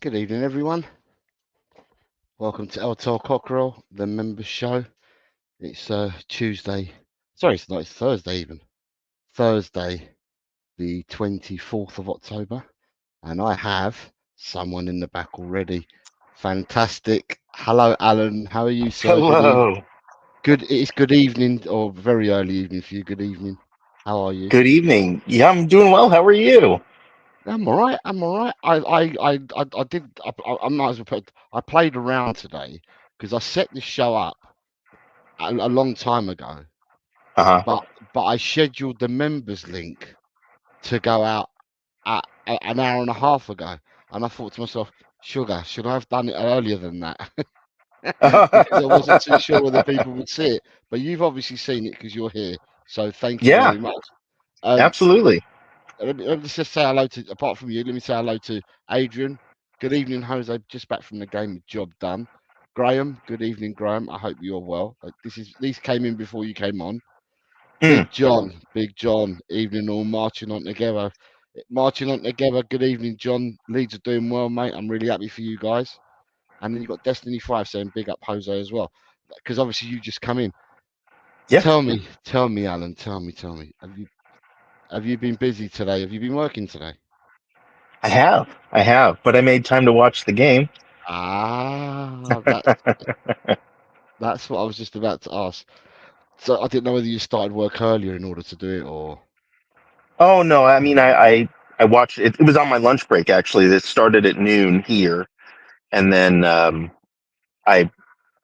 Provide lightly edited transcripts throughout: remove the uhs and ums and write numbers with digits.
Good evening, everyone. Welcome to Tel Cockerel, the members show. It's Tuesday. Sorry, it's not. It's Thursday even. Thursday, the 24th of October, and I have someone in the back already. Fantastic. Hello, Alan. How are you, sir? Good evening. Hello. It's good evening or very early evening for you. Good evening. How are you? Good evening. Yeah, I'm doing well. How are you? I'm all right. I'm all right. I did. I might as well put. I played around today because I set this show up a long time ago, Uh-huh. but I scheduled the members link to go out an hour and a half ago, and I thought to myself, sugar, should I have done it earlier than that? Because I wasn't too sure whether people would see it. But you've obviously seen it because you're here, so thank you Yeah, very much. Um, absolutely. let me just say hello to, apart from you, let me say hello to Adrian. Good evening, Jose. Just back from the game, job done. Graham, good evening, Graham. I hope you're well. These came in before you came on. Hmm. Big John, evening all marching on together. Marching on together. Good evening, John. Leeds are doing well, mate. I'm really happy for you guys. And then you've got Destiny 5 saying big up Jose as well. Because obviously you just come in. Yeah, Tell me, Alan, tell me. Have you been busy today? Have you been working today? I have. I have. But I made time to watch the game. Ah, that's what I was just about to ask. So I didn't know whether you started work earlier in order to do it or. Oh no, I mean I watched it. It was on my lunch break actually. It started at noon here, and then I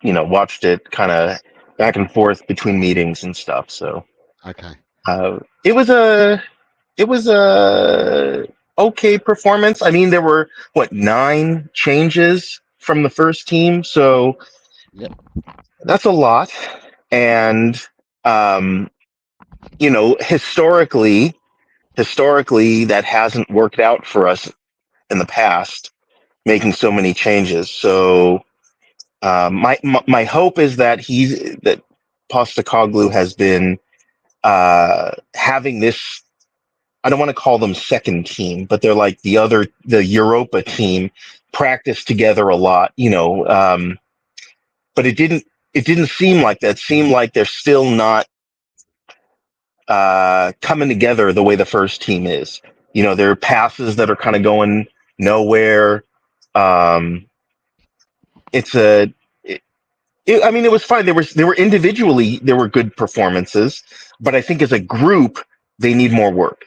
watched it kind of back and forth between meetings and stuff. So Okay. uh, it was a it was a okay performance. I mean, there were what, 9 changes from the first team, so Yep. that's a lot. And um, historically, that hasn't worked out for us in the past, making so many changes. So my hope is that Postacoglu has been having this. I don't want to call them second team, but they're like the Europa team, practice together a lot, but it didn't seem like that. It seemed like they're still not coming together the way the first team is. There are passes that are kind of going nowhere. Um, it's a, it, I mean, it was fine. There were individually there were good performances, but I think as a group they need more work.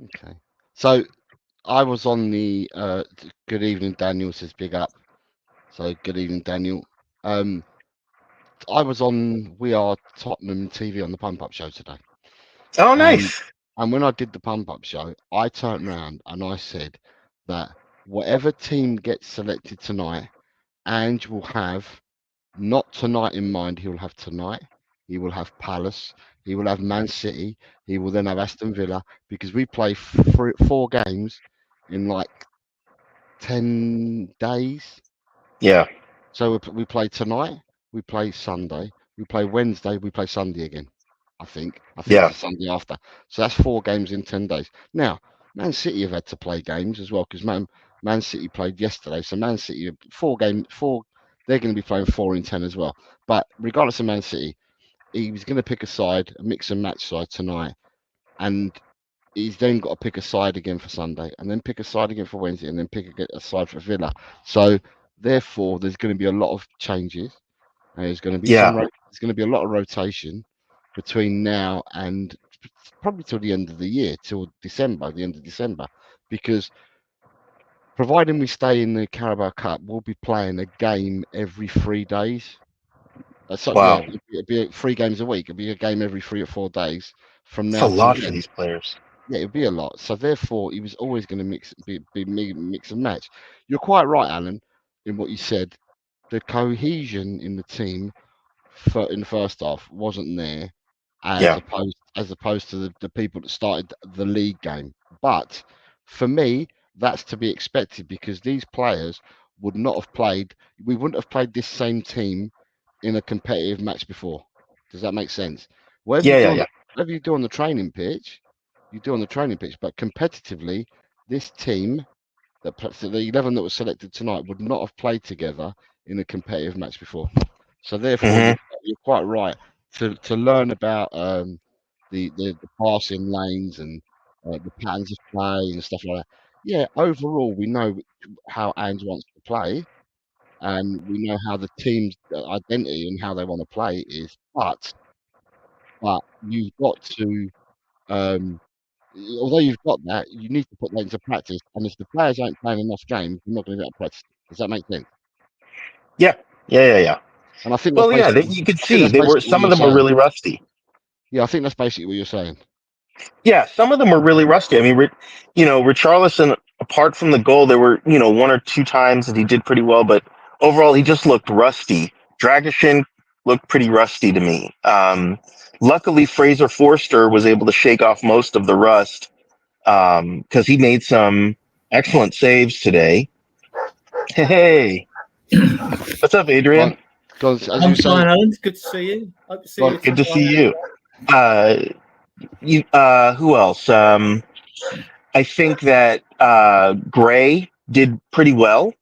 Okay. So I was on the good evening, Daniel says big up. So good evening, Daniel. Um, I was on We Are Tottenham TV on the Pump Up Show today, Oh, and nice. when I did the Pump Up Show, I turned around and I said that whatever team gets selected tonight, Ange will have not tonight in mind. He will have tonight. He will have Palace. He will have Man City. He will then have Aston Villa because we play 4 games in like 10 days. Yeah, So we play tonight, we play Sunday, we play Wednesday, we play Sunday again. I think it's yeah, a Sunday after. So that's 4 games in 10 days. Now, Man City have had to play games as well because Man City played yesterday. So Man City 4 game 4. They're going to be playing 4 in 10 as well. But regardless of Man City, he was going to pick a side, a mix and match side tonight, and he's then got to pick a side again for Sunday, and then pick a side again for Wednesday, and then pick a side for Villa. So therefore, there's going to be a lot of changes. And yeah, there's going to be a lot of rotation between now and probably till the end of the year, till December, the end of December, because providing we stay in the Carabao Cup, we'll be playing a game every 3 days. So yeah, wow. it'd be 3 games a week. It'd be a game every 3 or 4 days from It's a now till lot the for end. these players. Yeah, it'd be a lot. So therefore, he was always going to mix and match. You're quite right, Alan, in what you said. The cohesion in the team in the first half wasn't there, Yeah, as opposed to the people that started the league game. But for me, that's to be expected because these players would not have played. We wouldn't have played this same team in a competitive match before. Does that make sense? Whatever you yeah, do yeah, on yeah. whatever you do on the training pitch, you do on the training pitch. But competitively, this team so the 11 that was selected tonight would not have played together in a competitive match before. So therefore, you're quite right to learn about the passing lanes and the patterns of play and stuff like that. Yeah, overall, we know how Ange wants to play, and we know how the team's identity and how they want to play is. But you've got to, although you've got that, you need to put that into practice. And if the players aren't playing enough games, you're not going to be able to practice. Does that make sense? Yeah. And I think Well, yeah, you could see some of them were really rusty. Yeah, I think that's basically what you're saying. Yeah, some of them were really rusty. I mean, Richarlison, apart from the goal, there were, one or two times that he did pretty well, but overall, he just looked rusty. Dragoshin looked pretty rusty to me. Luckily, Fraser Forster was able to shake off most of the rust because he made some excellent saves today. Hey, what's up, Adrian? I'm fine, Alan. Good to see you. Hope to see you. Good to see you. Who else? I think that Gray did pretty well.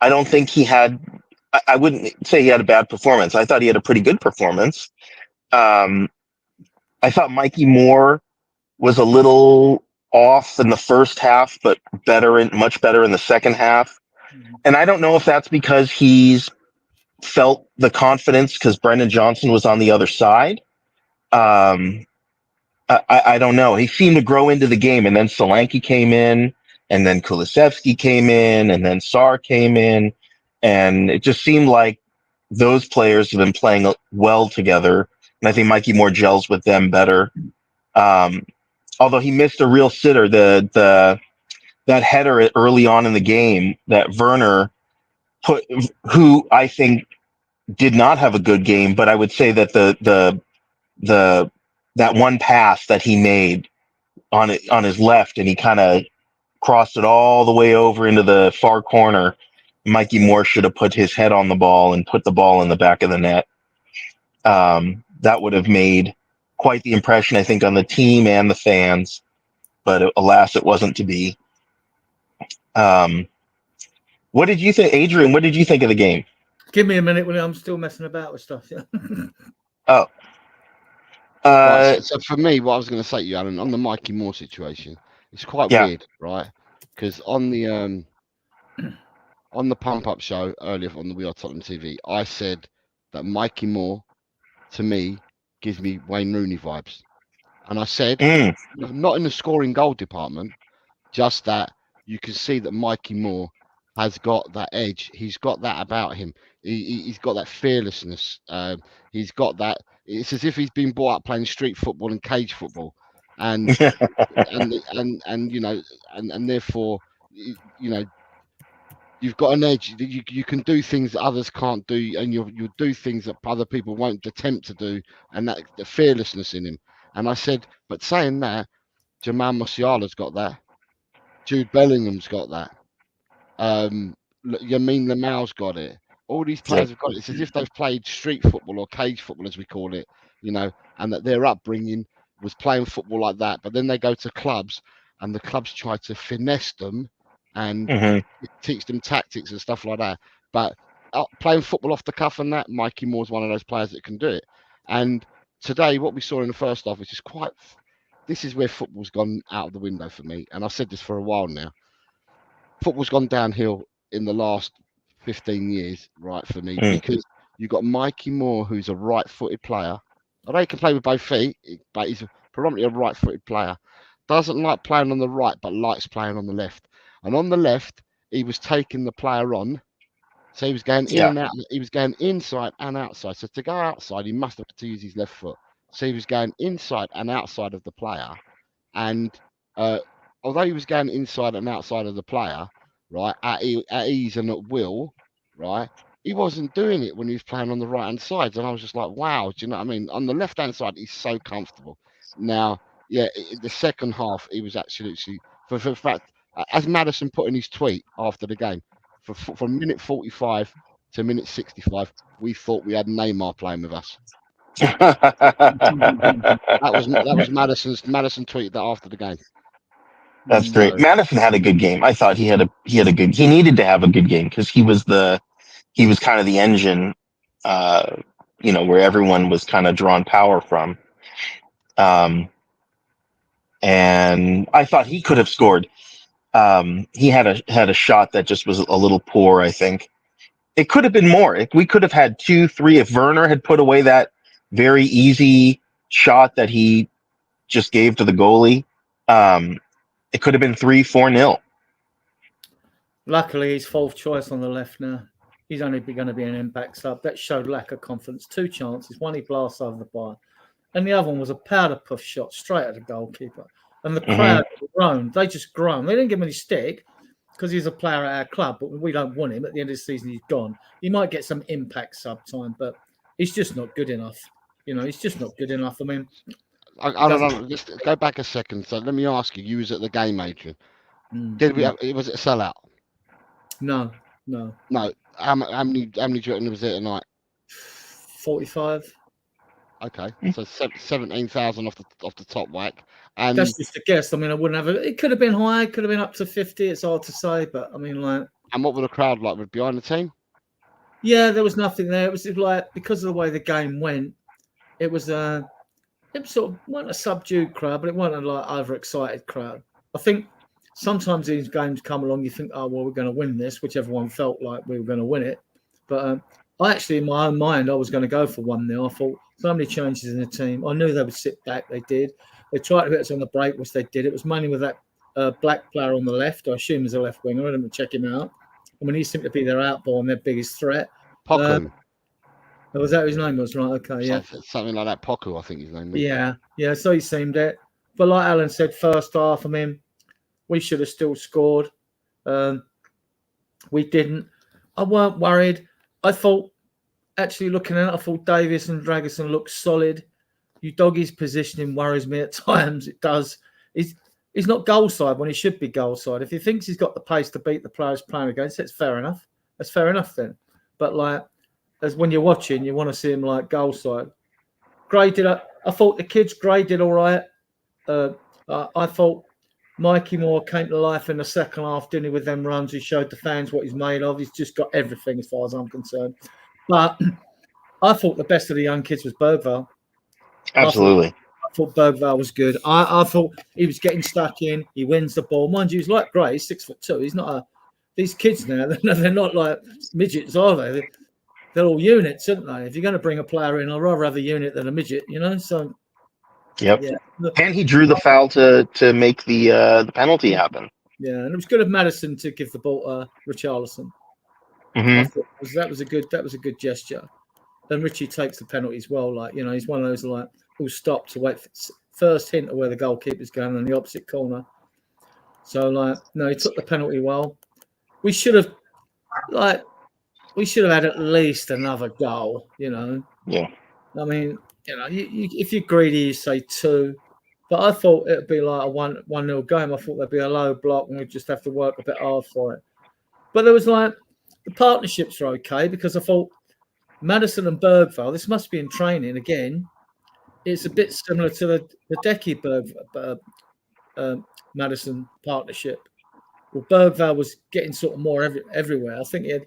I don't think he had. I wouldn't say he had a bad performance. I thought he had a pretty good performance. I thought Mikey Moore was a little off in the first half, but much better in the second half. And I don't know if that's because he's felt the confidence because Brendan Johnson was on the other side. I don't know. He seemed to grow into the game, and then Solanke came in, and then Kulusevski came in, and then Sarr came in, and it just seemed like those players have been playing well together, and I think Mikey Moore gels with them better. Although he missed a real sitter, that header early on in the game that Werner put, who I think did not have a good game, but I would say that that one pass that he made on his left, and he kind of crossed it all the way over into the far corner. Mikey Moore should have put his head on the ball and put the ball in the back of the net. That would have made quite the impression, I think, on the team and the fans. But alas, it wasn't to be. What did you think, Adrian? What did you think of the game? Give me a minute when I'm still messing about with stuff. Yeah. Oh. So for me, what I was going to say to you, Alan, on the Mikey Moore situation, it's quite weird, right? Because on the pump up show earlier on the We Are Tottenham TV, I said that Mikey Moore, to me, gives me Wayne Rooney vibes, and I said not in the scoring goal department, just that you can see that Mikey Moore has got that edge. He's got that about him. He's got that fearlessness. He's got that. It's as if he's been brought up playing street football and cage football, and and therefore, you've got an edge. You can do things that others can't do, and you'll do things that other people won't attempt to do, and that the fearlessness in him. And I said, but saying that, Jamal Musiala's got that. Jude Bellingham's got that. Yamin Lamal's got it. All these players have got it. It's as if they've played street football or cage football, as we call it, and that their upbringing was playing football like that. But then they go to clubs, and the clubs try to finesse them and teach them tactics and stuff like that. But playing football off the cuff and that, Mikey Moore's one of those players that can do it. And today, what we saw in the first half, which is this is where football's gone out of the window for me. And I've said this for a while now. Football's gone downhill in the last 15 years, right, for me, because you've got Mikey Moore, who's a right-footed player. Although he can play with both feet, but he's predominantly a right-footed player. Doesn't like playing on the right, but likes playing on the left. And on the left, he was taking the player on. So he was going in and out. He was going inside and outside. So to go outside, he must have to use his left foot. So he was going inside and outside of the player. And although he was going inside and outside of the player, right, at ease and at will, right, he wasn't doing it when he was playing on the right-hand side. And I was just like, wow, do you know what I mean? On the left-hand side, he's so comfortable. Now, the second half, he was absolutely, for fact, as Maddison put in his tweet after the game, from minute 45 to minute 65, we thought we had Neymar playing with us. that was Madison tweeted that after the game. That's great. So, Madison had a good game. I thought he needed to have a good game because he was kind of the engine, where everyone was kind of drawn power from. And I thought he could have scored. He had a shot that just was a little poor, I think. It could have been more. We could have had 2-3 if Werner had put away that very easy shot that he just gave to the goalie. It could have been 3-4-0. Luckily, he's fourth choice on the left now. He's only going to be an impact sub. That showed lack of confidence. 2 chances. One he blasts over the bar. And the other one was a powder puff shot straight at the goalkeeper. And the crowd groaned. They just groaned. They didn't give him any stick because he's a player at our club, but we don't want him. At the end of the season, he's gone. He might get some impact sub time, but he's just not good enough. He's just not good enough. I mean, I don't know. Just go back a second. So let me ask you. You was at the game, Adrian. Was it a sellout? No. How many do you reckon was there tonight? 45. Okay, so 17,000 off the top whack. And that's just a guess. I mean, I wouldn't have it. It could have been high. It could have been up to 50. It's hard to say, but I mean, like. And what were the crowd like behind the team? Yeah, there was nothing there. It was like because of the way the game went. It was sort of wasn't a subdued crowd, but it wasn't a like overexcited crowd. I think sometimes these games come along, you think, oh well, we're going to win this, which everyone felt like we were going to win it. But I actually, in my own mind, I was going to go for 1-0. I thought so many changes in the team. I knew they would sit back. They did. They tried to hit us on the break, which they did. It was mainly with that black player on the left. I assume he's a left winger. I didn't check him out. I mean, he seemed to be their outball and their biggest threat. Poku. Was that his name? Was right. Okay, yeah. Something like that. Poku, I think his name was. Yeah. So he seemed it. But like Alan said, first half, I mean, we should have still scored. We didn't. I weren't worried. I thought, actually looking at it, I thought Davies and Dragusin looked solid. Udogie's positioning worries me at times. It does. He's not goal side when he should be goal side. If he thinks he's got the pace to beat the players playing against, that's fair enough. That's fair enough then. But like, as when you're watching, you want to see him like goal side. Gray did. I thought the kids Gray did all right. I thought Mikey Moore came to life in the second half, didn't he? With them runs, he showed the fans what he's made of. He's just got everything, as far as I'm concerned. But I thought the best of the young kids was Bergvall. Absolutely. I thought Bergvall was good. I thought he was getting stuck in. He wins the ball. Mind you, he's like Gray, he's 6'2". He's not these kids now, they're not like midgets, are they? They're all units, aren't they? If you're going to bring a player in, I'd rather have a unit than a midget, So, yep. Yeah. And he drew the foul to make the penalty happen. Yeah, and it was good of Madison to give the ball to Richarlison. Mm-hmm. That was a good gesture. And Richie takes the penalty as well. Like, he's one of those like who'll stop to wait for first hint of where the goalkeeper's going in the opposite corner. So like, no, he took the penalty well. We should have had at least another goal. Yeah. I mean, if you're greedy, you say 2. But I thought it'd be like a 1-0 game. I thought there'd be a low block and we'd just have to work a bit hard for it. But there was like the partnerships were okay because I thought Madison and Bergvall, this must be in training again. It's a bit similar to the Decky Madison partnership. Well, Bergvall was getting sort of more everywhere. I think he had,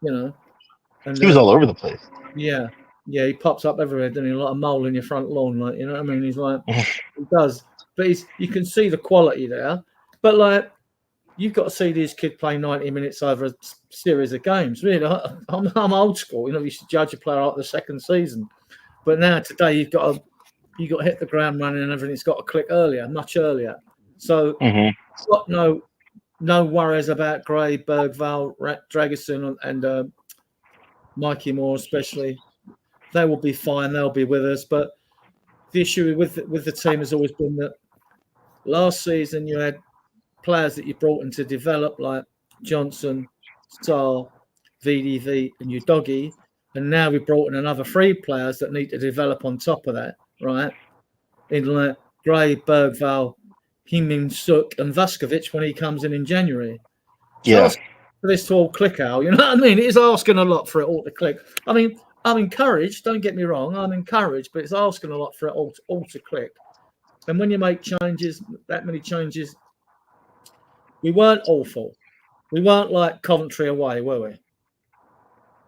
and he was all over the place. Yeah, he pops up everywhere, doesn't he? Like a mole in your front lawn, like, you know what I mean? He's like, he does. But you can see the quality there. But like, you've got to see these kids play 90 minutes over a series of games. Really, I'm old school. You should judge a player like the second season. But now today you've got to hit the ground running and everything's got to click earlier, much earlier. So got no worries about Gray, Bergvall, Dragusin, and Mikey Moore especially. They will be fine. They'll be with us. But the issue with the team has always been that last season you had players that you brought in to develop, like Johnson, Saar, VDV, and Udogie, and now we brought in another 3 players that need to develop on top of that, right? In like Gray, Bergvall, Heung-min Suk, and Vuskovic when he comes in January. Yeah. So for this to all click out, you know what I mean? It is asking a lot for it all to click. I mean, I'm encouraged. Don't get me wrong. I'm encouraged, but it's asking a lot for it all to click. And when you make changes, that many changes we weren't awful. We weren't like Coventry away, were we?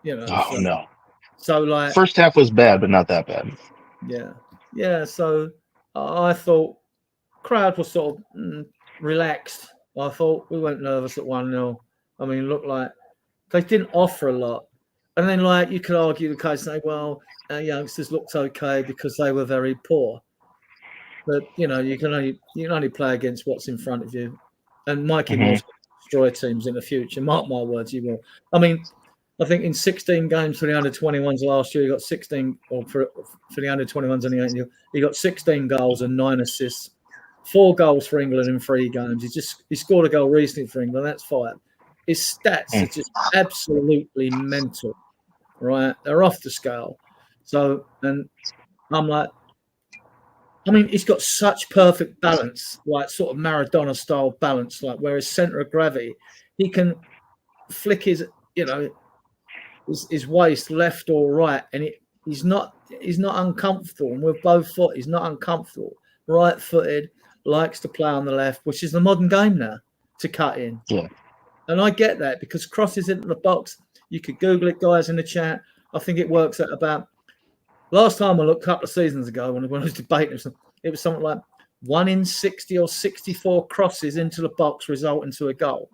You know. Oh no. So like first half was bad, but not that bad. Yeah. So I thought crowd was sort of relaxed. I thought we weren't nervous at 1-0. I mean, it looked like they didn't offer a lot. And then, like, you could argue the case, say, well, our youngsters looked okay because they were very poor. But you know, you can only play against what's in front of you. And Mikey Moore's going to destroy teams in the future. Mark my words, he will. I mean, I think in 16 games for the under-21s last year, he got 16, or for the under-21s and the 18, he got 16 goals and 9 assists. 4 goals for England in 3 games. He scored a goal recently for England. That's 5. His stats are just absolutely mental, right? They're off the scale. So, and I'm like, I mean, he's got such perfect balance, like sort of Maradona style balance, like where his center of gravity, he can flick his, you know, his waist left or right, and he's not uncomfortable. And with both foot, he's not uncomfortable. Right-footed, likes to play on the left, which is the modern game now, to cut in. Yeah. And I get that because crosses into the box. You could Google it, guys, in the chat. I think it works at about. Last time I looked a couple of seasons ago when I was debating, it was something like 1 in 60 or 64 crosses into the box result into a goal.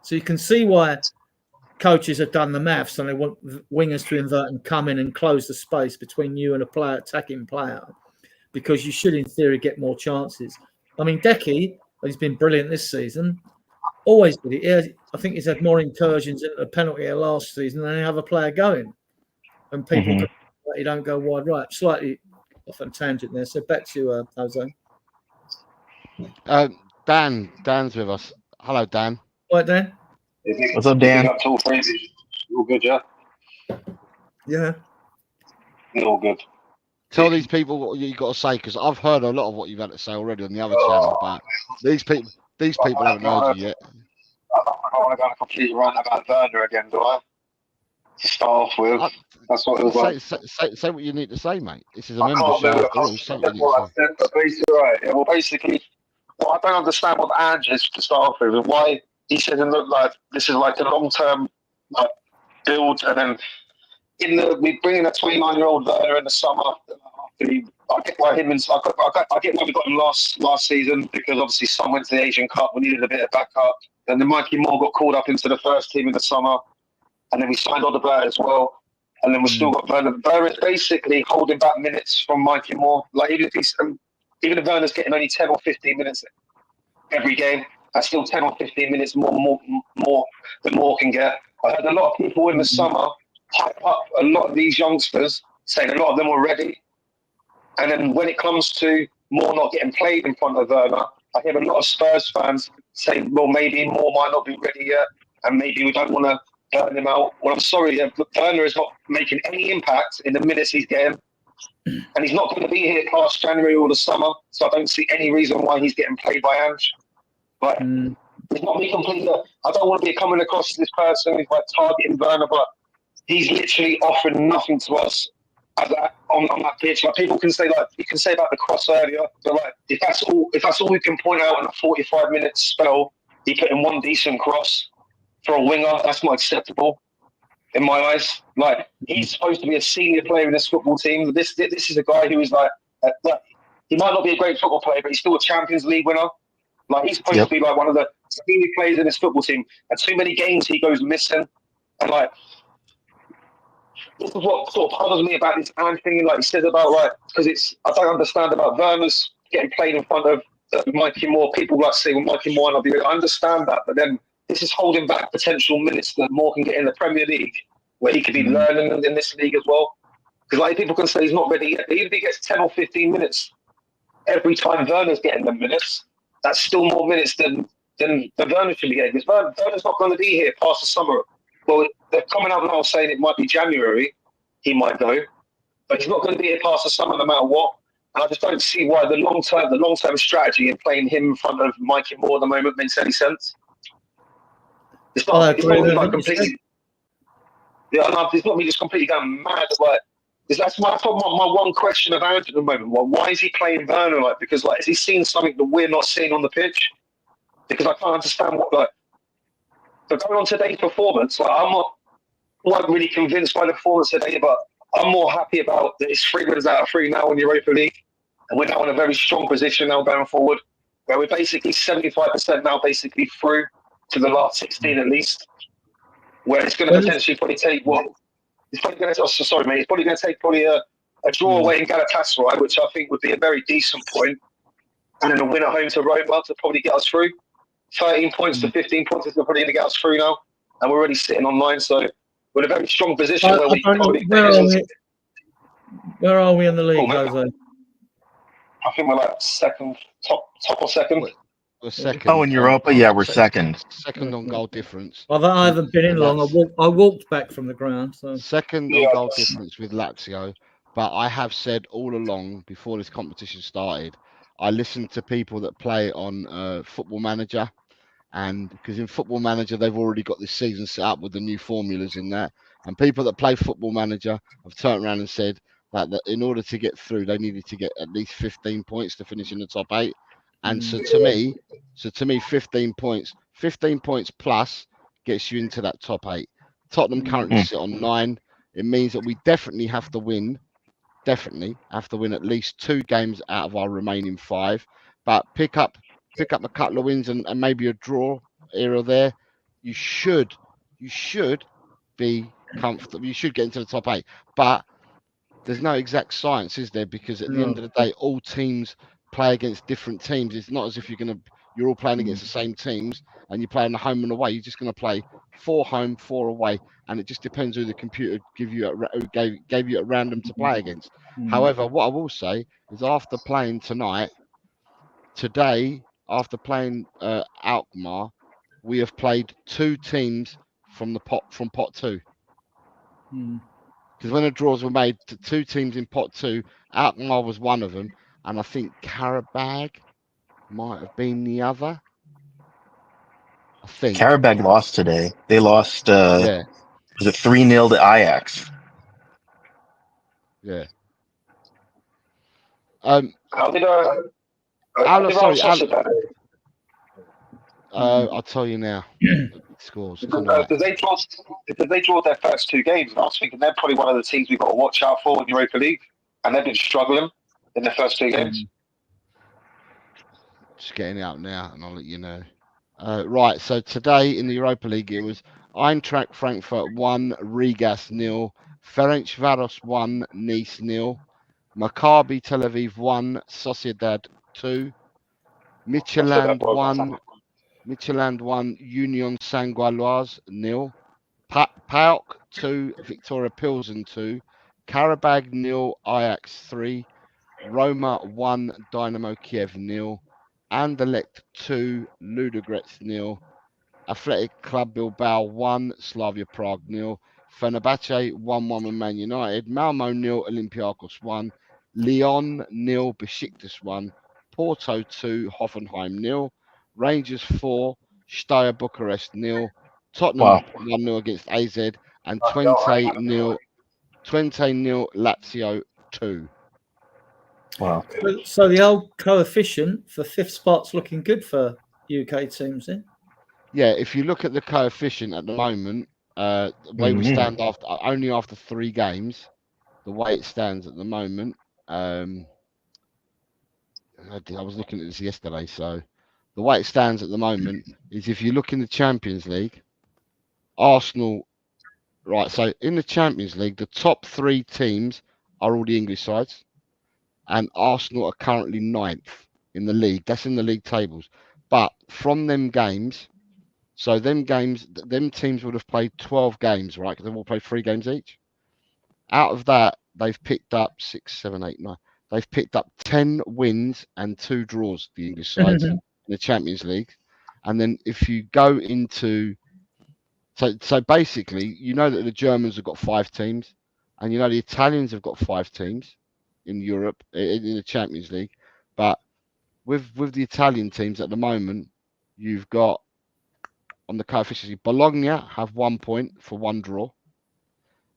So you can see why coaches have done the maths and they want wingers to invert and come in and close the space between you and a player, attacking player, because you should, in theory, get more chances. I mean, Decky, he's been brilliant this season. Always did it. I think he's had more incursions into the penalty area last season than any other player going. And people you don't go wide right. Slightly off on a tangent there. So back to you, Jose. Dan's with us. Hello, Dan. Right, Dan. What's up, Dan? Up till Friday. All good, yeah? Yeah. All good. Tell these people what you got to say, because I've heard a lot of what you've had to say already on the other channel, but these people haven't heard you yet. I don't want to go on a complete rant about Werner again, do I? To start off with, that's what it was like. Say what you need to say, mate. This is a I can't membership. remember All, but basically, right. Yeah, well, basically, I don't understand what the Ange is to start off with, and why he said it looked like this is like a long-term build, and then we bring in a 29-year-old Werner in the summer. I get why we got him last season, because obviously Son went to the Asian Cup. We needed a bit of backup. Then Mikey Moore got called up into the first team in the summer, and then we signed Odegaard as well. And then we still got Werner. Werner is basically holding back minutes from Mikey Moore. Like even if Werner's getting only 10 or 15 minutes every game, that's still 10 or 15 minutes more than Moore can get. I heard a lot of people in the summer hype up a lot of these youngsters, saying a lot of them were ready. And then when it comes to Moore not getting played in front of Werner, I hear a lot of Spurs fans say, well, maybe Moore might not be ready yet, and maybe we don't want to burn him out. Well, I'm sorry, Werner is not making any impact in the minutes he's getting, and he's not going to be here past January or the summer, so I don't see any reason why he's getting played by Ange. But it's not me completely. I don't want to be coming across as this person who's like targeting Werner, but he's literally offering nothing to us on that pitch. Like people can say, like you can say about the cross earlier, but like if that's all we can point out in a 45-minute spell, he put in one decent cross for a winger. That's not acceptable in my eyes. Like he's supposed to be a senior player in this football team. This is a guy who is like he might not be a great football player, but he's still a Champions League winner. Like he's supposed to be like one of the senior players in this football team. And too many games he goes missing. And like this is what sort of bothers me about this Ange thing. Like he says about because I don't understand about Werner's getting played in front of Mikey Moore. People like say, well, Mikey Moore, and I understand that, but then this is holding back potential minutes that Moore can get in the Premier League, where he could be learning in this league as well. Because like people can say he's not ready yet, but even if he gets 10 or 15 minutes every time Werner's getting the minutes, that's still more minutes than Werner should be getting. Because Werner's not going to be here past the summer. Well, they're coming out now saying it might be January, he might go, but he's not going to be here past the summer no matter what. And I just don't see why the long-term strategy in playing him in front of Mikey Moore at the moment makes any sense. It's not completely. Yeah, it's not me just completely going mad. Like, that's my one question of Ange at the moment. Why is he playing Werner? Like, because like, has he seen something that we're not seeing on the pitch? because I can't understand what like. But going on today's performance, like I'm not really convinced by the performance today, but I'm more happy about that it's 3 wins out of 3 now in the Europa League, and we're now in a very strong position now going forward, where we're basically 75% now basically through to the last 16 at least, where it's going to potentially probably take it's probably going to. Oh, sorry, mate. It's probably going to take a draw away in Galatasaray, which I think would be a very decent point, and then a win at home to Roma to probably get us through. 13 points to 15 points is probably going to get us through now, and we're already sitting on 9, so we're in a very strong position where we can probably. Where are we in the league, Jose? I think we're like second, top or second. We're second. Oh, in Europa, yeah, we're second. Second on goal difference. Well, I haven't been in long. I walked back from the ground. So second on goal difference with Lazio. But I have said all along before this competition started, I listened to people that play on Football Manager, and because in Football Manager they've already got this season set up with the new formulas in that, and people that play Football Manager have turned around and said that in order to get through, they needed to get at least 15 points to finish in the top 8. And so to me, 15 points plus gets you into that top 8. Tottenham currently sit on 9. It means that we definitely have to win at least 2 games out of our remaining 5. But pick up a couple of wins and maybe a draw here or there. You should be comfortable. You should get into the top 8. But there's no exact science, is there? Because at the end of the day, all teams play against different teams. It's not as if you're all playing against the same teams and you're playing the home and away. You're just going to play 4 home, 4 away, and it just depends who the computer gave you at random to play against. However, what I will say is after playing today, after playing Alkmaar, we have played 2 teams from pot 2. Because when the draws were made, 2 teams in pot 2, Alkmaar was one of them, and I think Karabag might have been the other. I think Karabag lost today. They lost. Was it 3-0 to Ajax? Yeah. I'll tell you now. Scores. Because they draw their first 2 games, and I was thinking they're probably one of the teams we've got to watch out for in Europa League, and they've been struggling in their first 2 games. Just getting it out now, and I'll let you know. Right, so today in the Europa League, it was Eintracht Frankfurt 1, Rigas 0, Ferencváros 1, Nice 0, Maccabi Tel Aviv 1, Sociedad 2, Midtjylland 1, Union Saint-Gilloise 0, PAOK 2, Victoria Pilsen 2, Karabag 0, Ajax 3, Roma 1, Dynamo Kiev 0, Anderlecht 2, Ludogorets 0, Athletic Club Bilbao 1, Slavia Prague 0, Fenerbahce 1-1 with Man United, Malmo 0, Olympiacos 1, Lyon 0, Besiktas 1, Porto 2, Hoffenheim 0, Rangers 4, Steaua Bucharest 0, Tottenham 1-0 against AZ, and 20-0 Lazio 2. Wow. So the old coefficient for 5th spot's looking good for UK teams, then? Yeah, if you look at the coefficient at the moment, the way we stand after 3 games, the way it stands at the moment, I was looking at this yesterday, so the way it stands at the moment is if you look in the Champions League, Arsenal, right, so in the Champions League, the top 3 teams are all the English sides, and Arsenal are currently 9th in the league. That's in the league tables. But from them games, so them teams would have played 12 games, right? Because they've all played 3 games each. Out of that, they've picked up 6, 7, 8, 9. They've picked up 10 wins and 2 draws, the English sides, in the Champions League. And then if you go into... So basically, you know that the Germans have got 5 teams, and you know the Italians have got 5 teams in Europe, in the Champions League. But with the Italian teams at the moment, you've got, on the coefficient, Bologna have 1 point for 1 draw.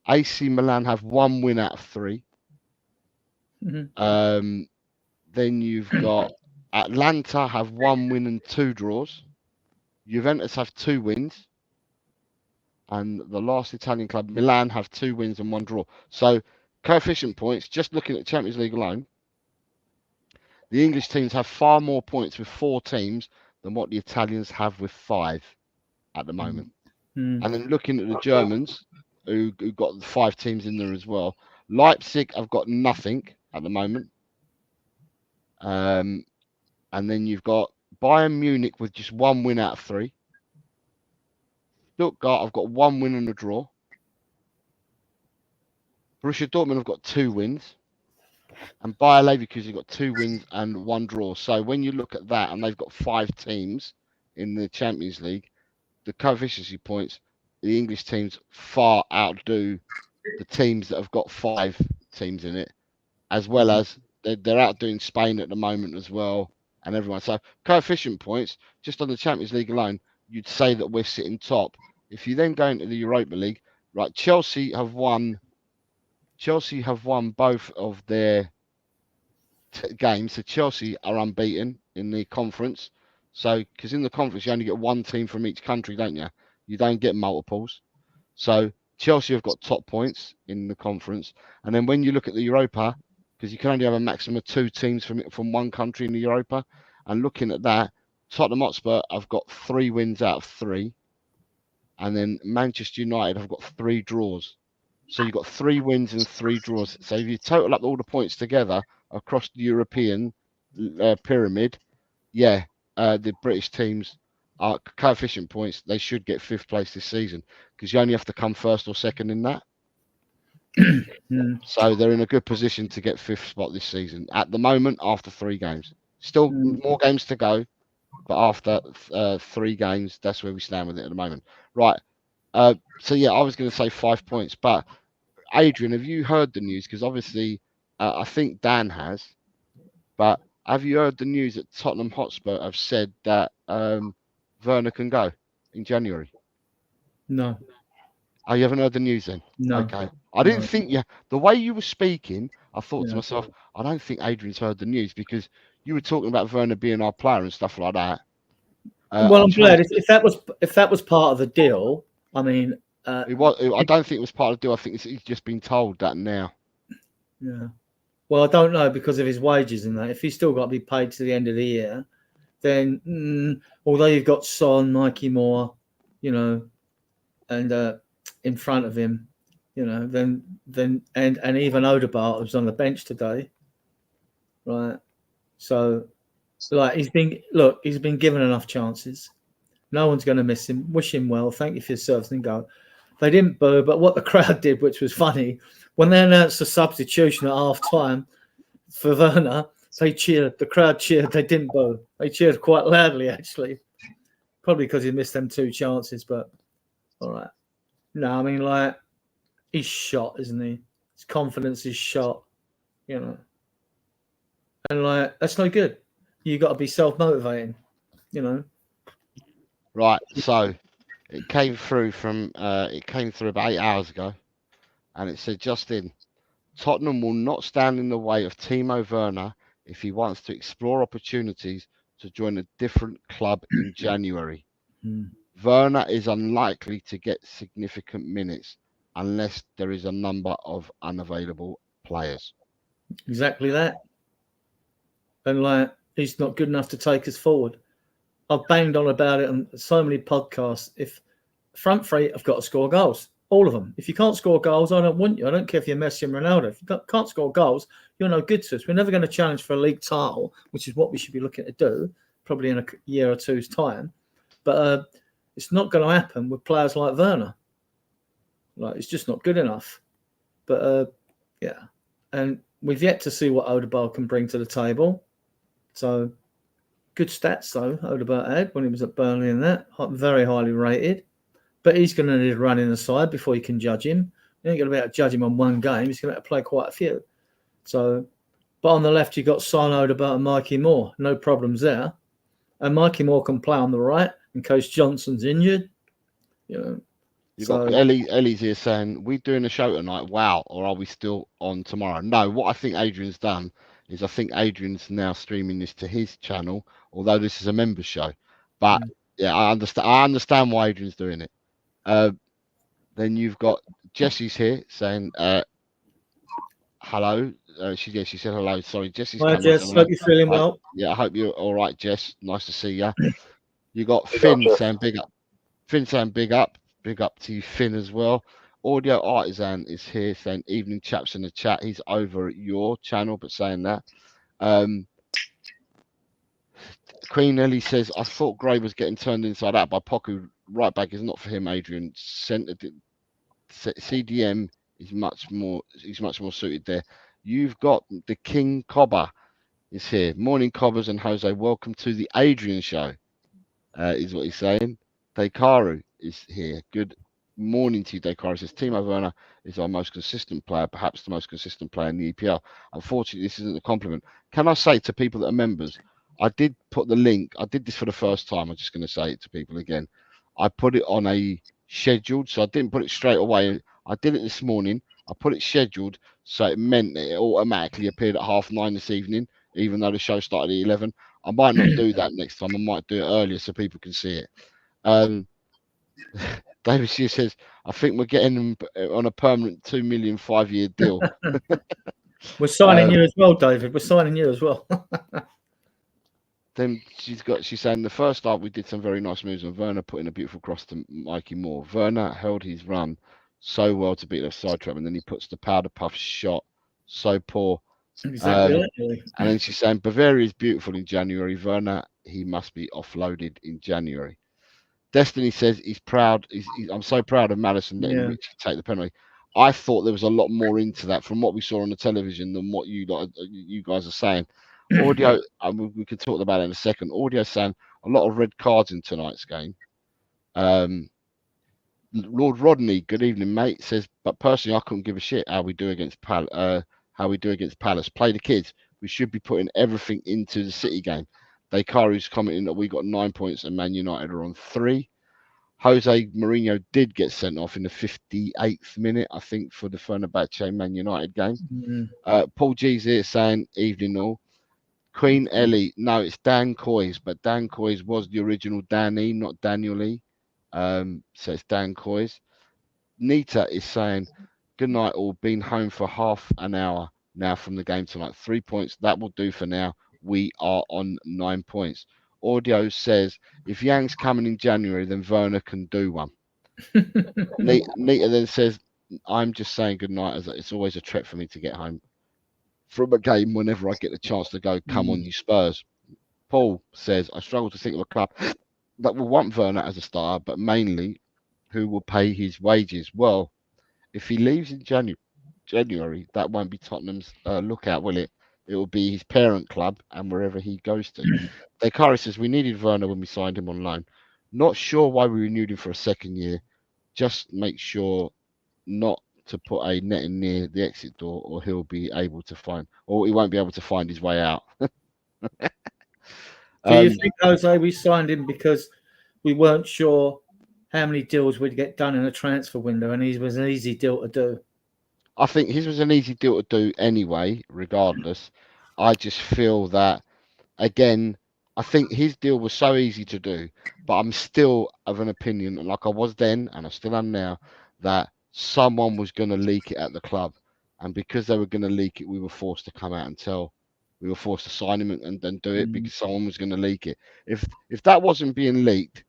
AC Milan have 1 win out of 3. Then you've got Atlanta have 1 win and 2 draws. Juventus have 2 wins. And the last Italian club, Milan, have 2 wins and 1 draw. So coefficient points, just looking at Champions League alone, the English teams have far more points with 4 teams than what the Italians have with 5 at the moment. And then looking at the Germans, who got 5 teams in there as well, Leipzig have got nothing at the moment. And then you've got Bayern Munich with just 1 win out of 3. Stuttgart have got 1 win and a draw. Borussia Dortmund have got 2 wins. And Bayer Leverkusen have got 2 wins and 1 draw. So when you look at that, and they've got 5 teams in the Champions League, the coefficient points, the English teams far outdo the teams that have got 5 teams in it, as well as they're outdoing Spain at the moment as well, and everyone. So coefficient points, just on the Champions League alone, you'd say that we're sitting top. If you then go into the Europa League, right, Chelsea have won both of their games. So Chelsea are unbeaten in the conference. So because in the conference you only get 1 team from each country, don't you? You don't get multiples. So Chelsea have got top points in the conference. And then when you look at the Europa, because you can only have a maximum of 2 teams from one country in the Europa, and looking at that, Tottenham Hotspur have got 3 wins out of 3. And then Manchester United have got 3 draws. So you've got 3 wins and 3 draws. So if you total up all the points together across the European pyramid, the British teams are coefficient points. They should get 5th place this season because you only have to come 1st or 2nd in that. So they're in a good position to get 5th spot this season at the moment after 3 games. Still more games to go, but after 3 games, that's where we stand with it at the moment. Right. So yeah, I was going to say 5 points, but Adrian, have you heard the news? Because obviously, I think Dan has, but have you heard the news that Tottenham Hotspur have said that Werner can go in January? No. Oh, you haven't heard the news then? No. Okay. I didn't think the way you were speaking, I thought to myself, I don't think Adrian's heard the news because you were talking about Werner being our player and stuff like that. Well, I'm glad if that was part of the deal. I mean, I don't think it was part of the deal. I think he's just been told that now. Yeah. Well, I don't know because of his wages and that. If he's still got to be paid to the end of the year, then although you've got Son, Mikey Moore, and in front of him, then and even Odegaard was on the bench today, right? So, like he's been given enough chances. No one's going to miss him. Wish him well. Thank you for your service and go. They didn't boo, but what the crowd did, which was funny, when they announced the substitution at half time for Werner, they cheered. The crowd cheered. They didn't boo. They cheered quite loudly, actually. Probably because he missed them 2 chances, but all right. No, I mean, like, he's shot, isn't he? His confidence is shot, And, like, that's no good. You got to be self-motivating, Right, so it came through about 8 hours ago, and it said, Justin, Tottenham will not stand in the way of Timo Werner if he wants to explore opportunities to join a different club in January. Werner is unlikely to get significant minutes unless there is a number of unavailable players. Exactly that. And, like, he's not good enough to take us forward. I've banged on about it on so many podcasts. If front three have got to score goals, all of them. If you can't score goals, I don't want you. I don't care if you're Messi and Ronaldo. If you can't score goals, you're no good to us. We're never going to challenge for a league title, which is what we should be looking to do, probably in a year or two's time. But it's not going to happen with players like Werner. Like, it's just not good enough. But, and we've yet to see what Odegaard can bring to the table. So, good stats, though, Odegaard had when he was at Burnley and that. Very highly rated. But he's going to need a run in the side before you can judge him. You ain't going to be able to judge him on one game. He's going to have to play quite a few. So, but on the left, you've got Son, Odegaard and Mikey Moore. No problems there. And Mikey Moore can play on the right in case Johnson's injured. You've got Ellie's here saying, we doing a show tonight? Wow. Or are we still on tomorrow? No, what I think Adrian's done is Adrian's now streaming this to his channel, although this is a members show. But Yeah, I understand. I understand why Adrian's doing it. Then you've got Jessie's here saying hello. She said hello. Sorry, Jessie's Hi, coming. Jess. Hope you're feeling well. Yeah, I hope you're all right, Jess. Nice to see you. You got Big Finn up, Jess. saying big up. Finn saying big up. Big up to you, Finn, as well. Audio Artisan is here saying evening chaps in the chat. He's over at your channel, but saying that. Queen Ellie says, I thought Gray was getting turned inside out by Poku. Right back is not for him, Adrian. CDM is much more suited there. You've got the King Cobber is here. Morning, Cobbers and Jose. Welcome to the Adrian show, is what he's saying. Dekaru is here. Good morning to you, Dekaru. Says Timo Werner is our most consistent player, perhaps the most consistent player in the EPL. Unfortunately, this isn't a compliment. Can I say to people that are members, I did put the link. I did this for the first time. I'm just going to say it to people again. I put it on a scheduled, so I didn't put it straight away. I did it this morning. I put it scheduled, so it meant that it automatically appeared at 9:30 this evening, even though the show started at 11. I might not do that next time. I might do it earlier so people can see it. David Shear says, I think we're getting them on a permanent 2 million 5-year deal. We're signing you as well, David. We're signing you as well. Then she's saying the first start we did some very nice moves, and Werner put in a beautiful cross to Mikey Moore. Werner held his run so well to beat the side trap, and then he puts the powder puff shot so poor. Exactly. And then she's saying Bavaria is beautiful in January. Werner, he must be offloaded in January. Destiny says he's proud. I'm so proud of Madison letting Richie take the penalty. I thought there was a lot more into that from what we saw on the television than what you guys are saying. Audio, we can talk about it in a second. Audio saying a lot of red cards in tonight's game. Lord Rodney, good evening, mate. Says, but personally, I couldn't give a shit how we do against Palace. Play the kids. We should be putting everything into the City game. Dekaru's commenting that we got 9 points and Man United are on 3. Jose Mourinho did get sent off in the 58th minute, I think, for the Fenerbahce Man United game. Paul G's here saying, evening all. Queen Ellie, no, it's Dan Coys, but Dan Coys was the original Danny, not Daniel Lee. So it's Dan Coys. Nita is saying, good night all, been home for half an hour now from the game tonight. 3 points, that will do for now. We are on 9 points. Audio says, if Yang's coming in January, then Werner can do one. Nita then says, I'm just saying good night, as it's always a trek for me to get home from a game whenever I get the chance to go. Come on, you Spurs. Paul says, I struggle to think of a club that will want Werner as a star, but mainly who will pay his wages. Well, if he leaves in January, that won't be Tottenham's lookout, will it? It will be his parent club and wherever he goes to. Dekari says, we needed Werner when we signed him on loan. Not sure why we renewed him for a second year. Just make sure not to put a netting near the exit door, or he won't be able to find his way out. Do you think, Jose, we signed him because we weren't sure how many deals we'd get done in a transfer window, and he was an easy deal to do? I think his was an easy deal to do anyway, regardless. I just feel that, again, I think his deal was so easy to do, but I'm still of an opinion, like I was then, and I still am now, that someone was going to leak it at the club. And because they were going to leak it, we were forced to come out and tell. We were forced to sign him and then do it because someone was going to leak it. If that wasn't being leaked,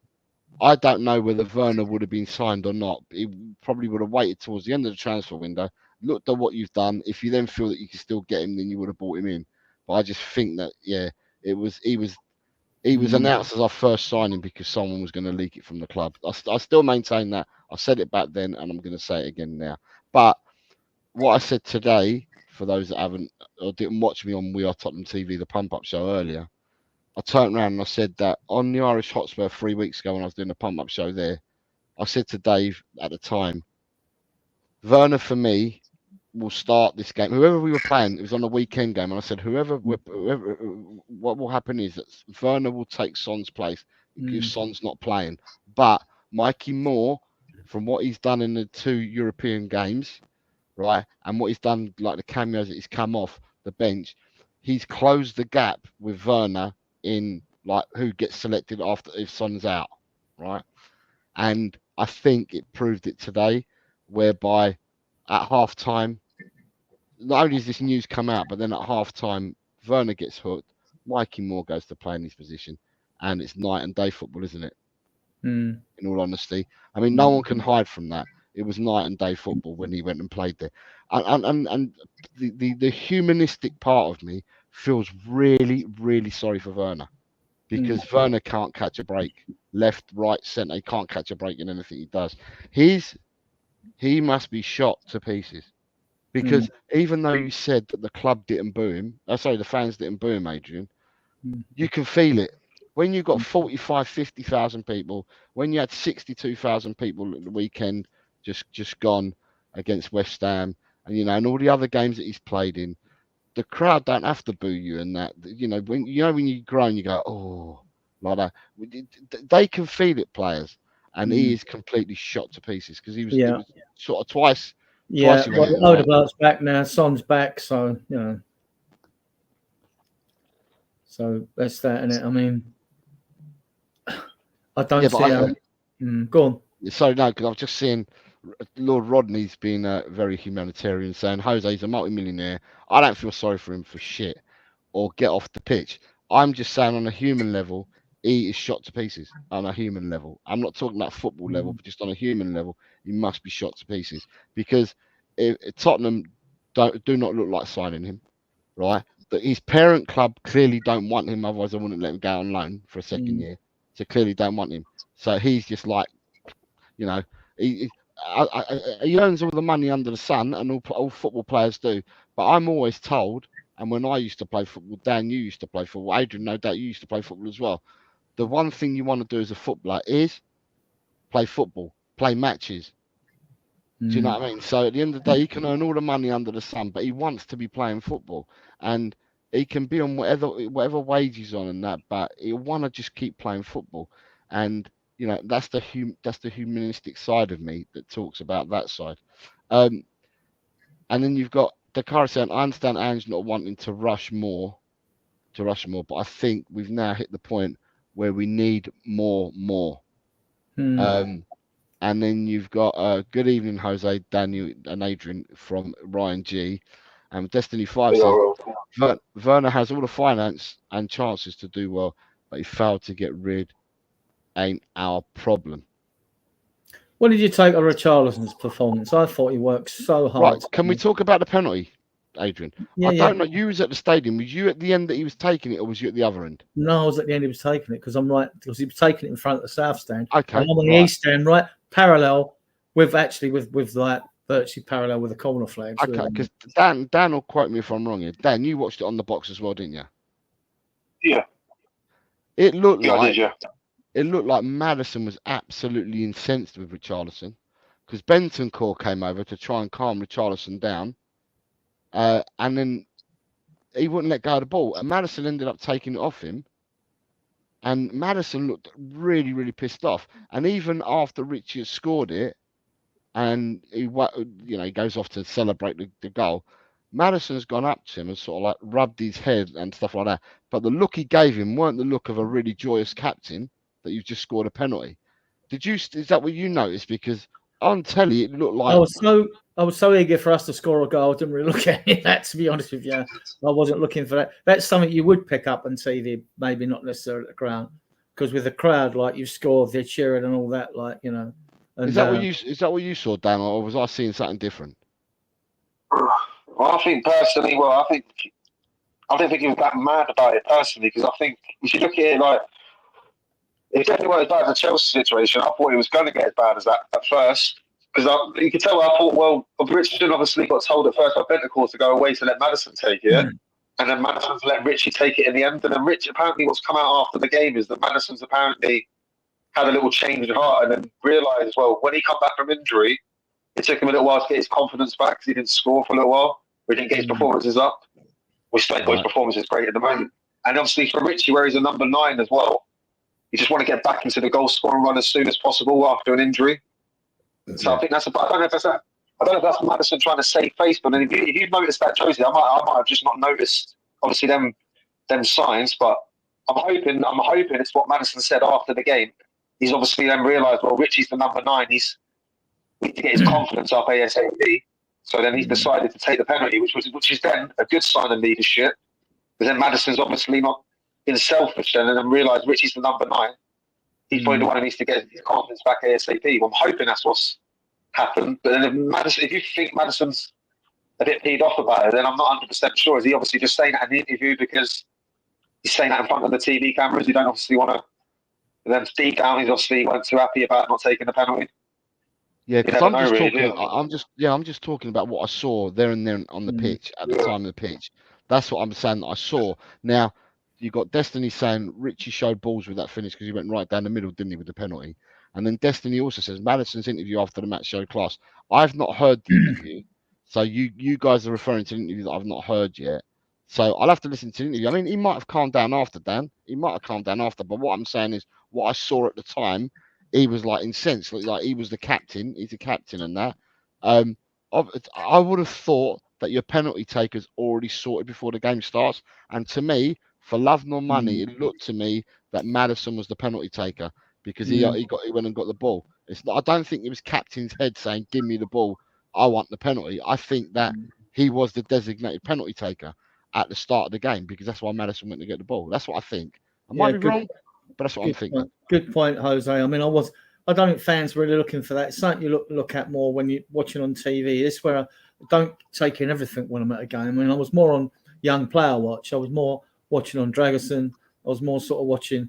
I don't know whether Werner would have been signed or not. He probably would have waited towards the end of the transfer window, looked at what you've done. If you then feel that you can still get him, then you would have brought him in. But I just think that, he was announced as our first signing because someone was going to leak it from the club. I still maintain that. I said it back then, and I'm going to say it again now. But what I said today, for those that haven't or didn't watch me on We Are Tottenham TV, the pump-up show earlier, I turned around and I said that on the Irish Hotspur 3 weeks ago when I was doing the pump-up show there, I said to Dave at the time, Werner for me will start this game. Whoever we were playing, it was on a weekend game, and I said, what will happen is that Werner will take Son's place if Son's not playing. But Mikey Moore, from what he's done in the 2 European games, right, and what he's done, like the cameos that he's come off the bench, he's closed the gap with Werner in like who gets selected after if Son's out. right? And I think it proved it today, whereby at half time, not only has this news come out, but then at half time, Werner gets hooked, Mikey Moore goes to play in his position, and it's night and day football, isn't it? Mm. In all honesty, I mean, no one can hide from that. It was night and day football when he went and played there, and the humanistic part of me feels really, really sorry for Werner, because Werner can't catch a break, left, right, centre. He can't catch a break in anything he does. He must be shot to pieces, because even though you said that the club didn't boo him, sorry, the fans didn't boo him, Adrian, you can feel it. When you got 45, 50,000 people, when you had 62,000 people at the weekend just gone against West Ham, and and all the other games that he's played in, the crowd don't have to boo you, and that when you grow and you go, oh, like that, they can feel it, players, and he is completely shot to pieces, because it was sort of twice. Yeah, he well, went Odegaard's back now, Son's back, so so that's that, innit? I mean, I don't see go on. Sorry, no, because I've just seen Lord Rodney's been very humanitarian, saying Jose's a multi-millionaire. I don't feel sorry for him for shit, or get off the pitch. I'm just saying on a human level, he is shot to pieces on a human level. I'm not talking about football level, but just on a human level, he must be shot to pieces, because if Tottenham do not look like signing him, right? That his parent club clearly don't want him, otherwise I wouldn't let him go on loan for a second year. So clearly don't want him. So he's just like, he earns all the money under the sun, and all football players do. But I'm always told, and when I used to play football, Dan, you used to play football, Adrian, no doubt you used to play football as well. The one thing you want to do as a footballer is play football, play matches. Do you know what I mean? So at the end of the day, he can earn all the money under the sun, but he wants to be playing football, and he can be on whatever wage he's on and that, but he'll want to just keep playing football. And that's the humanistic side of me that talks about that side. And then you've got Dakar saying, I understand Ange not wanting to rush more, but I think we've now hit the point where we need more. And then you've got good evening, Jose, Daniel, and Adrian from Ryan G. And Destiny 5 says, Werner has all the finance and chances to do well, but he failed to get rid. Ain't our problem. What did you take of Richarlison's performance? I thought he worked so hard. Right, can we talk about the penalty, Adrian? I don't know. You was at the stadium. Was you at the end that he was taking it, or was you at the other end? No, I was at the end he was taking it, because he was taking it in front of the south stand. Okay. And I'm on the east stand, right, parallel with like virtually parallel with the corner flags. Okay, because Dan will quote me if I'm wrong here. Dan, you watched it on the box as well, didn't you? Yeah. It looked like I did, yeah. It looked like Maddison was absolutely incensed with Richarlison, because Bentancur came over to try and calm Richarlison down, and then he wouldn't let go of the ball, and Maddison ended up taking it off him, and Maddison looked really, really pissed off. And even after Richie had scored it, and he goes off to celebrate the goal, Maddison's gone up to him and sort of like rubbed his head and stuff like that. But the look he gave him weren't the look of a really joyous captain that you've just scored a penalty. Is that what you noticed? Because on telly it looked like I was so eager for us to score a goal. I didn't really look at that, to be honest with you. I wasn't looking for that. That's something you would pick up on TV, maybe not necessarily at the ground, because with the crowd, like, you've scored, they're cheering and all that, like, And, is that what you saw, Dan, or was I seeing something different? Well, I think personally, I don't think he was that mad about it personally, because I think you should look at it like, it definitely wasn't as bad as the Chelsea situation. I thought it was going to get as bad as that at first, because you could tell. I thought, well, Richardson obviously got told at first by Bentancur to go away to let Maddison take it, and then Maddison's let Richie take it in the end. And then Rich, apparently, what's come out after the game is that Maddison's apparently had a little change of heart, and then realised, well, when he come back from injury, it took him a little while to get his confidence back, because he didn't score for a little while. We didn't get his performances up. We still got his performances great at the moment. And obviously for Richie, where he's a number 9 as well, you just want to get back into the goal scoring run as soon as possible after an injury. So I think I don't know if that's Maddison trying to save face, but if you noticed that, Josie, I might have just not noticed, obviously, them signs, but I'm hoping it's what Maddison said after the game, he's obviously then realised, well, Richie's the number 9. We need to get his confidence up ASAP. So then he's decided to take the penalty, which is then a good sign of leadership. But then Maddison's obviously not been selfish then, and then realised Richie's the number 9. He's probably the one who needs to get his confidence back ASAP. Well, I'm hoping that's what's happened. But then if you think Maddison's a bit peed off about it, then I'm not 100% sure. Is he obviously just saying that in the interview because he's saying that in front of the TV cameras? You don't obviously want to. And then deep down, he's obviously weren't too happy about not taking the penalty. Yeah, because I'm just talking about what I saw there and then on the pitch at the time of the pitch. That's what I'm saying that I saw. Now, you got Destiny saying Richie showed balls with that finish because he went right down the middle, didn't he, with the penalty? And then Destiny also says Maddison's interview after the match showed class. I've not heard the interview, so you guys are referring to an interview that I've not heard yet. So I'll have to listen to the interview. I mean, he might have calmed down after, Dan. He might have calmed down after, but what I'm saying is what I saw at the time, he was like incensed, like he was the captain. He's the captain and that. I would have thought that your penalty taker's already sorted before the game starts. And to me, for love nor money, it looked to me that Maddison was the penalty taker because he went and got the ball. I don't think it was captain's head saying, "Give me the ball, I want the penalty." I think that he was the designated penalty taker at the start of the game because that's why Maddison went to get the ball. That's what I think. I might be wrong, but that's what I'm thinking. Good point, Jose. I mean, I don't think fans were really looking for that. It's something you look at more when you're watching on TV. This is where I don't take in everything when I'm at a game. I mean, I was more on young player watch. I was more watching on Dragerson. I was more sort of watching,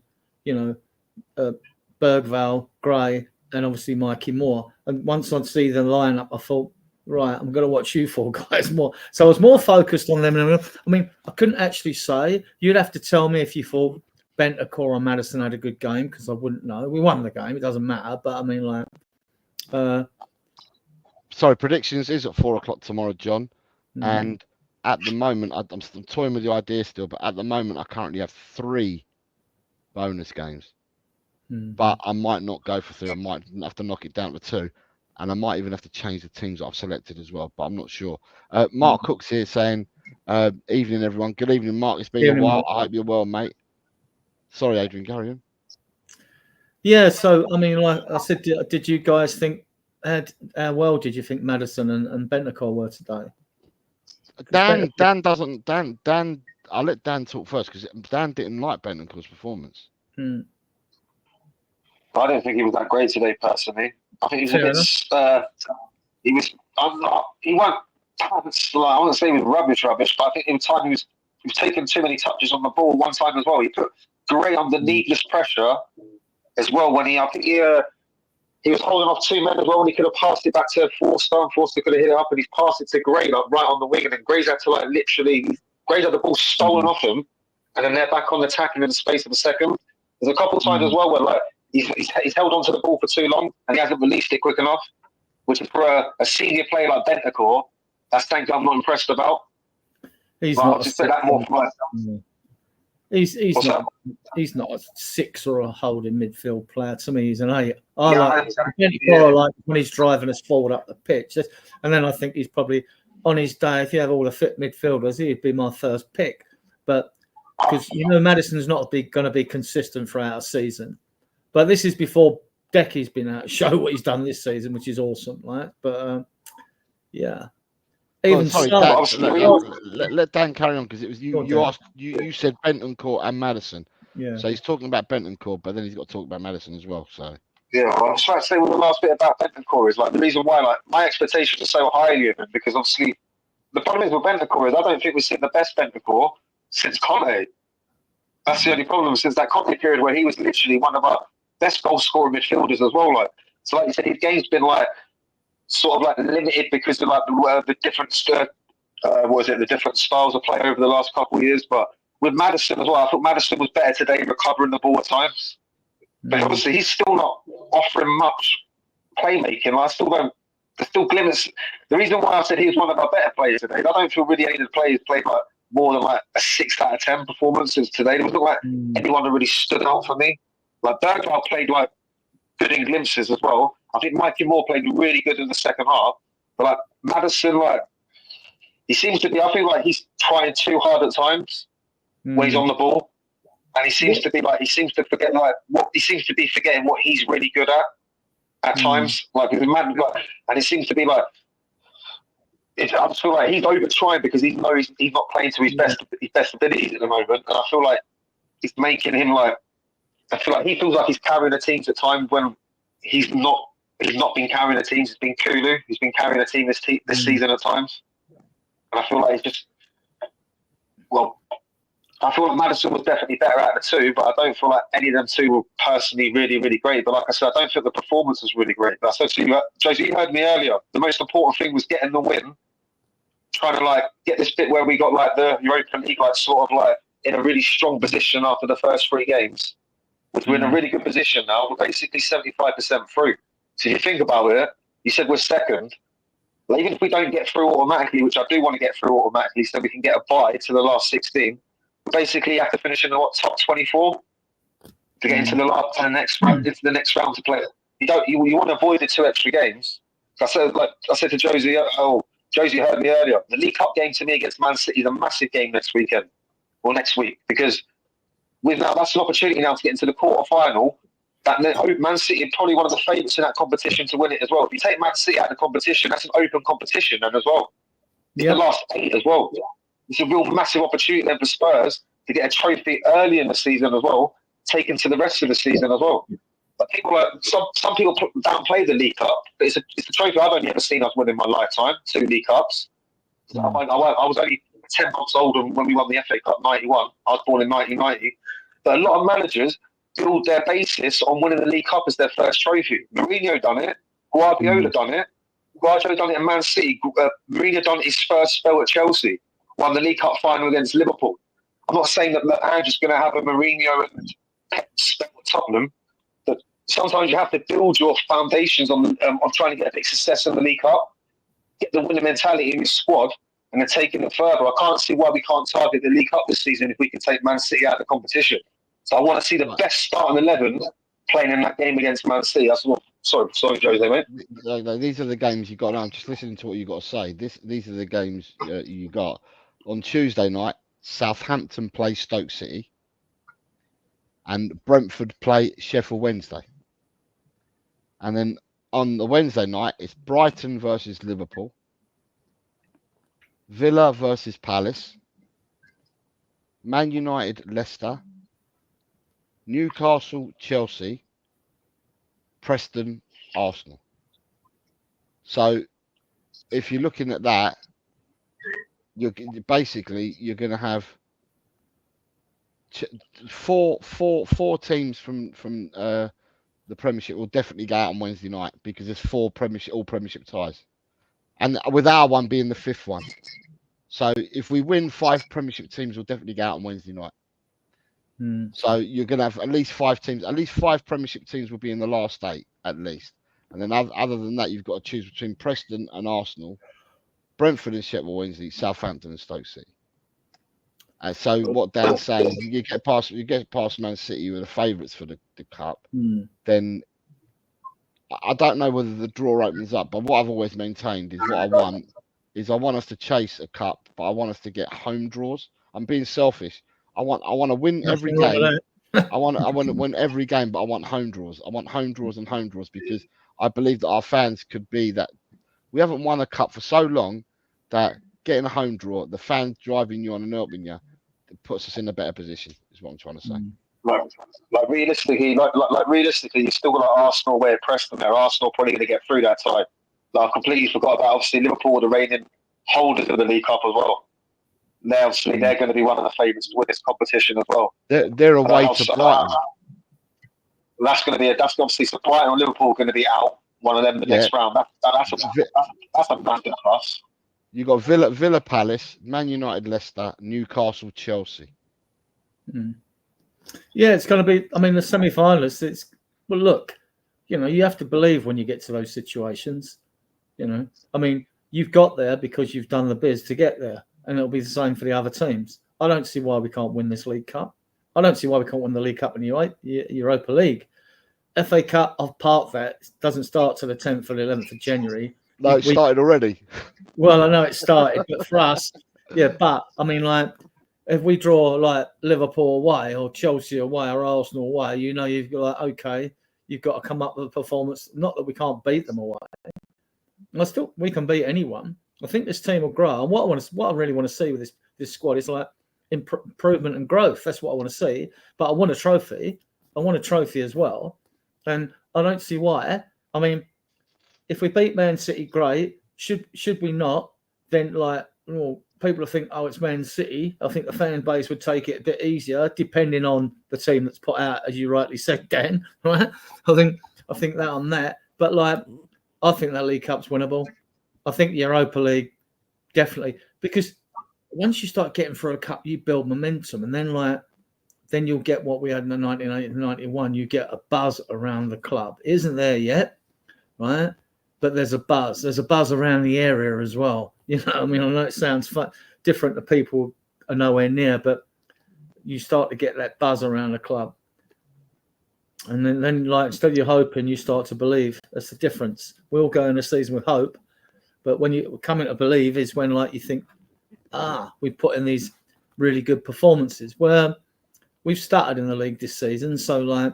Bergvall, Gray, and obviously Mikey Moore. And once I'd see the lineup, I thought, right, I'm going to watch you 4 guys more. So I was more focused on them. I mean, I couldn't actually say. You'd have to tell me if you thought Bentancur or Maddison had a good game because I wouldn't know. We won the game. It doesn't matter. But I mean, sorry, predictions is at 4:00 tomorrow, John. And at the moment, I'm still toying with the idea still, but at the moment, I currently have 3 bonus games. But I might not go for 3. I might have to knock it down to 2. And I might even have to change the teams that I've selected as well, but I'm not sure. Mark Cook's here saying, evening, everyone. Good evening, Mark. It's been a while. I hope you're well, mate. Sorry, Adrian, carry on. Yeah, so, I mean, like I said, did you guys think, how well did you think Maddison and Bentancur were today? Dan, I'll let Dan talk first because Dan didn't like Bentancur's performance. I didn't think he was that great today, personally. I think he was he went, I wouldn't say he was rubbish, but I think in time he was taking too many touches on the ball one time as well. He put Gray under needless pressure as well when I think he was holding off 2 men as well, and he could have passed it back to Forster, and Forster could have hit it up, and he's passed it to Gray right on the wing, and then Gray's had to Gray's had the ball stolen off him, and then they're back on the attacking in the space of a second. There's a couple of times as well where he's held onto the ball for too long, and he hasn't released it quick enough, which is for a senior player like Bentancur, that's something I'm not impressed about. He's not a 6 or a holding midfield player. To me, he's an 8. I like when he's driving us forward up the pitch. And then I think he's probably, on his day, if you have all the fit midfielders, he'd be my first pick. But because, Maddison's not going to be consistent throughout a season. But this is before Decky's been out to show what he's done this season, which is awesome, right? But, yeah. Let Dan carry on because it was you asked you said Bentancur and Maddison. Yeah. So he's talking about Bentancur, but then he's got to talk about Maddison as well. So yeah, I was trying to say the last bit about Bentancur is the reason why my expectations are so highly of him because obviously the problem is with Bentancur is I don't think we've seen the best Bentancur since Conte. That's the only problem since that Conte period where he was literally one of our best goal scoring midfielders as well. So like you said, his game's been limited because of the different the different styles of play over the last couple of years. But with Maddison as well, I thought Maddison was better today recovering the ball at times. But obviously he's still not offering much playmaking. There's still glimmers. The reason why I said he was one of our better players today, I don't feel really any of the players played more than a 6 out of 10 performances today. There wasn't anyone that really stood out for me. Bergvall played good in glimpses as well. I think Mikey Moore played really good in the second half. But Maddison, he seems to be, I feel he's trying too hard at times when he's on the ball. and he seems to be like, he seems to forget like what he seems to be forgetting what he's really good at times. Like, and it seems to be like, I just feel like he's overtrying because he knows he's not playing to his best abilities at the moment, and I feel like it's making him like, I feel like he feels like he's carrying the teams at times when he's not been carrying the teams. It's been Kulu. He's been carrying the team this season at times, and I feel like he's just, well, I feel like Maddison was definitely better out of the two, but I don't feel like any of them two were personally really, really great. But like I said, I don't think the performance was really great. But I said to you, Josie, you heard me earlier. The most important thing was getting the win, trying to like get this bit where we got like the Europa League like sort of like in a really strong position after the first 3 games. We're in a really good position now. We're basically 75% through. So if you think about it, you said we're second. Well, even if we don't get through automatically, which I do want to get through automatically so we can get a bye to the last 16, we basically have to finish in the top 24 to get into the next round to play. You want to avoid the 2 extra games. I said to Josie, Josie heard me earlier, the League Cup game to me against Man City is a massive game next weekend or next week, because that's an opportunity now to get into the quarter-final. That Man City are probably one of the favourites in that competition to win it as well. If you take Man City out of the competition, that's an open competition then as well. It's the last 8 as well. It's a real massive opportunity then for Spurs to get a trophy early in the season as well, taken to the rest of the season as well. But some people downplay the League Cup, but it's a trophy I've only ever seen us win in my lifetime, 2 League Cups. I was only 10 months old when we won the FA Cup 91. I was born in 1990. But a lot of managers build their basis on winning the League Cup as their first trophy. Mourinho done it. Guardiola done it. Guardiola done it at Man City. Mourinho done his first spell at Chelsea. Won the League Cup final against Liverpool. I'm not saying that Andrew's going to have a Mourinho and Pep spell at Tottenham, but sometimes you have to build your foundations on trying to get a big success in the League Cup, get the winning mentality in your squad, and then taking it further. I can't see why we can't target the League Cup this season if we can take Man City out of the competition. So I want to see the best starting 11 playing in that game against Man City. That's what. Sorry, Jose, mate. No, these are the games you got. I'm just listening to what you got to say. These are the games you got on Tuesday night. Southampton play Stoke City, and Brentford play Sheffield Wednesday. And then on the Wednesday night, it's Brighton versus Liverpool, Villa versus Palace, Man United Leicester, Newcastle Chelsea, Preston Arsenal. So if you're looking at that, you're going to have four teams from the Premiership will definitely go out on Wednesday night, because there's 4 Premiership ties, and with our one being the 5th one. So if we win, 5 Premiership teams will definitely go out on Wednesday night. So you're going to have at least 5 teams. At least 5 Premiership teams will be in the last 8 at least, and then other than that, you've got to choose between Preston and Arsenal, Brentford and Sheffield Wednesday, Southampton and Stoke City. So what Dan's saying, you get past Man City, who are the favourites for the cup, then I don't know whether the draw opens up. But what I've always maintained is I want us to chase a cup, but I want us to get home draws. I'm being selfish. I want to win every game. I want to win every game, but I want home draws. I want home draws and home draws, because I believe that our fans could be that. We haven't won a cup for so long that getting a home draw, the fans driving you on and helping you, it puts us in a better position, is what I'm trying to say. Like realistically, you still got like Arsenal away at Preston there. Arsenal probably going to get through that tie. Like, I completely forgot about, obviously, Liverpool, the reigning holders of the League Cup as well. They're going to be one of the favourites to win this competition as well. They're away to Brighton. That's obviously, so Brighton or Liverpool are going to be out. One of them the next round. That's a massive plus. You got Villa Palace, Man United Leicester, Newcastle Chelsea. Yeah, it's going to be. I mean, the semi-finalists. Look, you have to believe when you get to those situations. I mean, you've got there because you've done the biz to get there, and it'll be the same for the other teams. I don't see why we can't win this League Cup. I don't see why we can't win the League Cup and Europa League. FA Cup, of part that doesn't start till the 10th or the 11th of January. No, it started already. Well, I know it started, but for us, yeah. But I mean, like, if we draw like Liverpool away or Chelsea away or Arsenal away, you know, you've got like, okay, you've got to come up with a performance. Not that we can't beat them away. We can beat anyone. I think this team will grow. And what I really want to see with this squad is like improvement and growth. That's what I want to see. But I want a trophy. I want a trophy as well. And I don't see why. I mean, if we beat Man City, great. Should we not? Then like, well, people think, oh, it's Man City. I think the fan base would take it a bit easier, depending on the team that's put out, as you rightly said, Dan. Right? I think that on that. But like, I think that League Cup's winnable. I think the Europa League definitely, because once you start getting through a cup, you build momentum, and then you'll get what we had in the 1990-91. You get a buzz around the club. It isn't there yet, right? But there's a buzz. There's a buzz around the area as well. You know, I mean, I know it sounds different to people are nowhere near, but you start to get that buzz around the club. And then like, instead of you hoping, you start to believe. That's the difference. We all go in the season with hope, but when you come in to believe is when like you think, we put in these really good performances. Well, we've started in the league this season, so like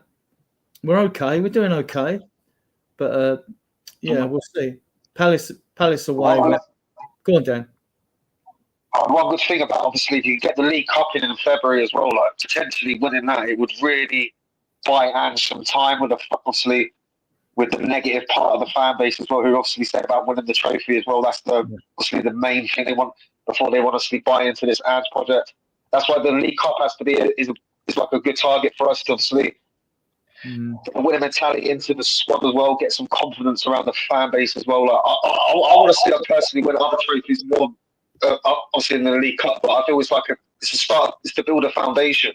we're okay. We're doing okay, but yeah, we'll see. Palace away. Go on, Dan. One good thing about, obviously, if you get the League Cup in February as well, like potentially winning that, it would really buy Ange some time with the negative part of the fan base as well, who obviously said about winning the trophy as well. That's obviously the main thing they want before they want to buy into this Ange project. That's why the League Cup has to be is like a good target for us to obviously win a mentality into the squad as well, get some confidence around the fan base as well. Like, I want to see us personally win other trophies more, obviously in the League Cup, but I feel it's a start, it's to build a foundation.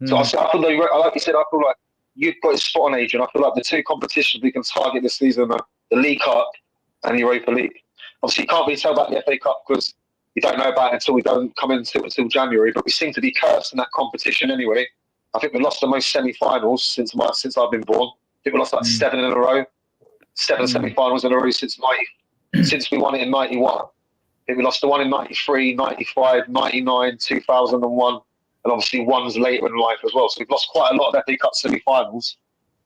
So I feel like you said, I feel like you've got it spot on, Adrian. I feel like the two competitions we can target this season are the League Cup and the Europa League. Obviously, you can't really tell about the FA Cup because you don't know about it until we don't come into it until January, but we seem to be cursed in that competition anyway. I think we lost the most semi-finals since I've been born. I think we lost like 7 in a row, 7 semi-finals in a row since we won it in 91. I think we lost the one in 93, 95, 99, 2001, and obviously ones later in life as well. So we've lost quite a lot of FA Cup semi-finals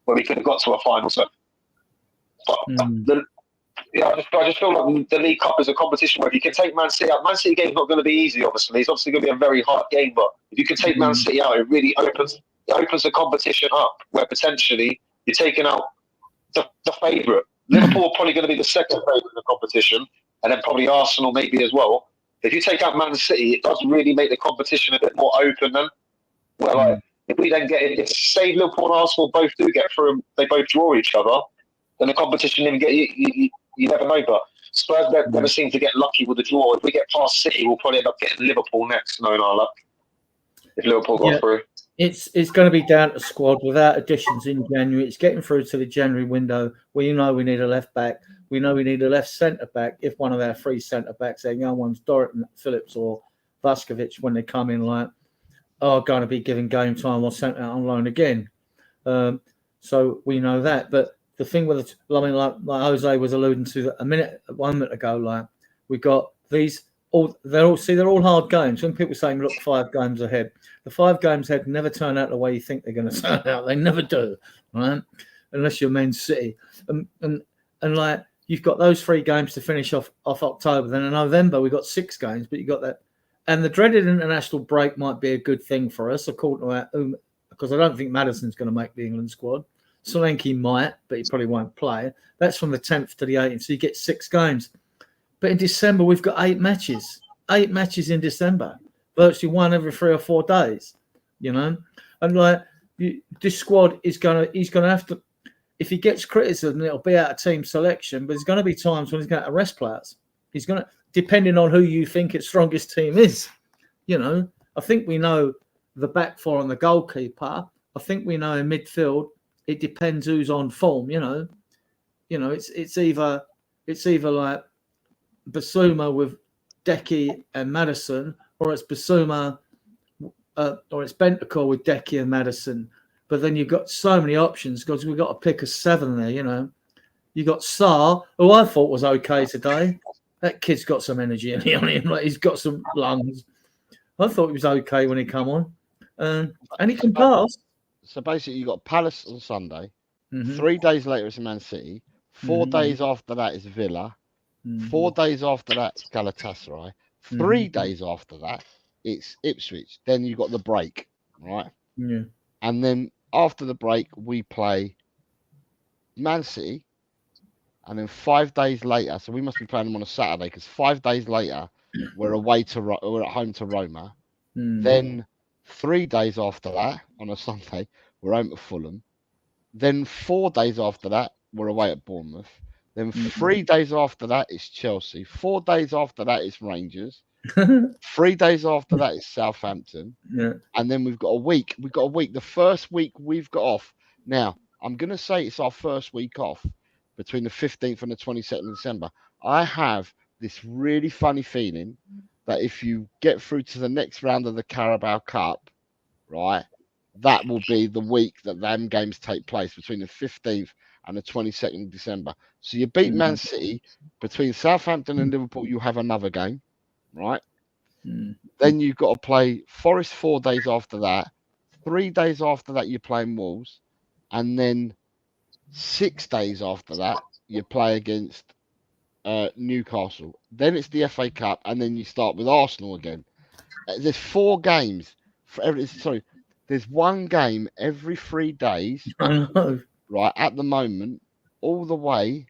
where we could have got to a final. So, I just feel like the League Cup is a competition where if you can take Man City out, Man City game's not going to be easy, obviously. It's obviously going to be a very hard game, but if you can take Man City out, it really opens the competition up where potentially you're taking out the favourite. Liverpool are probably going to be the second favourite in the competition, and then probably Arsenal maybe as well. If you take out Man City, it does really make the competition a bit more open then. Well, like, if we then get it, if say Liverpool and Arsenal both do get through and they both draw each other, then the competition even get you never know, but Spurs never seem to get lucky with the draw. If we get past City, we'll probably end up getting Liverpool next, knowing our luck. If Liverpool got through. It's going to be down to squad without additions in January. It's getting through to the January window where you know we need a left back. We know we need a left centre back if one of our 3 centre backs, our young ones, Dorothy, Phillips or Vaskovich, when they come in, like, are going to be given game time or sent out on loan again. So we know that. But the thing with it, I mean, like Jose was alluding to 1 minute ago, like, we got these they're all hard games. When people say, look, 5 games ahead, the 5 games ahead never turn out the way you think they're going to turn out. They never do, right? Unless you're Man City, and like, you've got those 3 games to finish off October. Then in November we've got 6 games, but you got that, and the dreaded international break might be a good thing for us, according to because I don't think Maddison's going to make the England squad. Solanke might, but he probably won't play. That's from the 10th to the 18th, so you get 6 games. But in December, we've got 8 matches. 8 matches in December. Virtually 1 every 3 or 4 days, you know? And, like, this squad he's going to have to, if he gets criticism, it'll be out of team selection, but there's going to be times when he's going to rest players. He's going to, depending on who you think its strongest team is, you know? I think we know the back 4 and the goalkeeper. I think we know in midfield, it depends who's on form, you know. It's either like Basuma with Decky and Maddison, or it's Basuma, or it's Bentancur with Decky and Maddison. But then you've got so many options because we've got to pick a 7 there, you know. You got Sarr, who I thought was okay today. That kid's got some energy in him. Like, he's got some lungs. I thought he was okay when he come on, and he can pass. So basically, you got Palace on Sunday. Mhm. 3 days later, it's Man City. 4 days after that is Villa. 4 days after that, it's Galatasaray. 3 days after that, it's Ipswich. Then you got the break, right? Yeah. And then after the break, we play Man City. And then 5 days later, so we must be playing them on a Saturday because 5 days later, we're at home to Roma. Then 3 days after that, on a Sunday, we're home at Fulham. Then 4 days after that, we're away at Bournemouth. Then 3 days after that, it's Chelsea. 4 days after that, it's Rangers. 3 days after that, it's Southampton. Yeah. And then we've got a week. We've got a week. The first week we've got off. Now, I'm going to say it's our first week off between the 15th and the 22nd of December. I have this really funny feeling that if you get through to the next round of the Carabao Cup, right, that will be the week that them games take place between the 15th and the 22nd of December. So you beat Man City, between Southampton and Liverpool, you have another game, right? Then you've got to play Forest 4 days after that. 3 days after that, you're playing Wolves. And then 6 days after that, you play against Newcastle. Then it's the FA Cup, and then you start with Arsenal again. There's 4 games. There's one game every 3 days. I know. Right, at the moment, all the way.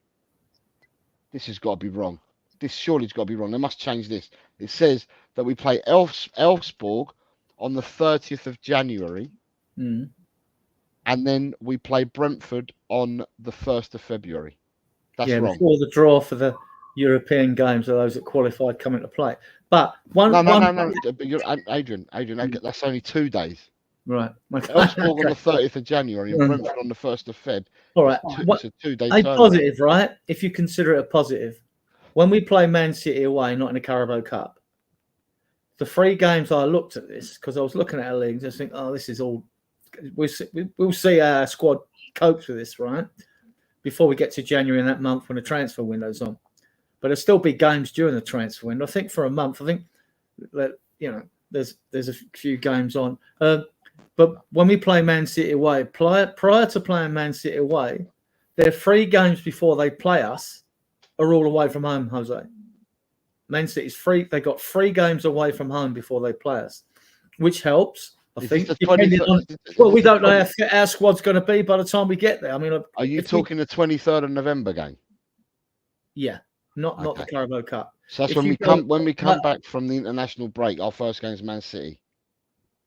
This has got to be wrong. This surely's got to be wrong. They must change this. It says that we play Elfsborg on the 30th of January. And then we play Brentford on the 1st of February. That's wrong. Before the draw for the European games are those that qualified come into play. But No. But Adrian, that's only 2 days. Right. Elfsborg on the 30th of January and Brentford on the 1st of Feb. All right. It's a 2-day A turnaround. positive, right? If you consider it a positive. When we play Man City away, not in the Carabao Cup, the 3 games I looked at this, because I was looking at our league and just think, oh, this is all... We'll see how our squad copes with this, right? Before we get to January in that month when the transfer window's on. But there'll still be games during the transfer window. I think for a month, I think that, there's a few games on. But when we play Man City away, prior to playing Man City away, their 3 games before they play us are all away from home, Jose. Man City's free. They got 3 games away from home before they play us, which helps. I think. Well, we don't know how our squad's going to be by the time we get there. I mean, are you talking the 23rd of November game? Yeah, not the Carabao Cup. So that's when we come back from the international break. Our first game is Man City.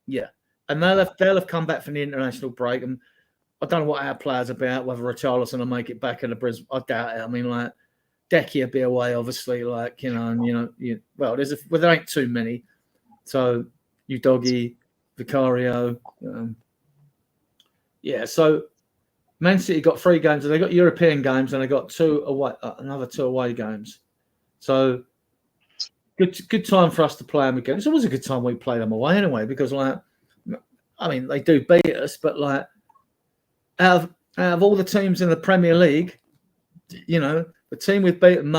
Yeah, and they'll have come back from the international break, and I don't know what our players are about. Whether Richarlison will make it back in the Brisbane, I doubt it. I mean, like Decky will be away, obviously. Like there ain't too many. So you doggy. Vicario, so Man City got 3 games, and they got European games, and they got 2 away, another 2 away games. So good time for us to play them again. It's always a good time we play them away anyway, because they do beat us, but like out of all the teams in the Premier League, the team we've beaten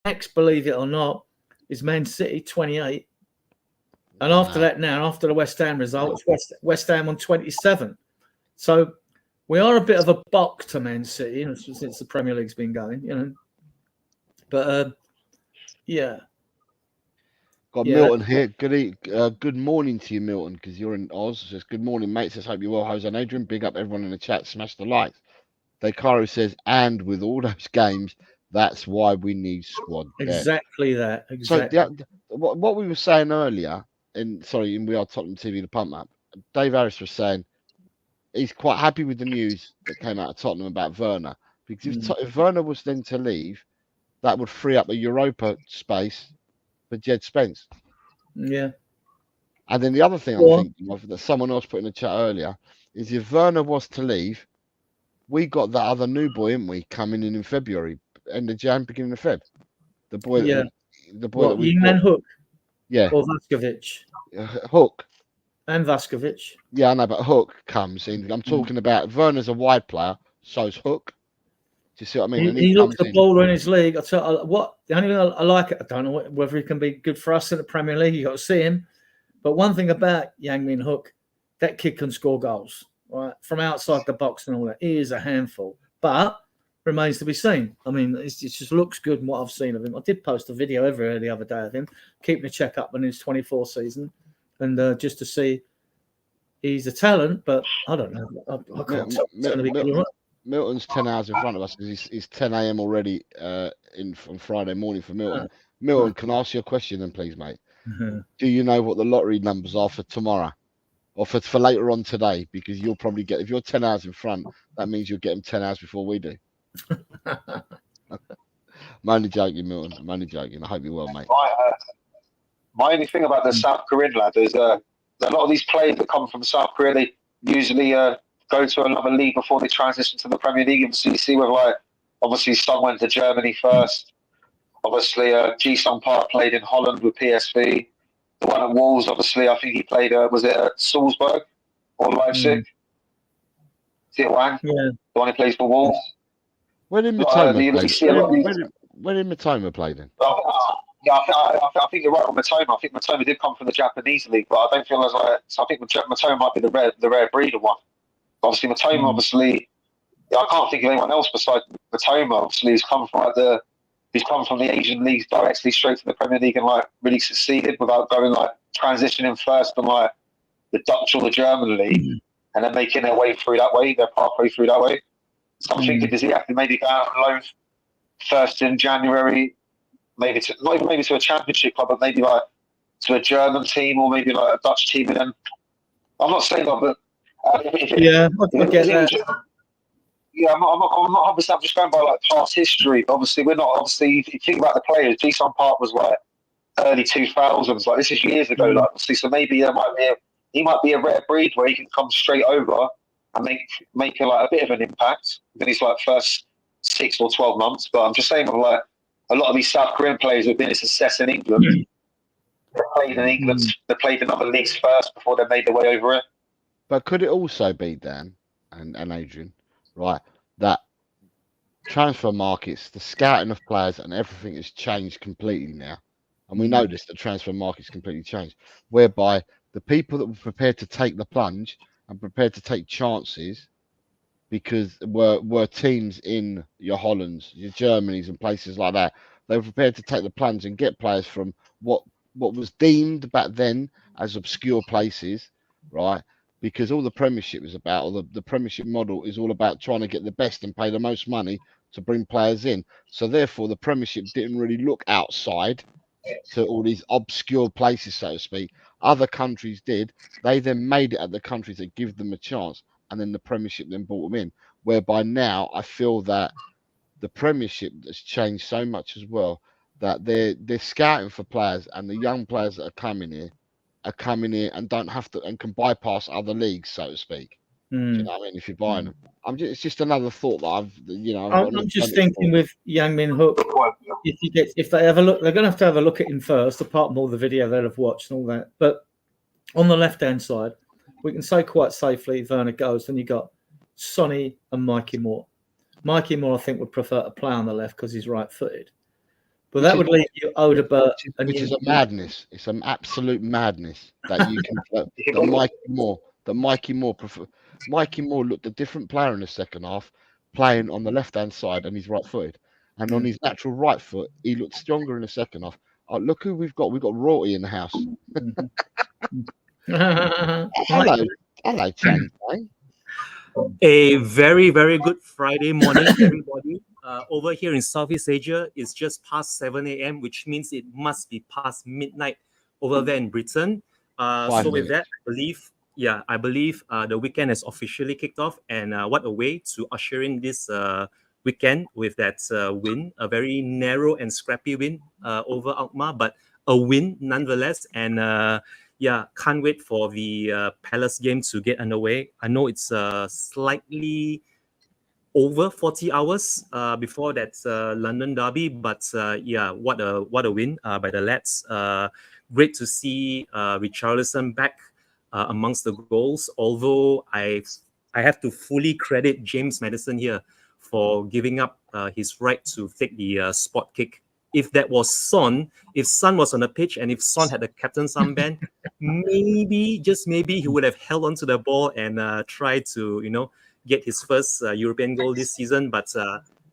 next, believe it or not, is Man City 28. And after that now, after the West Ham result, it's West Ham on 27. So we are a bit of a buck to Man City since the Premier League's been going, But, Got Milton here. Good morning to you, Milton, because you're in Oz. Says, good morning, mate. Says, hope you're well, Jose and Adrian. Big up everyone in the chat. Smash the likes. Dekaro says, and with all those games, that's why we need squad. Exactly that. Exactly. So what we were saying earlier, in We Are Tottenham TV, the pump up, Dave Harris was saying he's quite happy with the news that came out of Tottenham about Werner, because if Werner was then to leave, that would free up a Europa space for Jed Spence. Yeah. And then the other thing I'm thinking of that someone else put in the chat earlier is if Werner was to leave, we got that other new boy, didn't we, coming in February, end of Jan, beginning of Feb. The boy, that we Yingman Hook. Yeah. Or Vaskovic. Hook. And Vaskovic. Yeah, I know, but Hook comes in. I'm talking about Werner's a wide player, so's Hook. you see what I mean? And He looks comes a in. baller in his league. I tell you what, the only thing I like it, I don't know whether he can be good for us in the Premier League. You got to see him. But one thing about Yang Min Hook, that kid can score goals, right, from outside the box and all that. He is a handful, but remains to be seen. I mean, it just looks good in what I've seen of him. I did post a video everywhere the other day of him keeping a check up on his 24 season, and just to see he's a talent, but I don't know. I can't tell. It's going to be good or not. Milton's 10 hours in front of us because it's 10 a.m. already on Friday morning for Milton. Milton, can I ask you a question then, please, mate? Do you know what the lottery numbers are for tomorrow or for later on today? Because you'll probably get, if you're 10 hours in front, that means you'll get them 10 hours before we do. I'm only joking, Milton. I'm only joking. I hope you're well, mate. My only thing about the South Korean lad is a lot of these players that come from South Korea, they usually go to another league before they transition to the Premier League. And so you see with obviously Son went to Germany first. Obviously, Ji-Sung Park played in Holland with PSV. The one at Wolves, obviously, I think he played, was it at Salzburg or Leipzig? Is it Wang? Yeah. The one who plays for Wolves? Where did Matoma play? Where did Matoma play then? Yeah, I think you're right on Matoma. I think Matoma did come from the Japanese league, but I don't feel as I think Matoma might be the rare breed of one. Obviously, Matoma, obviously, I can't think of anyone else besides Matoma. Obviously, he's come from the Asian leagues directly straight to the Premier League and really succeeded without going transitioning first from the Dutch or the German league and then making their way through that way, their pathway through that way. So I'm thinking, does he have to maybe go out on loan first in January? Maybe to a championship club, but maybe to a German team or maybe a Dutch team. And then I'm not saying that, but I get that. Yeah, I'm not obviously. I'm just going by past history. Obviously, we're not. Obviously, if you think about the players, Ji-Sung Park was early 2000s. This is years ago. Obviously, so maybe he might be a rare breed where he can come straight over and make a bit of an impact in his first 6 or 12 months. But I'm just saying, a lot of these South Korean players who've been a success in England, they played in England, they played in other leagues first before they made their way over it. But could it also be, Dan and Adrian, right, that transfer markets, the scouting of players and everything has changed completely now? And we know this, the transfer market's completely changed, whereby the people that were prepared to take the plunge and prepared to take chances because were teams in your Hollands, your Germanys and places like that. They were prepared to take the plunge and get players from what was deemed back then as obscure places, right? Because all the Premiership is about, or the Premiership model is all about trying to get the best and pay the most money to bring players in. So therefore, the Premiership didn't really look outside to all these obscure places, so to speak. Other countries did. They then made it at the countries that give them a chance, and then the Premiership then brought them in. Whereby now I feel that the Premiership has changed so much as well that they're scouting for players, and the young players that are coming here and don't have to and can bypass other leagues, so to speak. Do you know what I mean? If you're buying them, it's just another thought that I'm just thinking with Yang Min Hook, if they ever look, they're going to have a look at him first, apart from all the video they'll have watched and all that. But on the left-hand side, we can say quite safely Werner goes. Then you got Sonny and Mikey Moore. Mikey Moore, I think, would prefer to play on the left because he's right-footed. But that would leave you Odegaard, which is a madness. It's an absolute madness that you can that Mikey Moore prefer. Mikey Moore looked a different player in the second half, playing on the left-hand side, and he's right-footed. And on his natural right foot, he looked stronger in the second half. Oh, look who we've got. We've got Rorty in the house. Hello, Chan. A very, very good Friday morning, everybody. Over here in Southeast Asia, it's just past 7 a.m., which means it must be past midnight over there in Britain. So with that, I believe the weekend has officially kicked off, and what a way to usher in this weekend with that win, a very narrow and scrappy win over Alkmaar, but a win nonetheless. And can't wait for the Palace game to get underway. I know it's slightly over 40 hours before that London derby, but what a win by the lads. Great to see Richarlison back amongst the goals, although I have to fully credit James Maddison here for giving up his right to take the spot kick. If that was Son, if Son was on the pitch and if Son had the captain's armband, maybe, just maybe, he would have held onto the ball and tried to, get his first European goal this season. But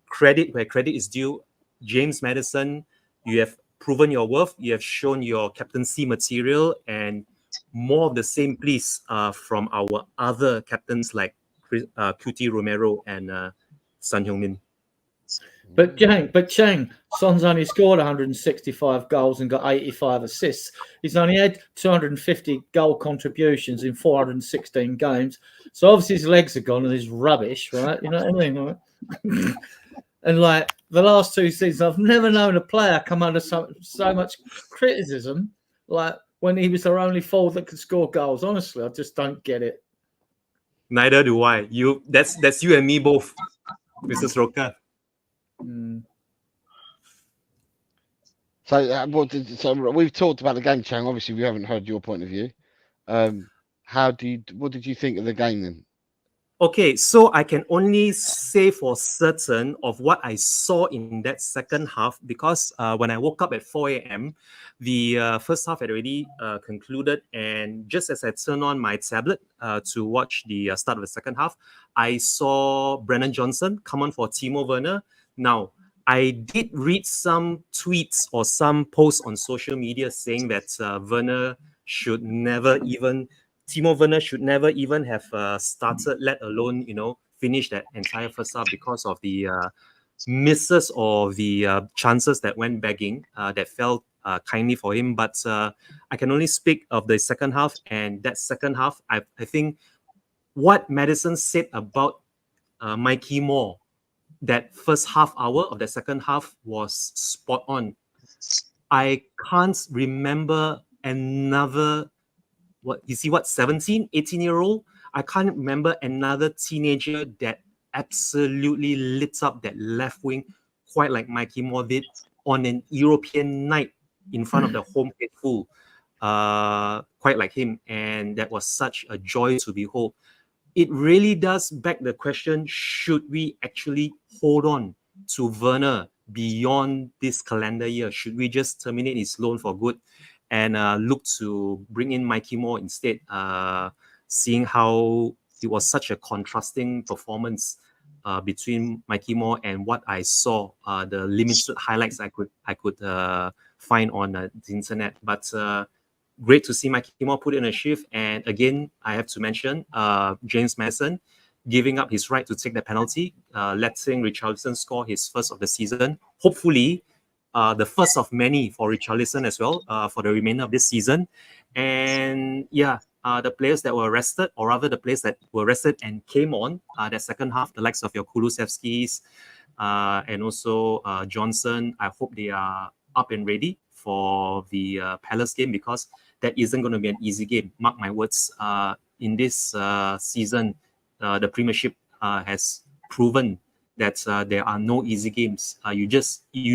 credit where credit is due. James Maddison, you have proven your worth. You have shown your captaincy material, and more of the same, please, from our other captains like QT Romero and Son Heung-min. But Chang, Son's only scored 165 goals and got 85 assists. He's only had 250 goal contributions in 416 games. So obviously his legs are gone and he's rubbish, right? You know what I mean? Right? And like the last two seasons, I've never known a player come under so much criticism like when he was their only forward that could score goals. Honestly, I just don't get it. Neither do I. That's you and me both, Mrs. Roca. So we've talked about the game, Chang. Obviously, we haven't heard your point of view. What did you think of the game then? Okay, so I can only say for certain of what I saw in that second half, because when I woke up at 4 a.m., the first half had already concluded, and just as I turned on my tablet to watch the start of the second half, I saw Brennan Johnson come on for Timo Werner. Now, I did read some tweets or some posts on social media saying that Timo Werner should never even have started, let alone, finish that entire first half because of the misses or the chances that went begging that fell kindly for him. But I can only speak of the second half, and that second half, I think what Madison said about Mikey Moore, that first half hour of the second half was spot on. I can't remember another 17, 18-year-old. I can't remember another teenager that absolutely lit up that left wing quite like Mikey Moore did on an European night in front of the home faithful, quite like him. And that was such a joy to behold. It really does beg the question, should we actually hold on to Werner beyond this calendar year? Should we just terminate his loan for good and look to bring in Mikey Moore instead, seeing how it was such a contrasting performance between Mikey Moore and what I saw, the limited highlights I could find on the internet. But great to see Mikey Moore put in a shift. And again, I have to mention James Maddison giving up his right to take the penalty, letting Richarlison score his first of the season. Hopefully, the first of many for Richarlison as well for the remainder of this season. And the players that were rested, or rather the players that were rested and came on that second half, the likes of your Kulusevskis and also Johnson, I hope they are up and ready for the Palace game, because that isn't going to be an easy game. Mark my words, in this season, the Premiership has proven that there are no easy games. You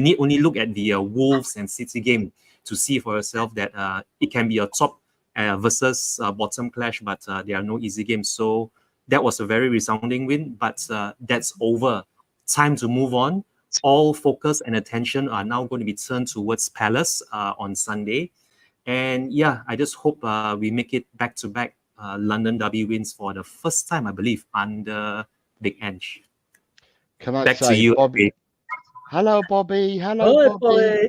need only look at the Wolves and City game to see for yourself that it can be a top versus bottom clash, but there are no easy games. So that was a very resounding win, but that's over. Time to move on. All focus and attention are now going to be turned towards Palace on Sunday. And I just hope we make it back-to-back London Derby wins for the first time, I believe, under Big Ange. Can I back say, to you, Bobby? Hello, Bobby. Hello, Hi, Bobby.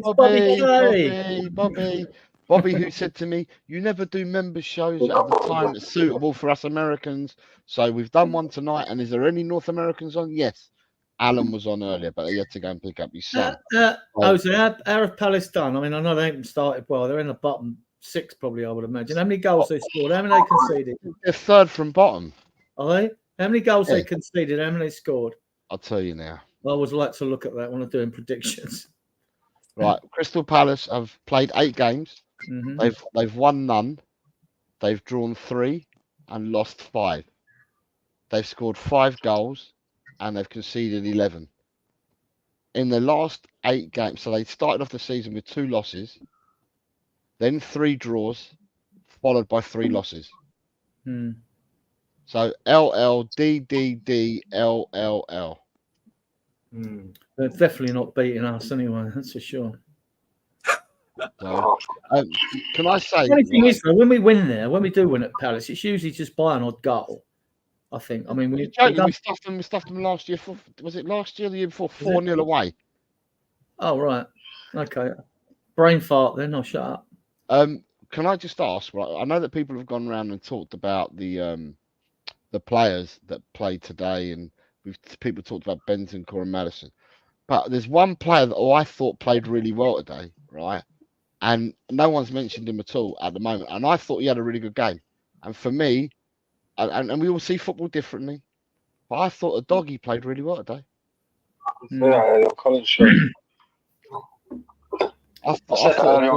Bobby. Bobby, who said to me, "You never do member shows at the time that's suitable for us Americans. So we've done one tonight. And is there any North Americans on?" Yes. Alan was on earlier, but he had to go and pick up his son. How have Palace done? I mean, I know they haven't started well. They're in the bottom six, probably, I would imagine. How many goals they scored? How many they conceded? They're third from bottom. Are they? How many goals they conceded? How many they scored? I'll tell you now. I always like to look at that when I'm doing predictions. Right, Crystal Palace have played 8 games. Mm-hmm. They've won none. They've drawn 3 and lost 5. They've scored 5 goals and they've conceded 11. In the last 8 games, so they started off the season with 2 losses, then 3 draws, followed by 3 losses. So LLDDDLLL. They're definitely not beating us anyway. That's for sure. So, can I say? The only thing is, though, when we win there, when we do win at Palace, it's usually just by an odd goal. I think. I mean, we stuffed them last year. Was it last year or the year before? 4-0 away. Oh right, okay. Brain fart. Then I'll shut up. Can I just ask? Right, I know that people have gone around and talked about the players that played today, and people talked about Bentancur and Maddison. But there's one player that I thought played really well today, right? And no one's mentioned him at all at the moment. And I thought he had a really good game. And for me, and we all see football differently, but I thought the doggy played really well today. Yeah, Collins show. I said that earlier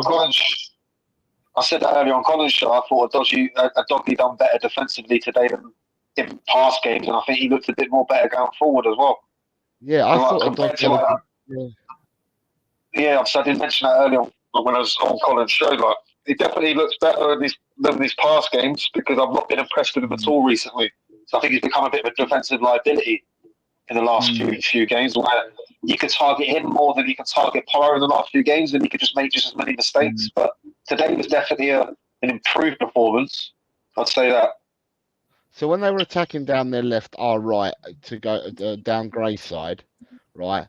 on Collins show. I thought a doggy done better defensively today than in past games, and I think he looked a bit more better going forward as well. Yeah, I thought a doggy. Yeah, so I didn't mention that earlier when I was on Collins' show. Like, he definitely looks better than these past games because I've not been impressed with him at all recently. So I think he's become a bit of a defensive liability in the last few games. Where you could target him more than you can target Porro in the last few games, and he could just make just as many mistakes. But today was definitely an improved performance. I'd say that. So when they were attacking down their left, our right to go down Gray's side, right,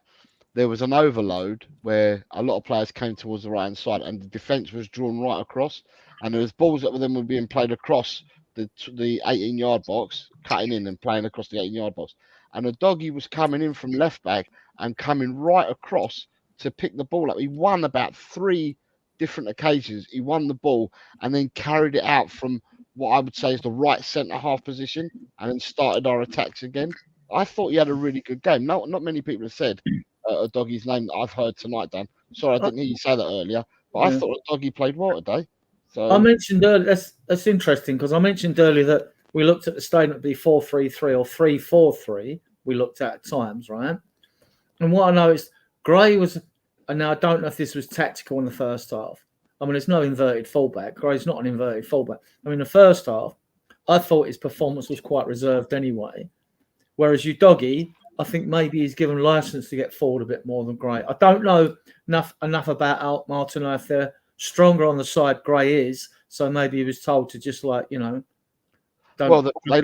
there was an overload where a lot of players came towards the right hand side, and the defence was drawn right across, and there was balls that were being played across the 18-yard box, cutting in and playing across the 18-yard box, and the doggy was coming in from left back and coming right across to pick the ball up. He won about 3 different occasions. He won the ball and then carried it out from what I would say is the right centre-half position, and then started our attacks again. I thought he had a really good game. Not many people have said a doggy's name that I've heard tonight, Dan. Sorry, I didn't hear you say that earlier, but I thought a doggy played well today. So I mentioned earlier, that's interesting because I mentioned earlier that we looked at the statement be 4-3-3 or 3-4-3. We looked at times, right? And what I noticed, Gray was, and now I don't know if this was tactical in the first half. I mean, there's no inverted fullback. Gray's not an inverted fullback. I mean, the first half, I thought his performance was quite reserved anyway. Whereas Udogie, I think maybe he's given license to get forward a bit more than Gray. I don't know enough about Alt Martino if they're stronger on the side Gray is. So maybe he was told to just they lost Van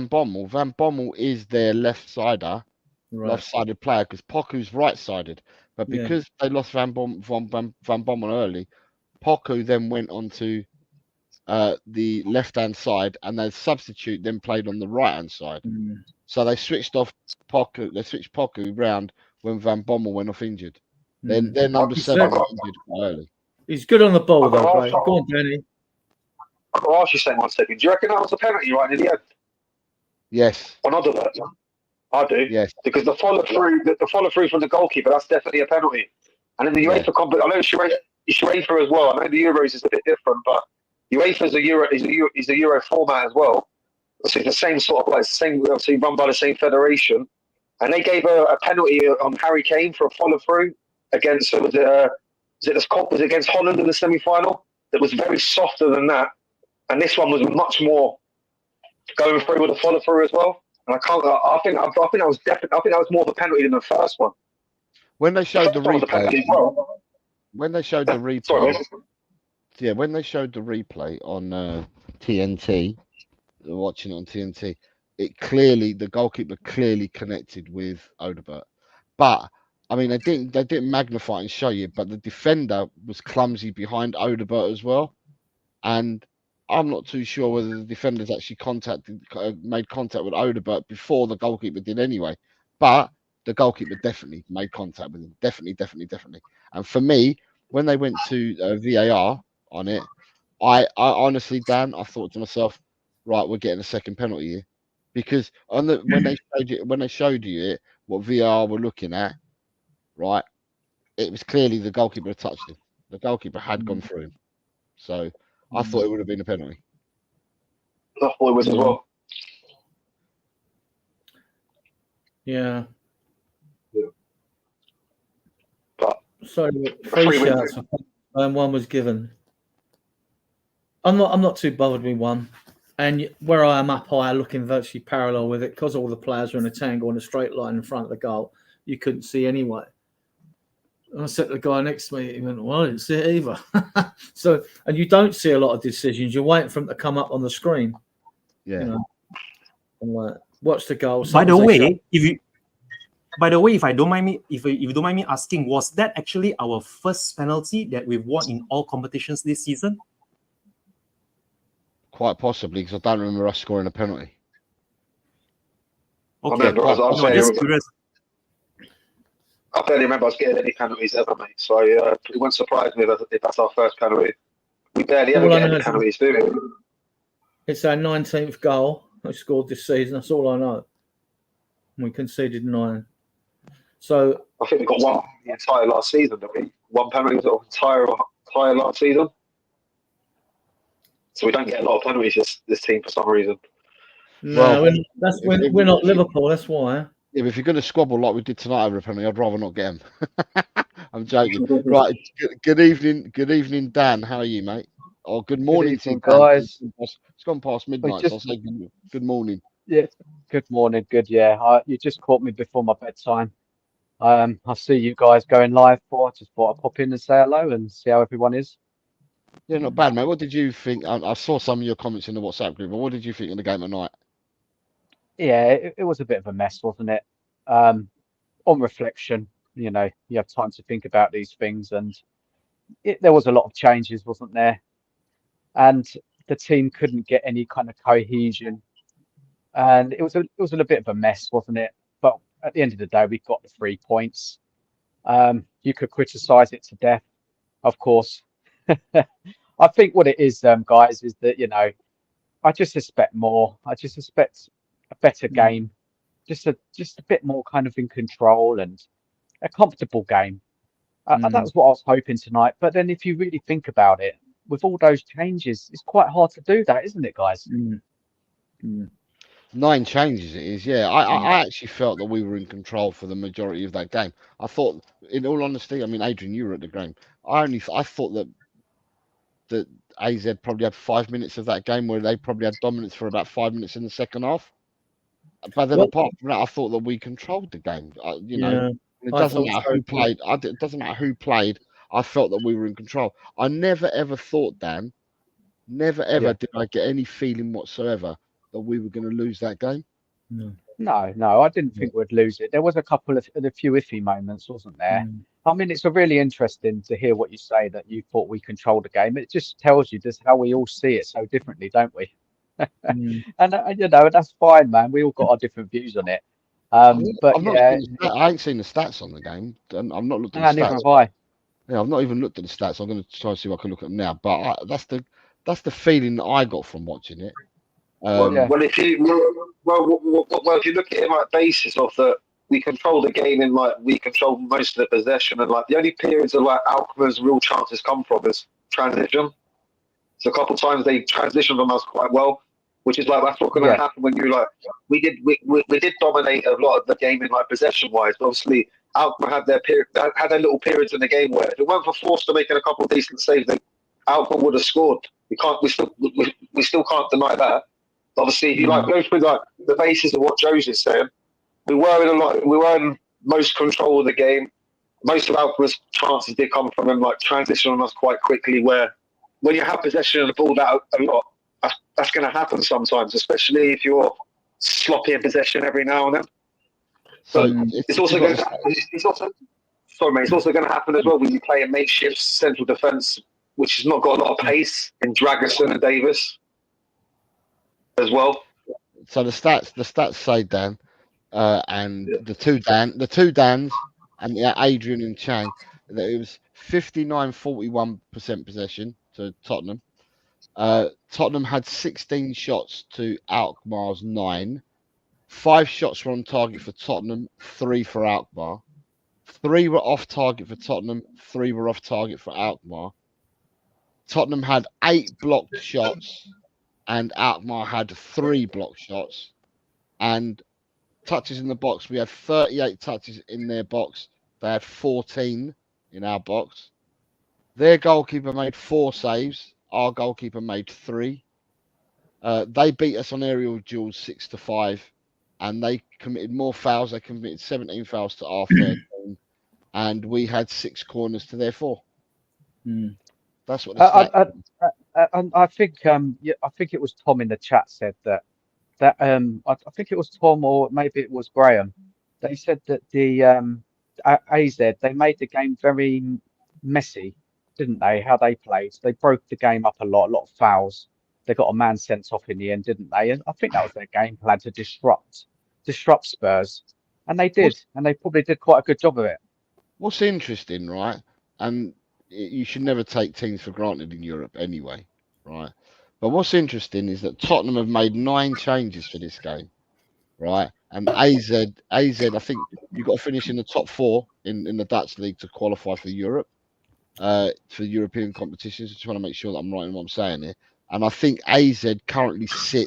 Bommel. Van Bommel is their left-sided player because Poku's right-sided. But because they lost Van Bommel early, Poku then went on to the left-hand side, and their substitute then played on the right-hand side. So they switched off Poku. They switched Poku round when Van Bommel went off injured. Then their number 7 was injured quite early. He's good on the ball, though, right? Go on, Danny. I'll ask you something 1 second. Do you reckon that was a penalty right in the end? Yes. On other words, I do. Yes. Because the follow through from the goalkeeper, that's definitely a penalty. And in the UEFA competition, I know it's UEFA as well. I know the Euros is a bit different, but UEFA is a Euro format as well. So it's the same sort of obviously run by the same federation. And they gave a penalty on Harry Kane for a follow through against was it against Holland in the semi-final? That was very softer than that. And this one was much more going through with a follow through as well. And I think that was more of a penalty than the first one. When they showed the replay, when they showed the replay on TNT, watching it on TNT, the goalkeeper clearly connected with Odobert. But I mean, they didn't magnify it and show you, but the defender was clumsy behind Odobert as well, and I'm not too sure whether the defenders actually made contact with Odobert before the goalkeeper did anyway. But the goalkeeper definitely made contact with him. Definitely. And for me, when they went to VAR on it, I honestly, Dan, I thought to myself, right, we're getting a second penalty here, because when they showed you it, what VAR were looking at, right, it was clearly the goalkeeper had touched him. The goalkeeper had gone through him, so I thought it would have been a penalty. I thought it was as well. Yeah. But so 3 shouts and 1 was given. I'm not too bothered with 1. And where I am up high, looking virtually parallel with it, because all the players are in a tangle in a straight line in front of the goal, you couldn't see anyway. And I said to the guy next to me, he went, well, I didn't see it either. So, and you don't see a lot of decisions. You're waiting for them to come up on the screen. Yeah. You know, and like, watch the goal. By the Sometimes they way, if I don't mind me, if you don't mind me asking, was that actually our first penalty that we've won in all competitions this season? Quite possibly, because I don't remember us scoring a penalty. Okay, I just curious. I barely remember us getting any penalties ever, mate. So it wouldn't surprise me if that's our first penalty. We barely ever All I get know any is- penalties, do we? It's our 19th goal we scored this season. That's all I know. We conceded 9. So I think we got one the entire last season, didn't we? One penalty the entire last season. So we don't get a lot of penalties this team for some reason. no, Well, we're not Liverpool. That's why. Yeah, but if you're going to squabble like we did tonight over a penalty, I'd rather not get him. I'm joking. Right. Good evening, Dan. How are you, mate? Or good morning to you, evening, Dan. guys. It's gone past midnight, so I'll say good morning. Yeah, good morning. Good, yeah. You just caught me before my bedtime. I see you guys going live for. I just thought I'd pop in and say hello and see how everyone is. Yeah, not bad, mate. What did you think? I saw some of your comments in the WhatsApp group, but what did you think of the game tonight? Yeah, it was a bit of a mess, wasn't it? On reflection, you know, you have time to think about these things, and there was a lot of changes, wasn't there? And the team couldn't get any kind of cohesion, and it was a little bit of a mess, wasn't it? But at the end of the day, we got the 3 points. You could criticize it to death, of course. I think what it is, guys, is that, you know, I just expect more. I just expect a better game, just a bit more kind of in control and a comfortable game. And that's what I was hoping tonight. But then, if you really think about it, with all those changes, it's quite hard to do that, isn't it, guys? 9 changes it is, yeah. I actually felt that we were in control for the majority of that game. I thought, in all honesty, I mean, Adrian, you were at the game. I thought that AZ probably had 5 minutes of that game where they probably had dominance for about 5 minutes in the second half. But then apart from that, I thought that we controlled the game. You know, it doesn't matter who played. It doesn't matter who played. I felt that we were in control. I never ever thought, Dan, never ever did I get any feeling whatsoever that we were going to lose that game. No, I didn't think we'd lose it. There was a few iffy moments, wasn't there? I mean, it's really interesting to hear what you say, that you thought we controlled the game. It just tells you just how we all see it so differently, don't we? And you know, that's fine, man. We all got our different views on it. But I ain't seen the stats on the game, and I've not looked at the stats. Neither have I. Yeah, I've not even looked at the stats. I'm going to try and see if I can look at them now. But that's the feeling that I got from watching it. Well, if you look at it like basis of that, we control the game and like we control most of the possession, and like the only periods of like Alkmaar's real chances come from is transition. So a couple of times they transitioned on us quite well, which is like that's what's going to happen when you like we did dominate a lot of the game in like possession wise. But obviously Alkmaar had their little periods in the game where if it weren't for Forster making a couple of decent saves, then Alkmaar would have scored. We still can't deny that. Obviously, if you like go through like the basis of what Joe's is saying, we were in most control of the game. Most of Alkmaar's chances did come from them like transitioning on us quite quickly. Where when you have possession of the ball that a lot, that's going to happen sometimes, especially if you're sloppy in possession every now and then. So it's also going to happen as well when you play a makeshift central defence, which has not got a lot of pace in Dragerson and Davis as well. So the stats say, Dan, and the two Dans and Adrian and Chang, that it was 59-41% possession to Tottenham. Tottenham had 16 shots to Alkmaar's 9. 5 shots were on target for Tottenham, 3 for Alkmaar. 3 were off target for Tottenham, 3 were off target for Alkmaar. Tottenham had 8 blocked shots, and Alkmaar had 3 blocked shots. And touches in the box, we had 38 touches in their box. They had 14 in our box. Their goalkeeper made 4 saves. Our goalkeeper made 3. They beat us on aerial duels 6-5, and they committed more fouls. They committed 17 fouls to our 13, and we had 6 corners to their 4. That's what the stat. I think I think it was Tom in the chat said that I think it was Tom or maybe it was Graham. They said that the AZ, they made the game very messy, didn't they? How they played, they broke the game up a lot of fouls. They got a man sent off in the end, didn't they? And I think that was their game plan, to disrupt Spurs, and they did, and they probably did quite a good job of it. What's interesting, right? And you should never take teams for granted in Europe anyway, right? But what's interesting is that Tottenham have made 9 changes for this game, right? And AZ, I think you've got to finish in the top 4 in the Dutch league to qualify for Europe, for European competitions. I just want to make sure that I'm right in what I'm saying here. And I think AZ currently sit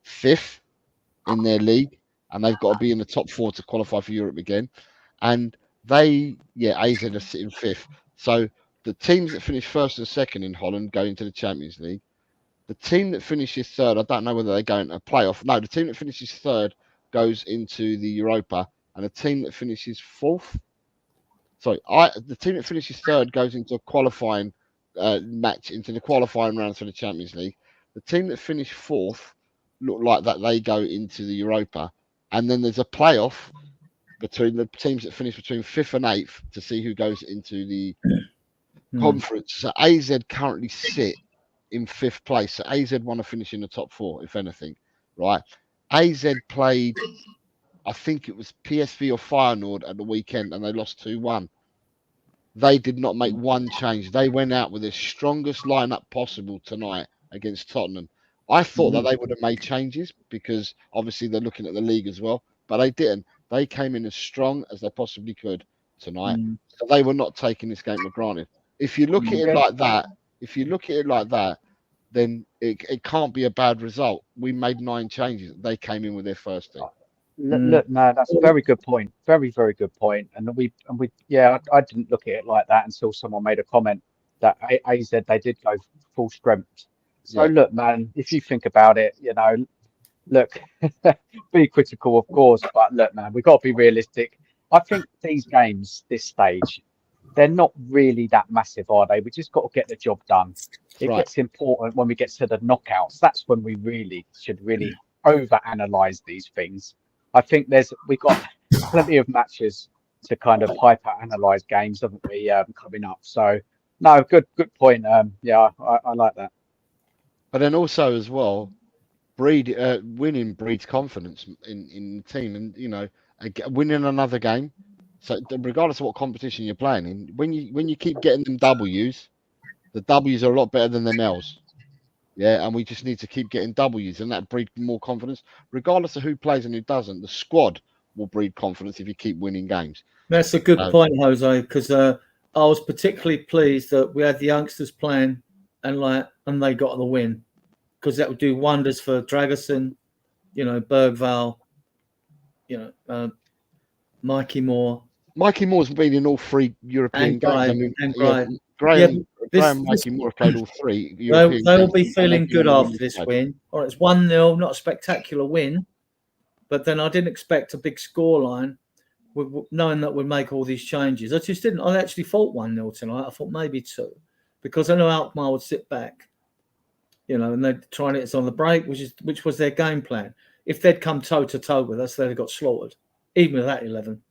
5th in their league, and they've got to be in the top 4 to qualify for Europe again. And AZ are sitting 5th. So the teams that finish 1st and 2nd in Holland go into the Champions League. The team that finishes 3rd, I don't know whether they go into a playoff. No, the team that finishes 3rd goes into the Europa, and the team that finishes 4th. The team that finishes 3rd goes into a qualifying match, into the qualifying rounds for the Champions League. The team that finished 4th look like that they go into the Europa, and then there's a playoff between the teams that finish between 5th and 8th to see who goes into the conference. So AZ currently sit in 5th place. So AZ want to finish in the top 4, if anything, right? AZ played, I think it was PSV or Feyenoord at the weekend, and they lost 2-1. They did not make one change. They went out with the strongest lineup possible tonight against Tottenham. I thought that they would have made changes because obviously they're looking at the league as well, but they didn't. They came in as strong as they possibly could tonight. So they were not taking this game for granted. If you look at it like that, then it can't be a bad result. We made 9 changes. They came in with their first team. Look, no, that's a very good point. Very, very good point. And we, I didn't look at it like that until someone made a comment that AZ, they did go full strength. So look, man, if you think about it, look, be critical, of course, but look, man, we've got to be realistic. I think these games, this stage, they're not really that massive, are they? We just got to get the job done. It gets important when we get to the knockouts. That's when we should overanalyze these things. I think we've got plenty of matches to kind of hyper-analyze games, haven't we, coming up? So, no, good point. I like that. But then also as well, winning breeds confidence in the team, and winning another game. So regardless of what competition you're playing in, when you keep getting them W's, the W's are a lot better than them L's. Yeah, and we just need to keep getting W's, and that breeds more confidence. Regardless of who plays and who doesn't, the squad will breed confidence if you keep winning games. That's a good point, Jose, because I was particularly pleased that we had the youngsters playing and they got the win, because that would do wonders for Dragerson, Bergvall, Mikey Moore. Mikey Moore's been in all 3 European games. Graham and Mikey Moore have played all 3 European games. They'll be feeling good after this win. All right, it's 1-0, not a spectacular win, but then I didn't expect a big scoreline, knowing that we'd make all these changes. I just didn't. I actually thought 1-0 tonight. I thought maybe 2, because I know Alkmaar would sit back, and they'd try and hit us on the break, which was their game plan. If they'd come toe-to-toe with us, they'd have got slaughtered, even with that 11.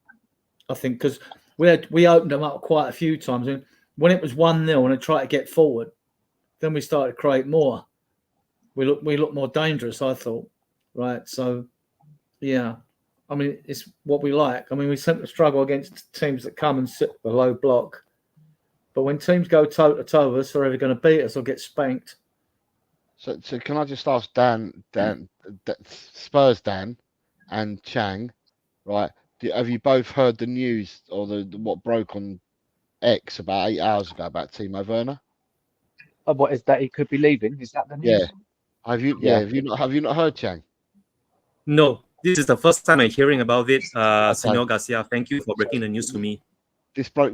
I think, because we opened them up quite a few times. And when it was 1-0 and they tried to get forward, then we started to create more. We look more dangerous, I thought. Right. So, yeah. I mean, it's what we like. I mean, we simply struggle against teams that come and sit below block. But when teams go toe-to-toe with us, they're either going to beat us or get spanked. So can I just ask Dan, Spurs Dan and Chang, right? Have you both heard the news or what broke on X about 8 hours ago about Timo Werner? What is that? He could be leaving. Is that the news? Yeah. Have you not heard, Chang? No, this is the first time I'm hearing about it. Senor Garcia, thank you for breaking the news to me. This broke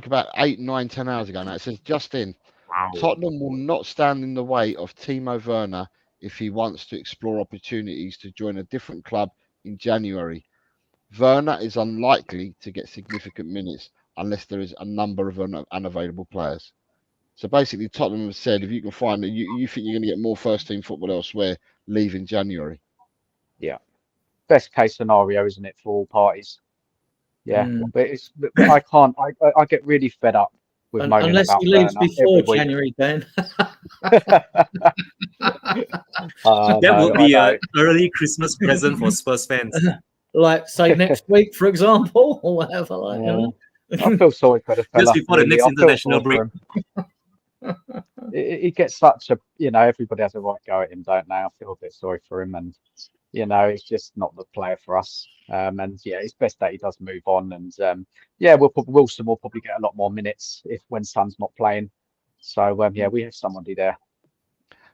about 8, 9, 10 hours ago now. It says just in. Wow. Tottenham will not stand in the way of Timo Werner if he wants to explore opportunities to join a different club in January. Werner is unlikely to get significant minutes unless there is a number of unavailable players. So basically, Tottenham have said if you can find that you think you're going to get more first-team football elsewhere, leave in January. Yeah, best case scenario, isn't it, for all parties? Yeah, but I can't. I get really fed up with moaning unless about he leaves Werner before every week. January, Ben. That would be an early Christmas present for Spurs fans. Like, say, next week, for example, or whatever. Like, you know? I feel sorry for the fella. Just before the next I feel international sorry for him. He gets such a, everybody has a right go at him, don't they? I feel a bit sorry for him, and he's just not the player for us. And yeah, it's best that he does move on. And Wilson will probably get a lot more minutes when Son's not playing. So we have somebody there.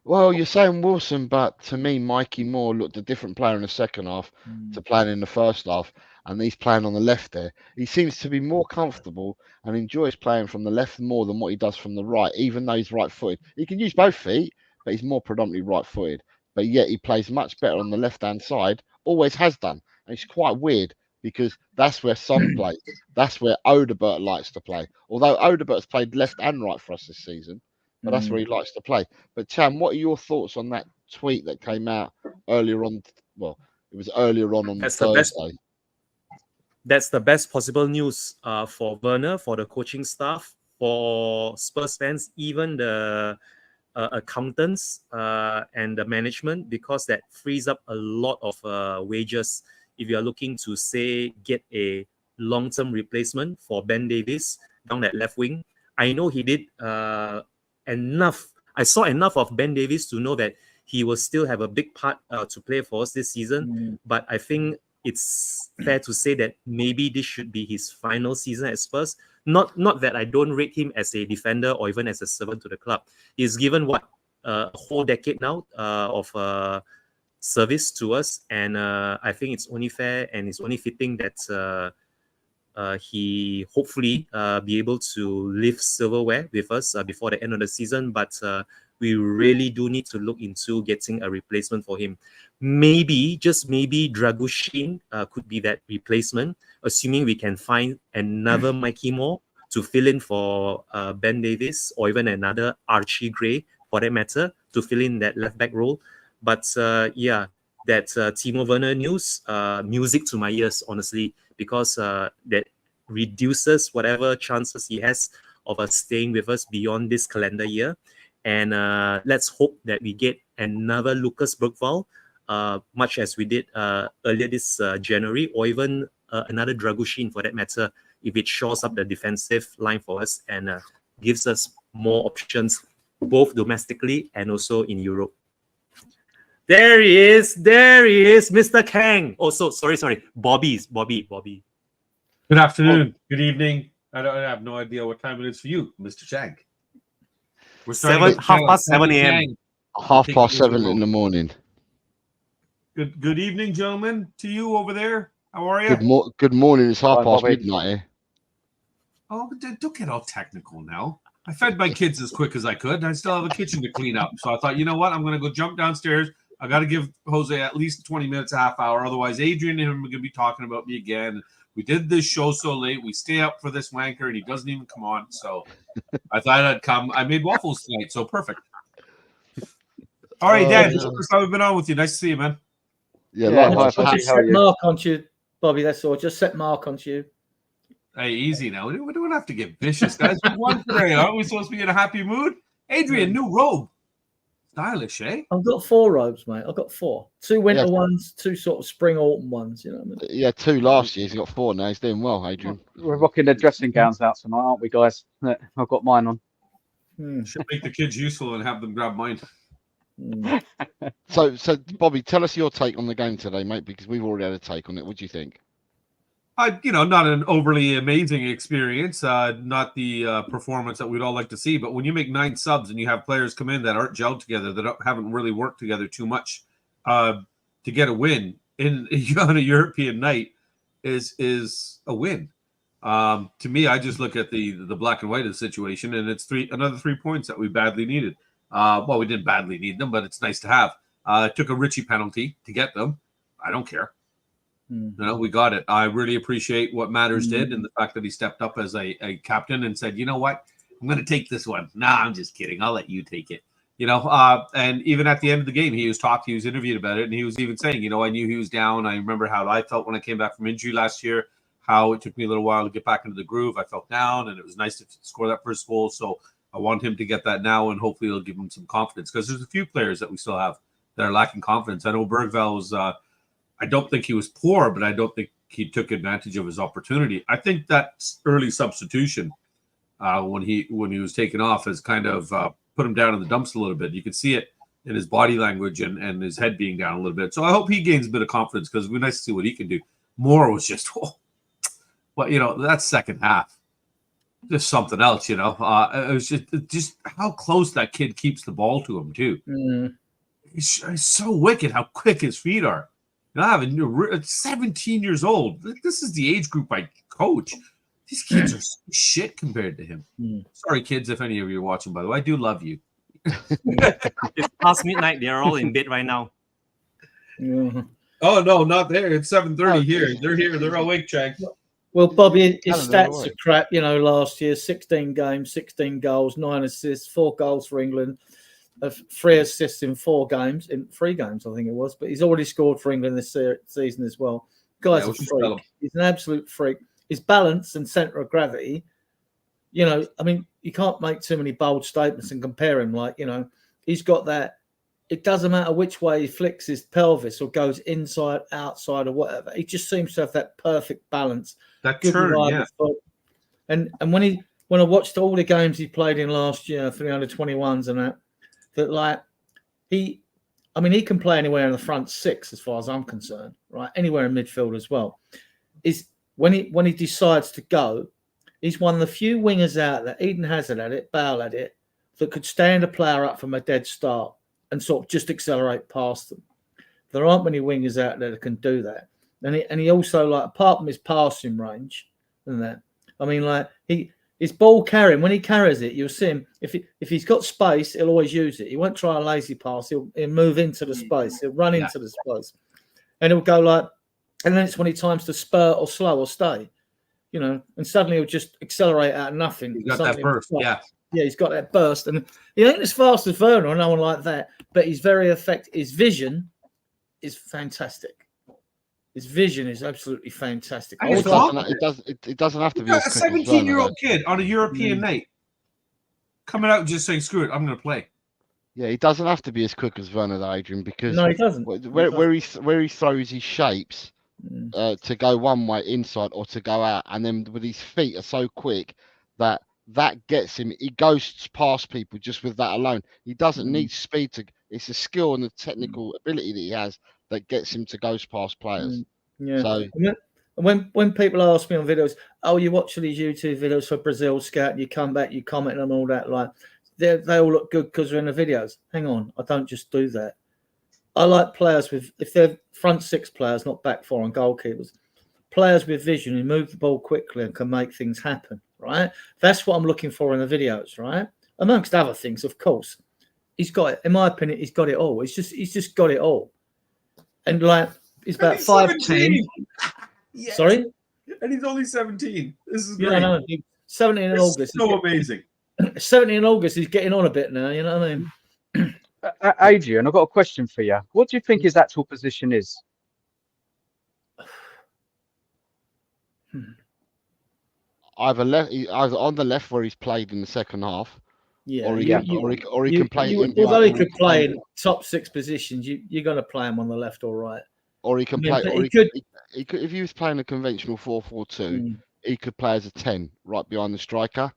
Well, you're saying Wilson, but to me, Mikey Moore looked a different player in the second half to playing in the first half, and he's playing on the left there. He seems to be more comfortable and enjoys playing from the left more than what he does from the right, even though he's right-footed. He can use both feet, but he's more predominantly right-footed. But yet he plays much better on the left-hand side, always has done. And it's quite weird because that's where Son plays. That's where Odegaard likes to play. Although Odegaard's played left and right for us this season, but that's where he likes to play. But Cham, what are your thoughts on that tweet that came out earlier on? Well, it was earlier on Thursday. That's the best possible news for Werner, for the coaching staff, for Spurs fans, even the accountants and the management, because that frees up a lot of wages if you are looking to, say, get a long-term replacement for Ben Davies down that left wing. I know he did enough. I saw enough of Ben Davies to know that he will still have a big part to play for us this season. But I think it's fair to say that maybe this should be his final season at Spurs. Not that I don't rate him as a defender or even as a servant to the club. He's given a whole decade now of service to us, and I think it's only fair and it's only fitting that he hopefully be able to lift silverware with us before the end of the season. But we really do need to look into getting a replacement for him. Maybe, just maybe, Dragushin could be that replacement, assuming we can find another Mikey Moore to fill in for Ben Davies, or even another Archie Gray, for that matter, to fill in that left-back role. But that Timo Werner news, music to my ears, honestly, because that reduces whatever chances he has of us staying with us beyond this calendar year. And let's hope that we get another Lucas Bergvall, much as we did earlier this January, or even another Dragushin for that matter, if it shores up the defensive line for us and gives us more options, both domestically and also in Europe. There he is, Mr. Kang. Also, sorry, Bobby. Good afternoon, good evening. I have no idea what time it is for you, Mr. Chang. We're starting 7 a.m. 7:30 in the morning. Good evening, gentlemen, to you over there. How are you? Good morning. It's Hi, midnight Bobby. here. Oh, don't get all technical now. I fed my kids as quick as I could, and I still have a kitchen to clean up. So I thought, you know what? I'm going to go jump downstairs. I got to give Jose at least 20 minutes, a half hour. Otherwise, Adrian and him are going to be talking about me again. We did this show so late. We stay up for this wanker, and he doesn't even come on. So I thought I'd come. I made waffles tonight, so perfect. All right, Dan. First time we've been on with you. Nice to see you, man. Yeah, just set Mark onto you, Bobby. That's all. Just set Mark onto you. Hey, easy now. We don't have to get vicious, guys. We won today. Aren't we supposed to be in a happy mood? Adrian, new robe. Stylish, eh? I've got 4 robes, mate. I've got 4. 2 winter ones, 2 sort of spring autumn ones. You know what I mean? Yeah, 2 last year. He's got 4 now. He's doing well, Adrian. We're rocking the dressing gowns out tonight, aren't we, guys? I've got mine on. Should make the kids useful and have them grab mine. So, Bobby, tell us your take on the game today, mate, because we've already had a take on it. What do you think? Not an overly amazing experience, not the performance that we'd all like to see. But when you make 9 subs and you have players come in that aren't gelled together, that haven't really worked together too much, to get a win on a European night is a win. To me, I just look at the black and white of the situation, and it's another 3 points that we badly needed. Well, we didn't badly need them, but it's nice to have. Took a Richie penalty to get them. I don't care. We got it. I really appreciate what Matters did and the fact that he stepped up as a captain and said, you know what, I'm going to take this one. Nah, I'm just kidding. I'll let you take it. And even at the end of the game, he was interviewed about it, and he was even saying, I knew he was down. I remember how I felt when I came back from injury last year, how it took me a little while to get back into the groove. I felt down, and it was nice to score that first goal. So I want him to get that now, and hopefully it'll give him some confidence, because there's a few players that we still have that are lacking confidence. I know Bergvall was, I don't think he was poor, but I don't think he took advantage of his opportunity. I think that early substitution when he was taken off has kind of put him down in the dumps a little bit. You could see it in his body language and his head being down a little bit. So I hope he gains a bit of confidence, because it'd be nice to see what he can do. Moore was just, but that second half, just something else. It was just how close that kid keeps the ball to him too. It's so wicked how quick his feet are. Having 17 years old. This is the age group I coach. These kids are shit compared to him. Sorry, kids, if any of you are watching, by the way. I do love you. It's past midnight. They're all in bed right now. Oh, no, not there. It's 7:30 here. They're here. They're awake, Chang. Well, Bobby, his stats are crap. Last year, 16 games, 16 goals, 9 assists, 4 goals for England, 3 assists in 4 games, in 3 games, I think it was. But he's already scored for England this season as well. Guy's a freak. He's an absolute freak. His balance and centre of gravity, you can't make too many bold statements and compare him. He's got that. It doesn't matter which way he flicks his pelvis or goes inside, outside, or whatever. He just seems to have that perfect balance. That turn, yeah. And when I watched all the games he played in last year for the under-21s and he can play anywhere in the front 6 as far as I'm concerned, right? Anywhere in midfield as well. When he decides to go, he's one of the few wingers out there, Eden Hazard at it, Bale at it, that could stand a player up from a dead start and sort of just accelerate past them. There aren't many wingers out there that can do that. And he also, apart from his passing range and that, his ball carrying, when he carries it, you'll see him, if he's got space, he'll always use it. He won't try a lazy pass. He'll move into the space. He'll run into the space. And he'll go and then it's when he times to spurt or slow or stay, and suddenly he'll just accelerate out of nothing. He's got that burst, yeah. Yeah, he's got that burst. And he ain't as fast as Werner or no one like that, but he's very effective. His vision is fantastic. His vision is absolutely fantastic. It doesn't have to be a 17-year-old kid on a European night coming out and just saying, screw it, I'm going to play. Yeah, he doesn't have to be as quick as Werner, Adrian, because no, he doesn't. Where he throws his shapes to go one way inside or to go out, and then with his feet are so quick that gets him. He goes past people just with that alone. He doesn't need speed to. It's the skill and the technical ability that he has that gets him to go past players. Yeah. So when people ask me on videos, oh, you watch these YouTube videos for Brazil Scout, and you come back, you comment on all that, they all look good because they're in the videos. Hang on, I don't just do that. I like players if they're front 6 players, not back 4 and goalkeepers, players with vision who move the ball quickly and can make things happen, right? That's what I'm looking for in the videos, right? Amongst other things, of course. He's got it. In my opinion, he's got it all. He's just got it all. And he's about 5'10". Yes. Sorry? And he's only 17. This is great. great. No, 17 in August. So amazing. 17 in August, he's getting on a bit now, you know what I mean? Adrian, I've got a question for you. What do you think his actual position is? either on the left where he's played in the second half, or he can play. Although he could play in top 6 positions, you're going to play him on the left or right. Or he can play. Or he could. If he was playing a conventional 4-4-2, he could play as a 10 right behind the striker.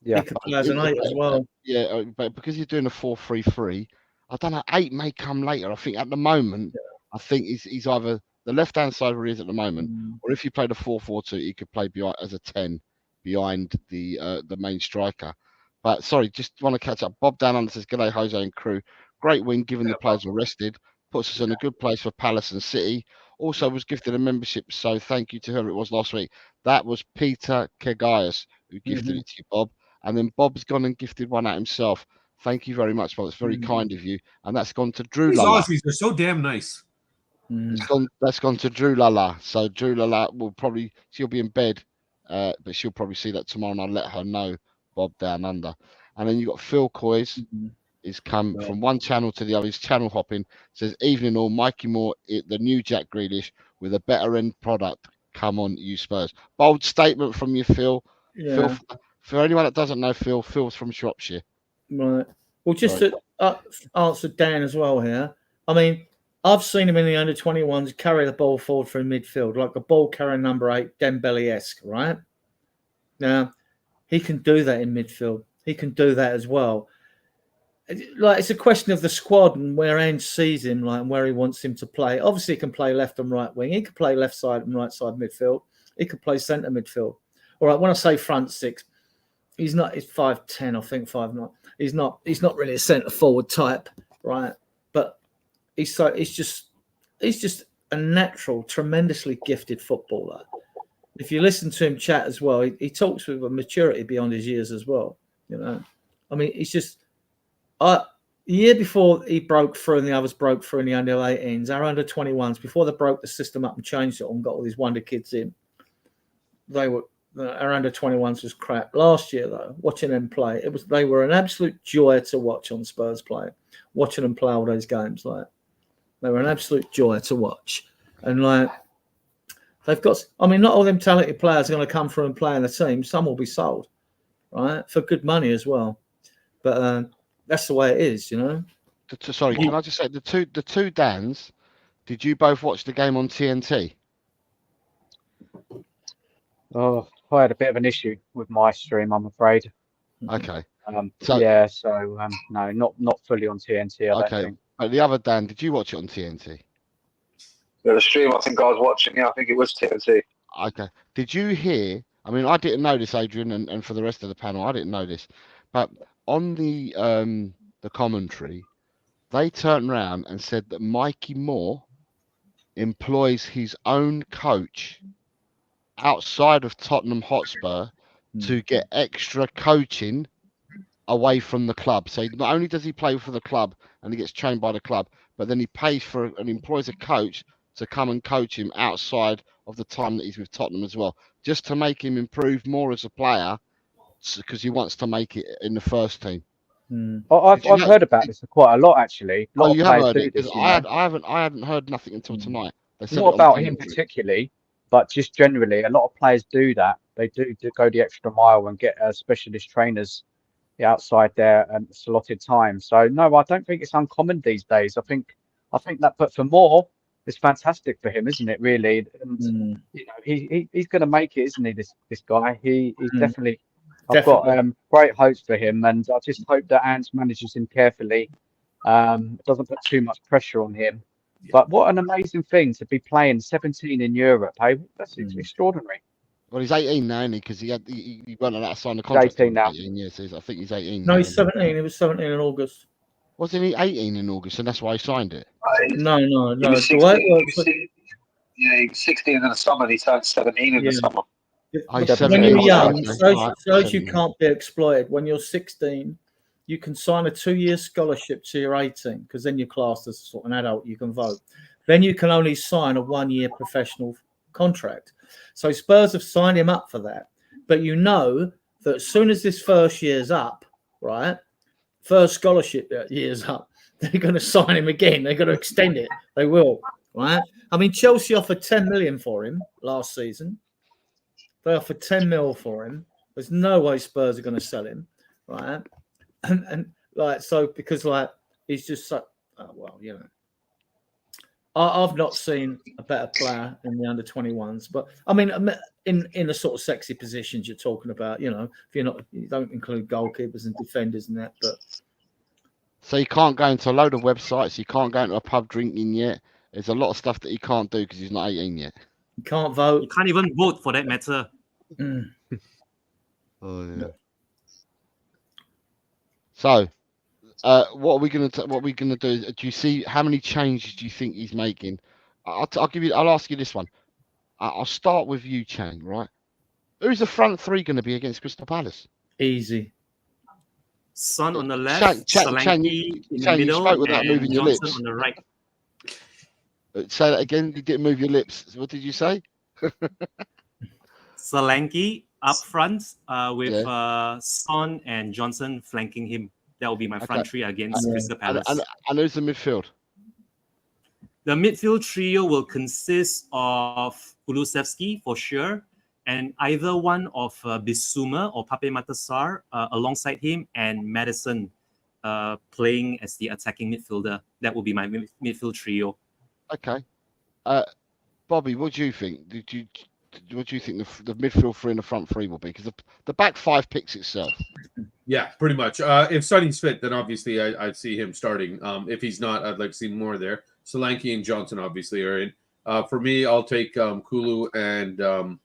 Yeah, he could play as an 8 as well. Yeah, but because he's doing a 4-3-3, I don't know. 8 may come later. I think at the moment, I think he's either the left-hand side where he is at the moment, or if he played a 4-4-2, he could play as a 10 behind the main striker. But sorry, just want to catch up. Bob Down Under says, "G'day, Jose and crew. Great win given the players were rested. Puts us in a good place for Palace and City. Also was gifted a membership, so thank you to whoever it was last week. That was Peter Kegias who gifted it to you, Bob. And then Bob's gone and gifted one out himself. Thank you very much, Bob. It's very kind of you. And that's gone to Drew These Lala. Aussies are so damn nice. That's gone to Drew Lala. So Drew Lala will probably, she'll be in bed, but she'll probably see that tomorrow, and I'll let her know, Bob Down Under. And then you've got Phil Coys. He's come from one channel to the other. He's channel hopping. Says, evening all, Mikey Moore, the new Jack Grealish with a better end product. Come on, you Spurs. Bold statement from you, Phil. Yeah. Phil, for anyone that doesn't know Phil, Phil's from Shropshire. Right. Well, just to answer Dan as well here. I mean, I've seen him in the under-21s carry the ball forward from midfield, like a ball carrying number 8, Dembele-esque, right? Now, he can do that in midfield. He can do that as well. Like, it's a question of the squad and where Ange sees him, like, and where he wants him to play. Obviously, he can play left and right wing. He can play left side and right side midfield. He can play centre midfield. All right, when I say front six, he's 5'10", I think 5'9". He's not really a centre forward type, right? But he's just a natural, tremendously gifted footballer. If you listen to him chat as well, he talks with a maturity beyond his years as well. You know, I mean, he's just. The year before he broke through and the others broke through in the under-18s, our under-21s, before they broke the system up and changed it all and got all these wonder kids in, our under-21s was crap. Last year, though, watching them play, they were an absolute joy to watch on Spurs play. Watching them play all those games, like they were an absolute joy to watch. And like they've got, I mean, not all them talented players are going to come through and play in the team. Some will be sold, right, for good money as well. But that's the way it is, you know. Sorry, can I just say the two Dans? Did you both watch the game on TNT? Oh, I had a bit of an issue with my stream, I'm afraid. Okay. No, not fully on TNT. I don't think. But the other Dan, did you watch it on TNT? Yeah, the stream I think I was watching. Yeah, I think it was TNT. Okay. Did you hear? I mean, I didn't know this, Adrian, and for the rest of the panel, I didn't know this, but on the commentary, they turned around and said that Mikey Moore employs his own coach outside of Tottenham Hotspur to get extra coaching away from the club. So not only does he play for the club and he gets trained by the club, but then he pays for and employs a coach to come and coach him outside of the time that he's with Tottenham as well, just to make him improve more as a player, because he wants to make it in the first team. I've heard about this quite a lot, actually. Oh, you have heard it? Because I hadn't heard nothing until tonight. Not about him particularly, but just generally, a lot of players do that. They do go the extra mile and get specialist trainers outside their slotted time. So no, I don't think it's uncommon these days. I think that, but for Moore, it's fantastic for him, isn't it? Really, and you know, he's going to make it, isn't he? This guy, he's definitely. I've got great hopes for him, and I just hope that Ant manages him carefully. Doesn't put too much pressure on him. But what an amazing thing to be playing 17 in Europe, hey? That's extraordinary. Well, he's 18 now, isn't he? Because he went on that sign the contract. 18 now. 18 years. I think he's 18. No, he's 17. He was 17 in August. Wasn't he 18 in August, and that's why he signed it? No. He was 16, he was 16 in the summer. And he turned 17 in the summer. When you're young, shows you can't be exploited. When you're 16, you can sign a 2-year scholarship to your 18, because then you're classed as sort of an adult. You can vote. Then you can only sign a 1-year professional contract. So Spurs have signed him up for that. But you know that as soon as this first year's up, right, first scholarship year's up, they're going to sign him again. They're going to extend it. They will, right? I mean, Chelsea offered 10 million for him last season. They offered 10 mil for him. There's no way Spurs are going to sell him, right? And like, so because like he's just so well, you know. I've not seen a better player in the under-21s, but I mean, in the sort of sexy positions you're talking about, you know, if you don't include goalkeepers and defenders and that, but. So you can't go into a load of websites. You can't go into a pub drinking yet. There's a lot of stuff that he can't do because he's not 18 yet. You can't vote. You can't even vote for that matter. Oh yeah. So, what are we gonna do? Do you see how many changes do you think he's making? I'll ask you this one. I'll start with you, Chang. Right? Who's the front three going to be against Crystal Palace? Easy. Son on the left, Chan, Solanke in the Chan, you middle, spoke without and moving your Johnson lips. on the right. Say that again. You didn't move your lips. What did you say? Solanke up front with Son and Johnson flanking him. That will be my front three against Crystal Palace. And who's the midfield? The midfield trio will consist of Kulusevski for sure, and either one of Bissouma or Pape Matar alongside him, and Maddison playing as the attacking midfielder. That will be my midfield trio. Okay. Bobby, what do you think? What do you think the midfield three and the front three will be? Because the back five picks itself. Yeah, pretty much. If Sonny's fit, then obviously I'd see him starting. If he's not, I'd like to see more there. Solanke and Johnson obviously are in. For me, I'll take Kulu and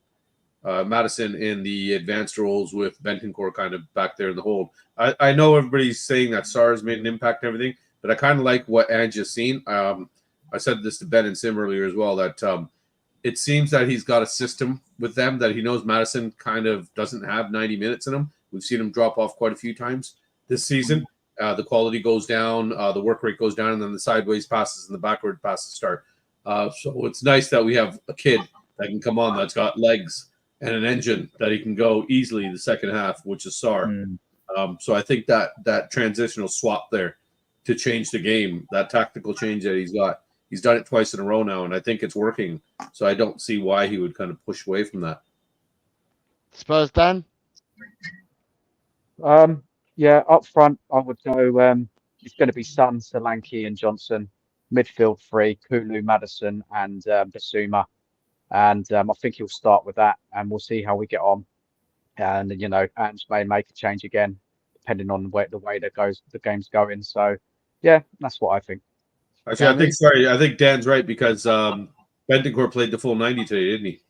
Maddison in the advanced roles with Bentancur kind of back there in the hold. I know everybody's saying that SAR's made an impact and everything, but I kind of like what Ange has seen. I said this to Ben and Sim earlier as well, that it seems that he's got a system with them that he knows Maddison kind of doesn't have 90 minutes in him. We've seen him drop off quite a few times this season. The quality goes down, the work rate goes down, and then the sideways passes and the backward passes start. So it's nice that we have a kid that can come on that's got legs and an engine that he can go easily the second half, which is Sar. So I think that transitional swap there to change the game, that tactical change that he's done it twice in a row now, and I think it's working. So I don't see why he would kind of push away from that. Spurs, Dan? Yeah, up front, I would go. It's going to be Son, Solanke, and Johnson. Midfield three: Kulu, Maddison, and Bissouma. And I think he'll start with that, and we'll see how we get on. And Ange may make a change again, depending on the way the game's going. So, yeah, that's what I think. Actually, I think Dan's right because Bentancur played the full 90 today, didn't he?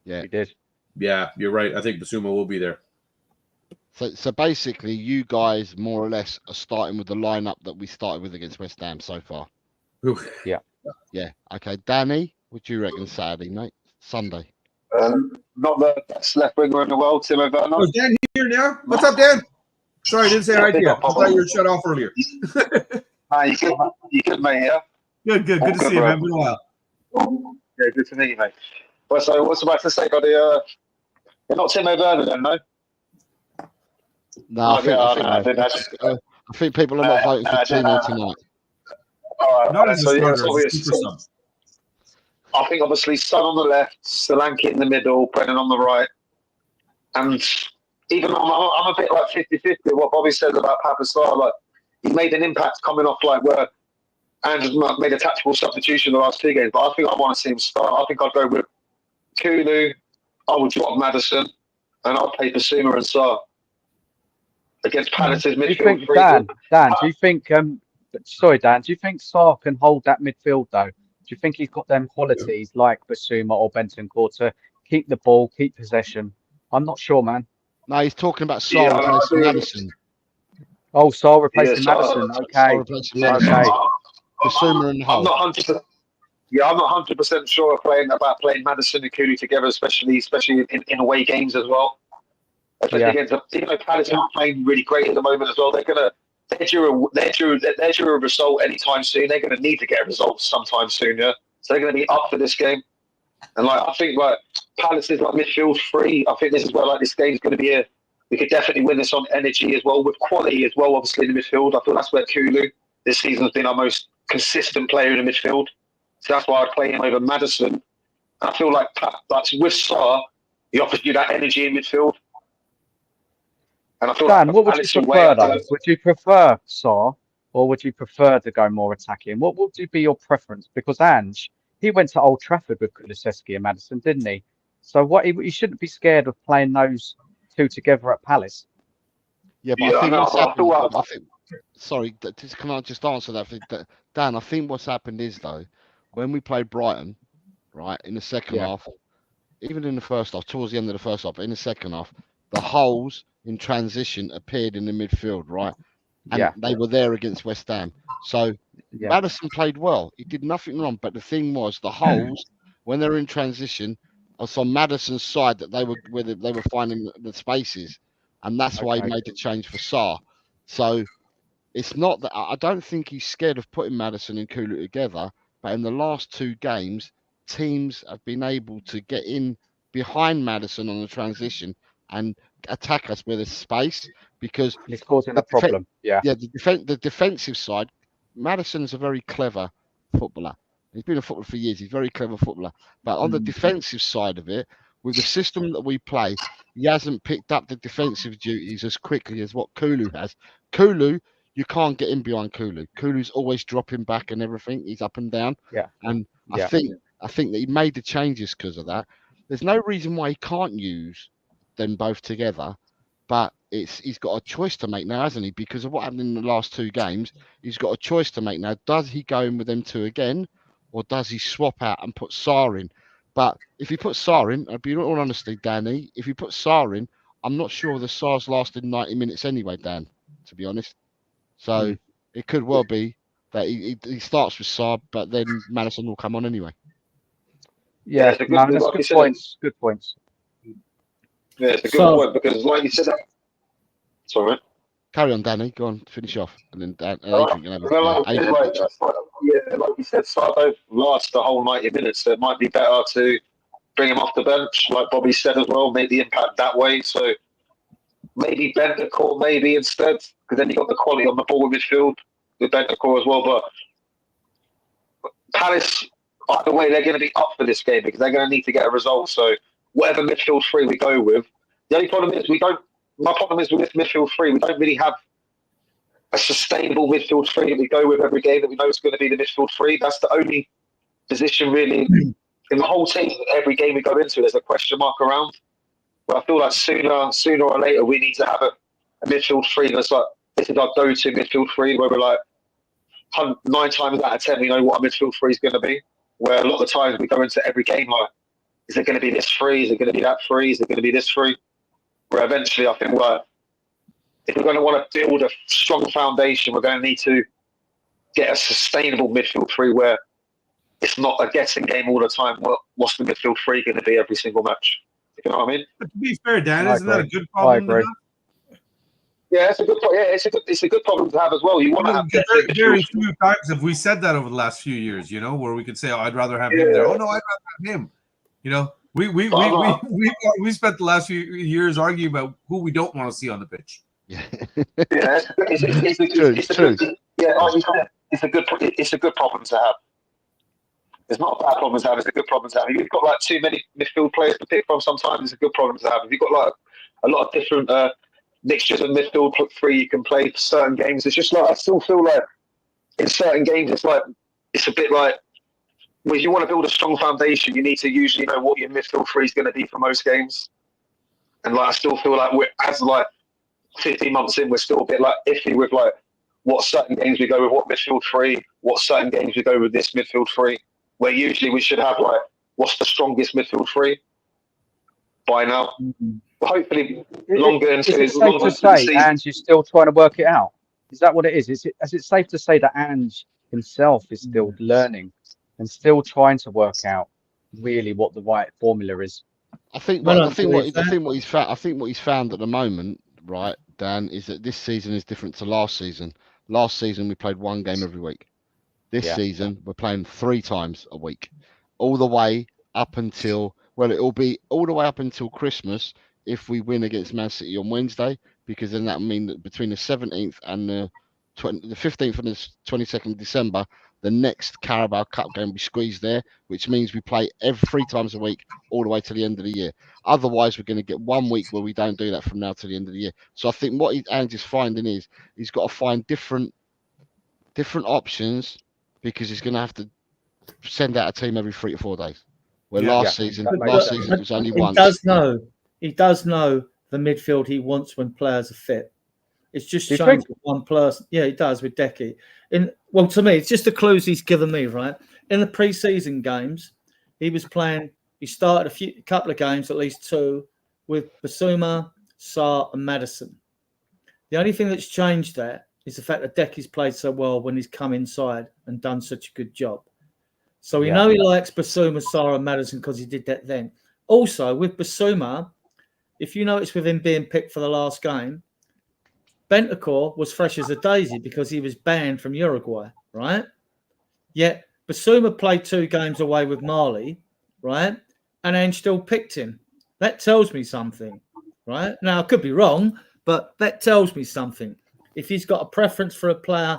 Yeah, He did. Yeah, you're right. I think Bissouma will be there. So basically, you guys more or less are starting with the lineup that we started with against West Ham so far. Yeah. Yeah. Okay, Danny, what do you reckon Saturday, mate? Sunday. Not the best left winger in the world, Timo Werner. Oh, is Dan here now? What's up, Dan? Sorry, I didn't say hi to you. I thought you were shut off earlier. You good, mate, yeah? Good to see you, man. Been a while. Yeah, good to meet you, mate. Well, so what's about to say, buddy? You're not Timo Werner then, no? No, I think people are not voting for Timo tonight. All right, Not as a starter, so as a super sub. I think obviously Son on the left, Solanke in the middle, Brennan on the right. And even I'm a bit like 50-50 what Bobby says about Papastar. Like, he made an impact coming off like where Andrews made a tactical substitution the last two games, but I think I want to see him start. I think I'd go with Kulu, I would drop Maddison, and I'll play Bissouma and Sar against Palace's midfield. Dan, do you think sorry, Dan, do you think Sar can hold that midfield though? Do you think he's got them qualities like Bissouma or Bentancur to keep the ball, keep possession? I'm not sure, man. No, he's talking about Sar replacing Maddison. Oh, Sar replacing Maddison. Okay. Sar replacing Maddison. Okay. Bissouma and I'm not 100%. Yeah, I'm not 100% sure about playing Maddison and Kulu together, especially in away games as well. Even though Palace aren't playing really great at the moment as well, they're due a result anytime soon. They're going to need to get a result sometime soon, yeah. So they're going to be up for this game. And I think Palace is midfield free. I think this is where this game's going to be we could definitely win this on energy as well, with quality as well, obviously in the midfield. I feel that's where Kulu this season has been our most consistent player in the midfield. So that's why I'd play him over Maddison. And I feel like with Sar, he offers you that energy in midfield. And I feel Dan, what would you prefer though? Would you prefer Sar or would you prefer to go more attacking? What would be your preference? Because Ange, he went to Old Trafford with Kulusevski and Maddison, didn't he? So he shouldn't be scared of playing those two together at Palace. Yeah, but I think sorry, can I just answer that? Dan, I think what's happened is though, when we played Brighton, right, in the second half, even in the first half, towards the end of the first half, but in the second half, the holes in transition appeared in the midfield, right? And they were there against West Ham. So Maddison played well. He did nothing wrong. But the thing was, the holes, when they were in transition, was on Maddison's side that they were finding the spaces. And that's why he made the change for Sar. So it's not that I don't think he's scared of putting Maddison and Kulu together. But in the last 2 games, teams have been able to get in behind Maddison on the transition and attack us with a space because It's causing a problem. Yeah. Yeah, the defensive side, Maddison's a very clever footballer. He's been a footballer for years. He's a very clever footballer. But on the defensive side of it, with the system that we play, he hasn't picked up the defensive duties as quickly as what Kulu has. Kulu, you can't get in behind Kulu. Kulu's always dropping back and everything. He's up and down. Yeah. And Yeah. I think that he made the changes because of that. There's no reason why he can't use them both together, but he's got a choice to make now, hasn't he? Because of what happened in the last 2 games, he's got a choice to make now. Does he go in with them 2 again, or does he swap out and put Sarr in? But if he puts Sarr in, I'll be all honesty, Danny, if he puts Sarr in, I'm not sure the Sarr's lasted 90 minutes anyway, Dan, to be honest. So it could well be that he starts with Sarr, but then Maddison will come on anyway. Yeah, it's a good- no, that's like you good said- points. Good points. Yeah, it's a good So- point because, like you said, sorry, man. Carry on, Danny. Go on, finish off, and then Dan, Alright. Adrian can have Well, a like you said, Sarr don't last the whole 90 minutes, so it might be better to bring him off the bench, like Bobby said as well, make the impact that way. So maybe Bentancur, maybe instead, because then you got the quality on the ball in midfield with Bentancur as well. But Palace, either way, they're going to be up for this game because they're going to need to get a result. So whatever midfield 3 we go with, the only problem is my problem is with this midfield 3, we don't really have a sustainable midfield 3 that we go with every game that we know is going to be the midfield 3. That's the only position really in the whole team. Every game we go into, there's a question mark around. But I feel like sooner or later, we need to have a midfield 3 that's like, this is our go-to midfield 3, where we're like 9 times out of 10, we know what a midfield 3 is going to be. Where a lot of the times we go into every game like, is it going to be this 3? Is it going to be that 3? Is it going to be this 3? Where eventually, I think if we're going to want to build a strong foundation, we're going to need to get a sustainable midfield 3 where it's not a guessing game all the time. What's the midfield 3 going to be every single match? You know what I mean? But to be fair, Dan, I isn't that a agree. good problem? I agree. to have? Yeah, it's a good. Yeah, it's a good problem to have as well. You want to have Very, very midfield. few times have we said that over the last few years, you know, where we could say, "Oh, I'd rather have him there." Oh no, I'd rather have him. You know, we spent the last few years arguing about who we don't want to see on the pitch. Yeah. Yeah, it's a good problem to have. It's not a bad problem to have. It's a good problem to have. If you've got like too many midfield players to pick from, sometimes it's a good problem to have. If you've got like a lot of different mixtures of midfield 3 you can play for certain games, it's just like I still feel like in certain games it's a bit like when you want to build a strong foundation, you need to usually know what your midfield 3 is going to be for most games. And like I still feel like as 15 months in, we're still a bit like iffy with like what certain games we go with, what midfield 3, what certain games we go with this midfield 3. Where usually we should have like, what's the strongest midfield 3 by now? But hopefully, longer into is it safe to say Ange is still trying to work it out? Is that what it is? Is it safe to say that Ange himself is still learning and still trying to work out really what the right formula is? I think what he's found at the moment, right, Dan, is that this season is different to last season. Last season we played 1 game every week. This season, we're playing 3 times a week, all the way up until, it'll be all the way up until Christmas if we win against Man City on Wednesday, because then that will mean that between the 17th and the 15th and the 22nd of December, the next Carabao Cup game will be squeezed there, which means we play every 3 times a week all the way to the end of the year. Otherwise, we're going to get 1 week where we don't do that from now to the end of the year. So I think what Ange's finding is he's got to find different options, because he's going to have to send out a team every 3 to 4 days. Where last season it was only once. He does know the midfield he wants when players are fit. It's just changed with one person. Yeah, he does with Decky. To me, it's just the clues he's given me, right? In the pre-season games, he started a couple of games, at least 2, with Basuma, Sarr and Maddison. The only thing that's changed there is the fact that Decky's played so well when he's come inside and done such a good job. So we know he likes Basuma, Sarr and Maddison because he did that then. Also, with Basuma, if you notice with him being picked for the last game, Bentancur was fresh as a daisy because he was banned from Uruguay, right? Yet Basuma played 2 games away with Mali, right? And Ange still picked him. That tells me something, right? Now, I could be wrong, but that tells me something. If he's got a preference for a player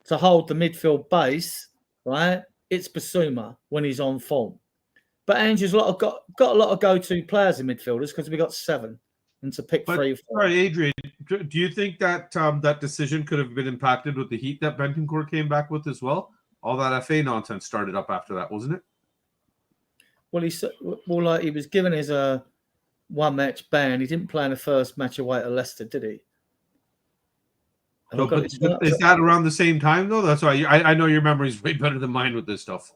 to hold the midfield base, right, it's Basuma when he's on form. But Ange's got a lot of go-to players in midfielders because we got 7 and to pick 3. Sorry, Adrian, do you think that that decision could have been impacted with the heat that Bentancur came back with as well? All that FA nonsense started up after that, wasn't it? Well, he was given his 1-match ban. He didn't play in the first match away at Leicester, did he? So, is that around the same time though? That's why I know your memory's way better than mine with this stuff.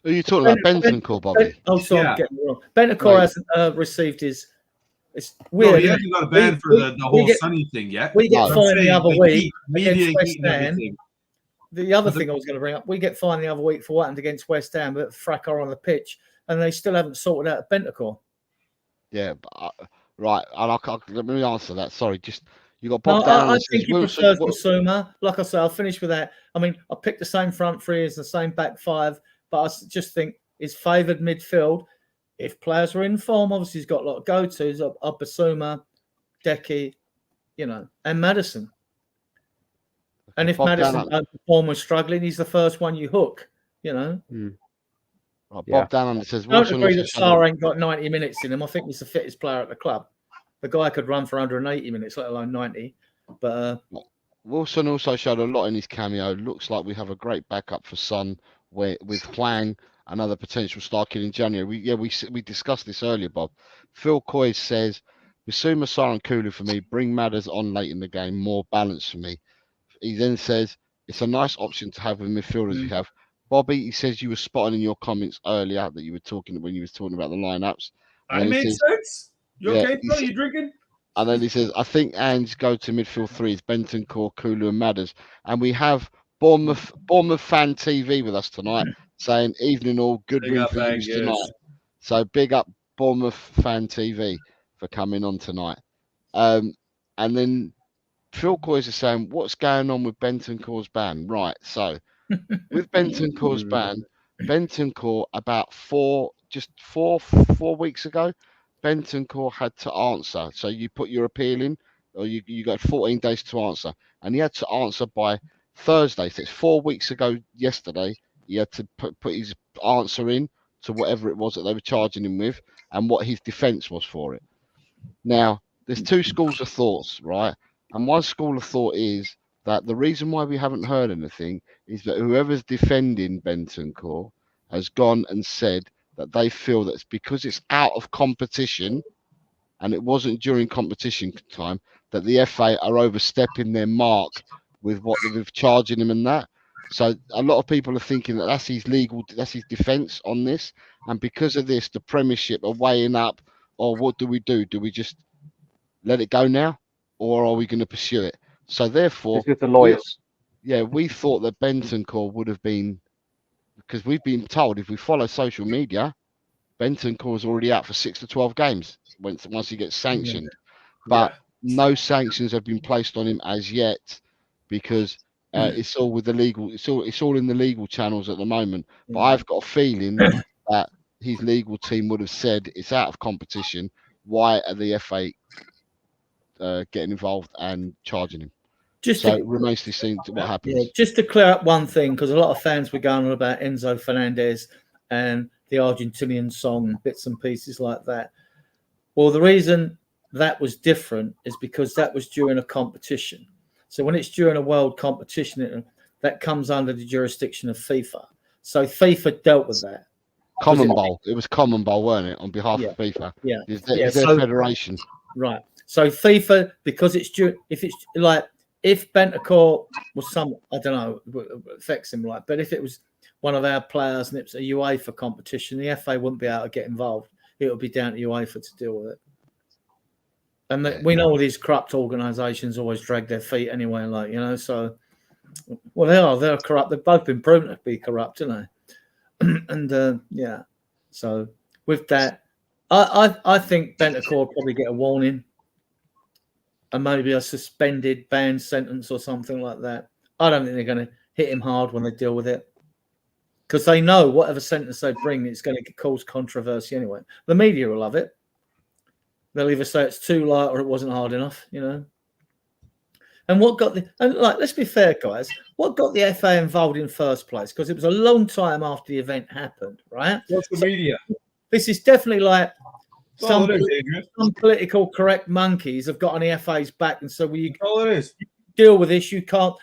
Are you talking about Bentancur, Bobby? Sorry, I'm getting it wrong. Bentancur hasn't received his. It's weird. No, he hasn't got a ban for the whole Sunny thing yet. We get fined the other week against West Ham. Everything. The other thing I was going to bring up, we get fined the other week for what happened against West Ham, but fracas on the pitch, and they still haven't sorted out Bentancur. Yeah, but, right. Let me answer that. Sorry, just you got Bob down. I think he prefers Basuma. Like I say, I'll finish with that. I mean, I picked the same front 3 as the same back 5, but I just think his favoured midfield. If players are in form, obviously he's got a lot of go-tos of Basuma, Decky, and Maddison. And if Maddison form was struggling, he's the first one you hook, Right, Bob Down says, I don't agree that Sarr ain't got 90 minutes in him. I think he's the fittest player at the club. The guy could run for 180 minutes, let alone 90. But Wilson also showed a lot in his cameo. Looks like we have a great backup for Son with Klang, another potential star kid in January. We discussed this earlier, Bob. Phil Coy says, Basuma, Sarr and Kulu for me. Bring Madders on late in the game. More balance for me. He then says, it's a nice option to have with midfielders we have. Bobby, he says you were spotting in your comments earlier that you were talking when you was talking about the lineups. I made sense. You okay, bro? You drinking? And then he says, I think Ange's go-to midfield 3 is Bentancur, Kulu and Madders. And we have Bournemouth Fan TV with us tonight saying, evening all, good win for you tonight. So big up Bournemouth Fan TV for coming on tonight. And then Phil Coyes is saying, what's going on with Bentancur's ban? Right, so with Bentancur's ban, Bentancur about 4 weeks ago, Bentancur had to answer. So you put your appeal in, or you got 14 days to answer. And he had to answer by Thursday. So it's 4 weeks ago yesterday. He had to put his answer in to whatever it was that they were charging him with and what his defence was for it. Now, there's 2 schools of thoughts, right? And one school of thought is that the reason why we haven't heard anything is that whoever's defending Bentancur has gone and said that they feel that it's because it's out of competition and it wasn't during competition time that the FA are overstepping their mark with what they're charging him and that. So a lot of people are thinking that that's his defence on this. And because of this, the Premiership are weighing up, or what do we do? Do we just let it go now? Or are we going to pursue it? So therefore, with the lawyers. We thought that Bentancur would have been, because we've been told if we follow social media, Bentancur is already out for 6 to 12 games once he gets sanctioned. But no sanctions have been placed on him as yet because it's all with the legal. It's all in the legal channels at the moment. But I've got a feeling that his legal team would have said it's out of competition. Why are the FA getting involved and charging him? It remains to be seen what happens. Yeah, just to clear up one thing, because a lot of fans were going on about Enzo Fernandez and the Argentinian song and bits and pieces like that. Well, the reason that was different is because that was during a competition. So when it's during a world competition, that comes under the jurisdiction of FIFA. So FIFA dealt with that. Common Bowl. It was Common Bowl, weren't it, on behalf of FIFA? Yeah. It's their federation. Right. So FIFA, because it's due, if Bentancur was I don't know, affects him but if it was one of our players and it's a UEFA competition, the FA wouldn't be able to get involved. It would be down to UEFA to deal with it. And we know all these corrupt organisations always drag their feet anyway, so, they're corrupt. They've both been proven to be corrupt, haven't they? And, so with that, I think Bentancur will probably get a warning. and maybe a suspended ban sentence or something like that. I don't think they're going to hit him hard when they deal with it, because they know whatever sentence they bring, it's going to cause controversy anyway. The media will love it. They'll either say it's too light or it wasn't hard enough, you know. And what got let's be fair, guys, what got the FA involved in first place? Because it was a long time after the event happened, right? Social media. This is definitely like All some it is, Adrian. political correct monkeys have got on the FA's back and so you All it is. deal with this, you can't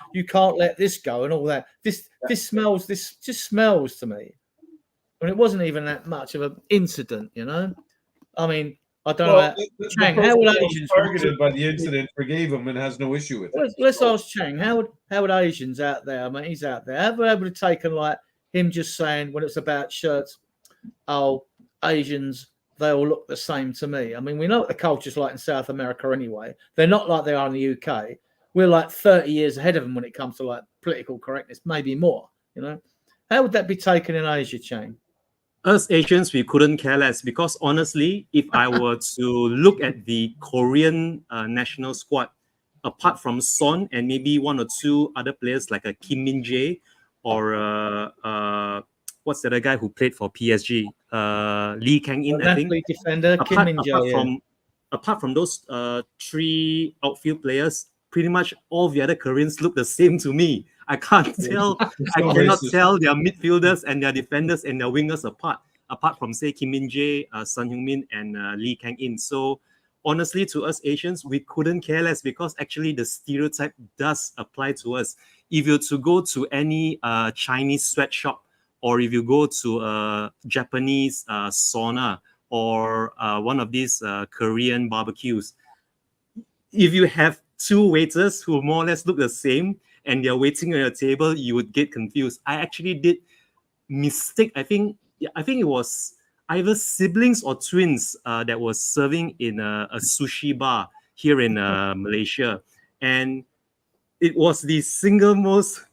let this go and all that. This just smells to me. I mean, it wasn't even that much of an incident, you know. I mean, I don't know. Chang, how would Asians targeted by the incident forgave him and has no issue with it? Let's ask Chang. How would Asians out there? I mean, he's out there. How would they have taken like him just saying when it's about shirts? Oh, Asians, they all look the same to me. I mean, we know what the culture's like in South America anyway. They're not like they are in the UK. We're like 30 years ahead of them when it comes to like political correctness, maybe more. You know, how would that be taken in Asia, Chang? Us Asians, we couldn't care less, because honestly, if I were to look at the Korean national squad, apart from Son and maybe one or two other players like a Kim Min-jae or what's the other guy who played for PSG, Lee Kang-in, I think. Defender, Kim Min-jae. Apart from those three outfield players, pretty much all the other Koreans look the same to me. I can't tell. I cannot tell their midfielders and their defenders and their wingers apart from say Kim Min-jae, Son Heung-min, and Lee Kang-in. So honestly, to us Asians, we couldn't care less, because actually the stereotype does apply to us. If you're to go to any Chinese sweatshop, or if you go to a Japanese sauna, or one of these Korean barbecues, if you have two waiters who more or less look the same and they're waiting on your table, you would get confused. I actually did mistake. I think it was either siblings or twins that was serving in a sushi bar here in Malaysia, and it was the single most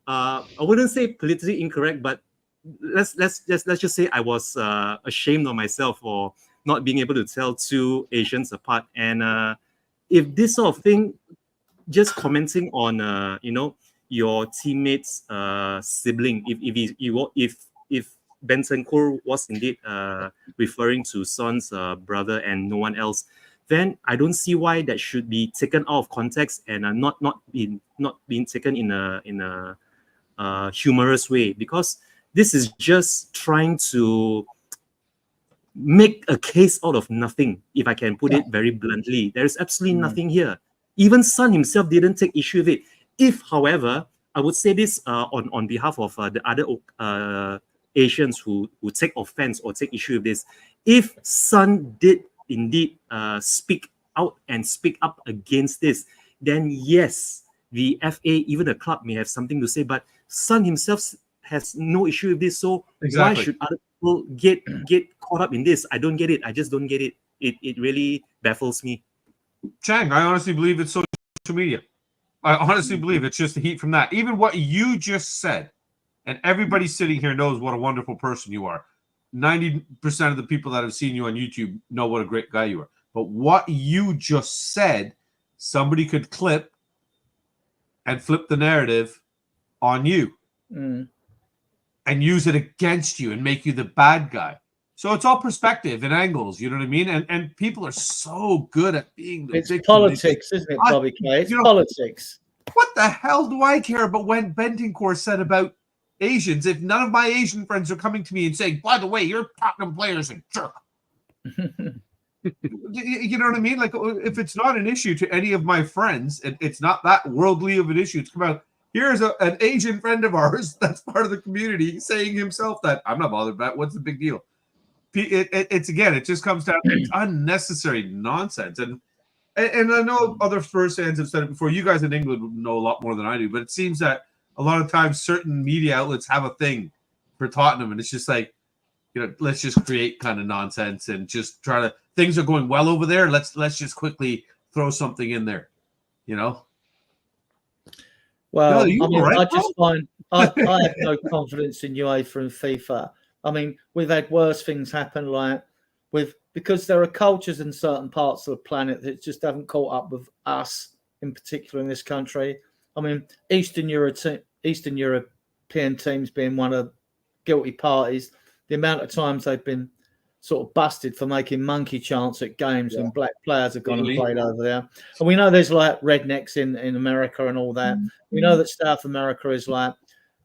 I wouldn't say politically incorrect, but let's just say I was ashamed of myself for not being able to tell two Asians apart. And if this sort of thing, just commenting on your teammate's sibling, if Bentancur was indeed referring to Son's brother and no one else, then I don't see why that should be taken out of context and not being taken in a humorous way, because this is just trying to make a case out of nothing, if I can put it very bluntly. There is absolutely nothing here. Even Son himself didn't take issue with it. If, however, I would say this on behalf of the other Asians who take offense or take issue with this, if Son did indeed speak out and speak up against this, then yes, the FA, even the club, may have something to say, but Son himself has no issue with this, so why should other people get caught up in this? I don't get it. I just don't get it. It really baffles me. Chang, I honestly believe it's social media. I honestly believe it's just the heat from that. Even what you just said, and everybody sitting here knows what a wonderful person you are. 90% of the people that have seen you on YouTube know what a great guy you are. But what you just said, somebody could clip and flip the narrative on you and use it against you and make you the bad guy. So it's all perspective and angles, you know what I mean? And people are so good at being the victim. It's politics, isn't it, Bobby K? It's politics. What the hell do I care about what Bentancur said about Asians if none of my Asian friends are coming to me and saying, by the way, your Tottenham player's a jerk? You know what I mean? Like, if it's not an issue to any of my friends, it's not that worldly of an issue. It's come out, here's an Asian friend of ours that's part of the community saying himself that I'm not bothered by it. What's the big deal? It's again, it just comes down to unnecessary nonsense. And I know other Spurs fans have said it before. You guys in England would know a lot more than I do, but it seems that a lot of times certain media outlets have a thing for Tottenham, and it's just like, let's just create kind of nonsense and just try to, things are going well over there. Let's just quickly throw something in there, Well, I just find I have no confidence in UEFA and FIFA. I mean, we've had worse things happen, like with because there are cultures in certain parts of the planet that just haven't caught up with us, in particular in this country. I mean, Eastern European teams being one of the guilty parties, the amount of times they've been sort of busted for making monkey chants at games when black players have gone and played over there. And we know there's like rednecks in America and all that. We know that South America is like,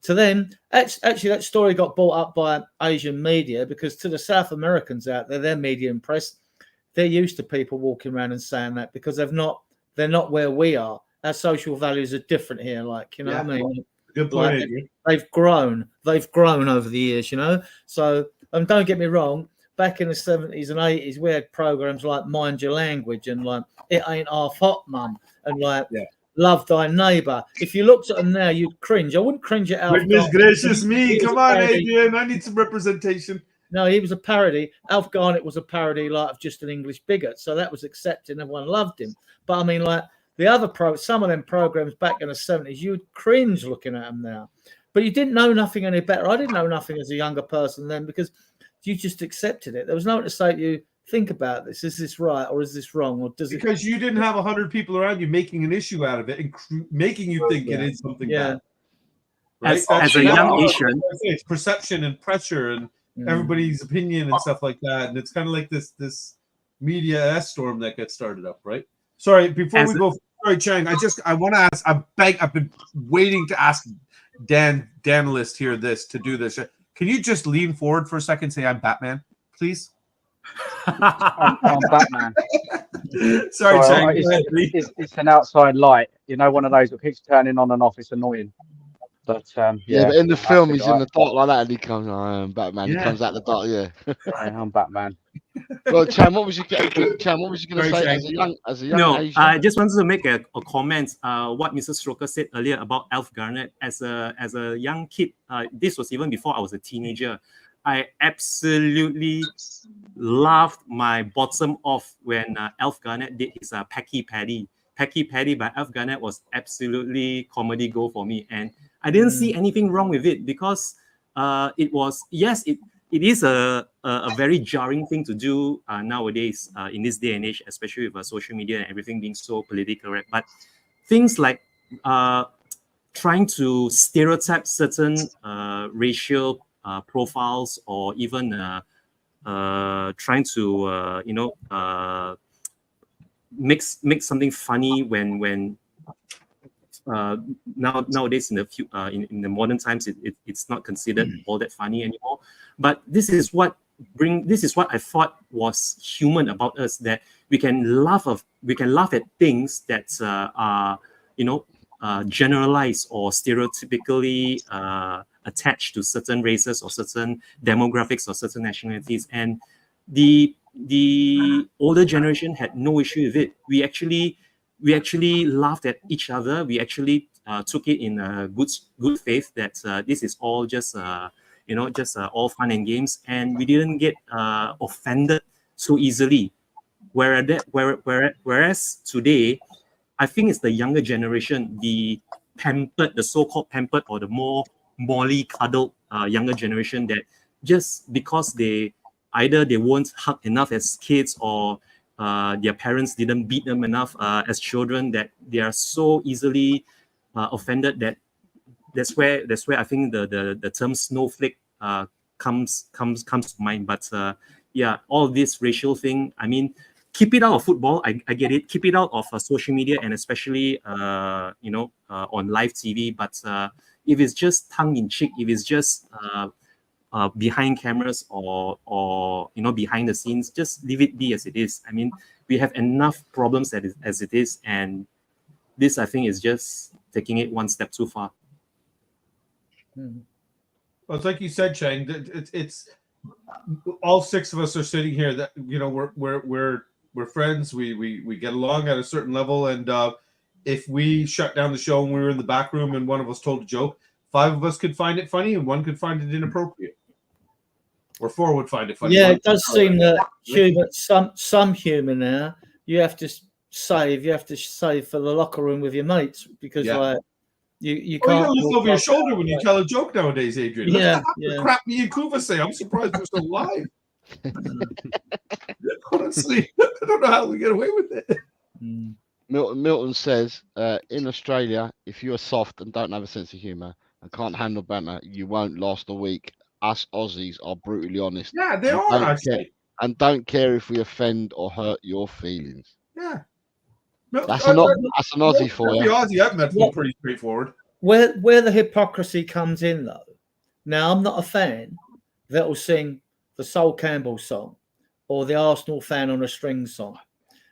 to them, actually that story got brought up by Asian media, because to the South Americans out there, their media and press, they're used to people walking around and saying that, because they're not where we are. Our social values are different here, like, you know what I mean? Good point. Like, they've grown over the years, you know. So don't get me wrong, back in the 70s and 80s, we had programs like Mind Your Language and like It Ain't Half Hot, Mum, and like Love Thy Neighbour. If you looked at them now, you'd cringe. I wouldn't cringe at Alf. Goodness gracious me. Come on, Adrian. I need some representation. No, he was a parody. Alf Garnett was a parody like of just an English bigot. So that was accepted. Everyone loved him. But I mean, like the other some of them programs back in the 70s, you'd cringe looking at them now. But you didn't know nothing any better. I didn't know nothing as a younger person then, because you just accepted it. There was no one to say to you, think about this. Is this right or is this wrong? Or does because you didn't have 100 people around you making an issue out of it and making you think it is something bad. Right? As a young Asian, it's perception and pressure and everybody's opinion and stuff like that. And it's kind of like this media storm that gets started up, right? Sorry, before we go, sorry, Chang, I want to ask, I've been waiting to ask Dan List here to do this. Can you just lean forward for a second, say I'm Batman, please? I'm Batman. Sorry, Chang. It's an outside light. You know, one of those that keeps turning on and off. It's annoying. But but in the film, he's in the dark like that, and he comes, I am Batman. Yeah. He comes out the dark, I'm Batman. Well, Chan, what was you going to say as a young Asian? I just wanted to make a comment. What Mr. Stroker said earlier about Alf Garnett as a young kid. This was even before I was a teenager. I absolutely laughed my bottom off when Alf Garnett did his Packy Paddy. Packy Paddy by Alf Garnett was absolutely comedy gold for me, and I didn't see anything wrong with it, because it was, yes, it is a very jarring thing to do nowadays in this day and age, especially with social media and everything being so politically correct. But things like trying to stereotype certain racial profiles, or even trying to make something funny when nowadays in the modern times it's not considered all that funny anymore. But this is what I thought was human about us, that we can laugh at things that are generalized or stereotypically attached to certain races or certain demographics or certain nationalities. And the older generation had no issue with it. We actually laughed at each other. We actually took it in good faith that this is all just all fun and games, and we didn't get offended so easily. Whereas today, I think it's the younger generation, the so-called pampered, or the more molly-cuddled younger generation, that just because they weren't hugged enough as kids, or their parents didn't beat them enough as children, that they are so easily offended that's where I think the term snowflake comes to mind. But all this racial thing, I mean, keep it out of football. I get it. Keep it out of social media, and especially on live TV. But if it's just tongue in cheek, if it's just behind cameras or behind the scenes, just leave it be as it is. I mean, we have enough problems as it is, and this, I think, is just taking it one step too far. Well, it's like you said, Chang. It's all six of us are sitting here. That we're friends. We get along at a certain level, and if we shut down the show and we were in the back room and one of us told a joke, 5 of us could find it funny and 1 could find it inappropriate, or 4 would find it funny. Yeah, it does seem that some humour now you have to save for the locker room with your mates, because like you can't look over your shoulder when you tell a joke nowadays, Adrian. Yeah, the crap me and Kuva say. I'm surprised we're still alive. Honestly, I don't know how we get away with it. Milton says, in Australia, if you're soft and don't have a sense of humour and can't handle banter, you won't last a week. Us Aussies are brutally honest. Yeah, they are actually. And don't care if we offend or hurt your feelings. Yeah. That's an Aussie for you. The Aussie I've met been pretty straightforward. Where the hypocrisy comes in, though. Now, I'm not a fan that will sing the Sol Campbell song or the Arsenal fan on a string song.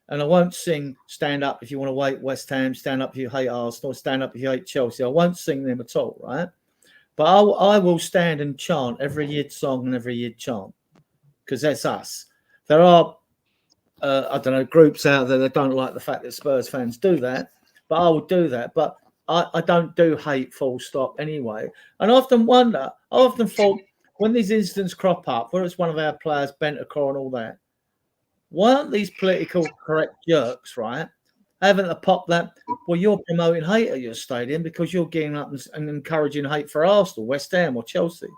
And I won't sing Stand Up If You Want to Wait West Ham, Stand Up If You Hate Arsenal, Stand Up If You Hate Chelsea. I won't sing them at all, right? But I will stand and chant every Yid song and every Yid chant, because that's us. There are, I don't know, groups out there that don't like the fact that Spurs fans do that, but I will do that. But I don't do hate full stop anyway. And I often thought, when these incidents crop up, where it's one of our players bent a core and all that, why aren't these political correct jerks, right, having to pop that, well, you're promoting hate at your stadium because you're getting up and encouraging hate for Arsenal, West Ham or Chelsea.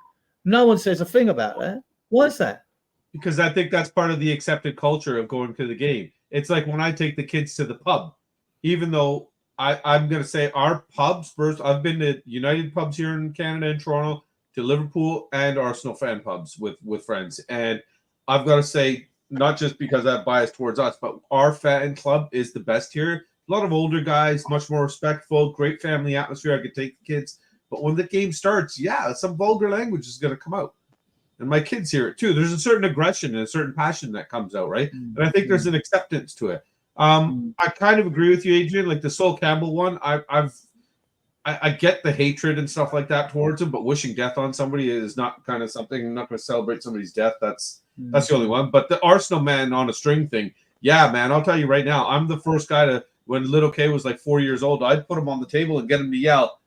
No one says a thing about that. Why is that? Because I think that's part of the accepted culture of going to the game. It's like when I take the kids to the pub, even though I'm going to say our pubs first, I've been to United pubs here in Canada and Toronto, to Liverpool and Arsenal fan pubs with friends. And I've got to say, not just because I have bias towards us, but our fan club is the best here. A lot of older guys, much more respectful, great family atmosphere. I could take the kids. But when the game starts, yeah, some vulgar language is going to come out. And my kids hear it too. There's a certain aggression and a certain passion that comes out, right? And I think there's an acceptance to it. I kind of agree with you, Adrian. Like the Sol Campbell one, I get the hatred and stuff like that towards him, but wishing death on somebody is not kind of something. I'm not going to celebrate somebody's death. That's the only one. But the Arsenal man on a string thing, yeah, man, I'll tell you right now, I'm the first guy to, when little K was like 4 years old, I'd put him on the table and get him to yell,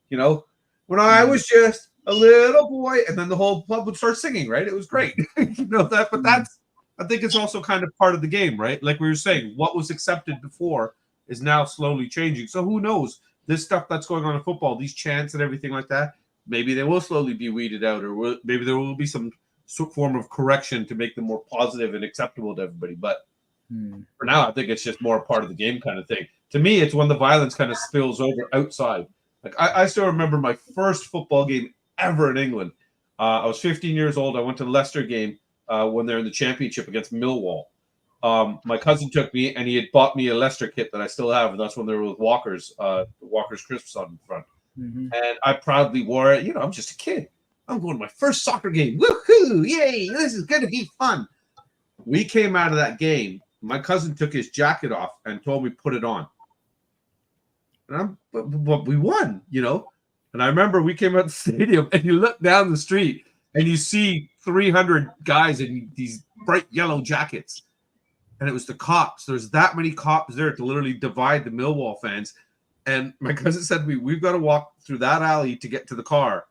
when I was just a little boy, and then the whole club would start singing, right? It was great. But I think it's also kind of part of the game, right? Like we were saying, what was accepted before is now slowly changing. So who knows? This stuff that's going on in football, these chants and everything like that, maybe they will slowly be weeded out, or maybe there will be some form of correction to make them more positive and acceptable to everybody. But for now, I think it's just more part of the game kind of thing. To me, it's when the violence kind of spills over outside. Like I still remember my first football game ever in England. I was 15 years old. I went to the Leicester game when they're in the championship against Millwall. My cousin took me, and he had bought me a Leicester kit that I still have, and that's when they were with Walker's crisps on the front. And I proudly wore it. I'm just a kid. I'm going to my first soccer game. Woohoo! Yay! This is going to be fun. We came out of that game. My cousin took his jacket off and told me put it on. And but we won, And I remember we came out the stadium, and you look down the street, and you see 300 guys in these bright yellow jackets. And it was the cops. There's that many cops there to literally divide the Millwall fans. And my cousin said to me, we've got to walk through that alley to get to the car.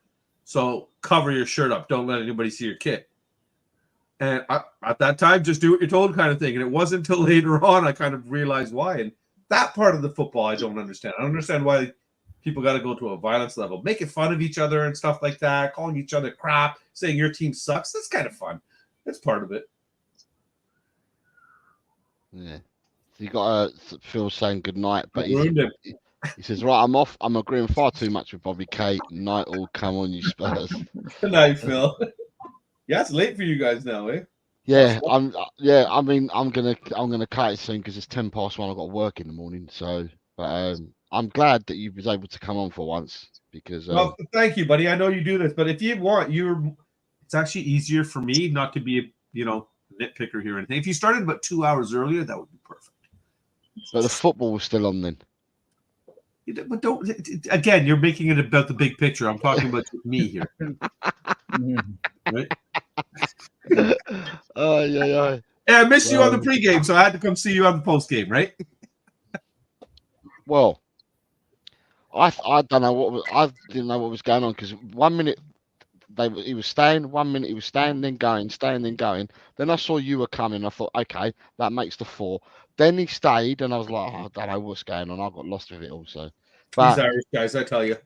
So cover your shirt up. Don't let anybody see your kit. And at that time, just do what you're told kind of thing. And it wasn't until later on I kind of realized why. And that part of the football I don't understand. I don't understand why people got to go to a violence level. Making fun of each other and stuff like that. Calling each other crap. Saying your team sucks. That's kind of fun. That's part of it. Yeah. So you got Phil saying good night, but He says, right, I'm off. I'm agreeing far too much with Bobby K. Night all, come on, you Spurs. Good night, Phil. Yeah, it's late for you guys now, eh? Yeah, I'm gonna cut it soon because it's 1:10. I've got to work in the morning. So, but I'm glad that you was able to come on for once because. Well, thank you, buddy. I know you do this, but if you want, it's actually easier for me not to be nitpicker here or anything. If you started about 2 hours earlier, that would be perfect. But the football was still on then. But again, you're making it about the big picture. I'm talking about me here. Right? Oh yeah. Yeah, I missed you on the pregame, so I had to come see you on the postgame, right? Well, I don't know I didn't know what was going on because 1 minute he was staying, 1 minute he was staying, then going, staying, then going. Then I saw you were coming. I thought, okay, that makes the 4. Then he stayed, and I was like, I don't know what's going on. I got lost with it also. But these Irish guys, I tell you.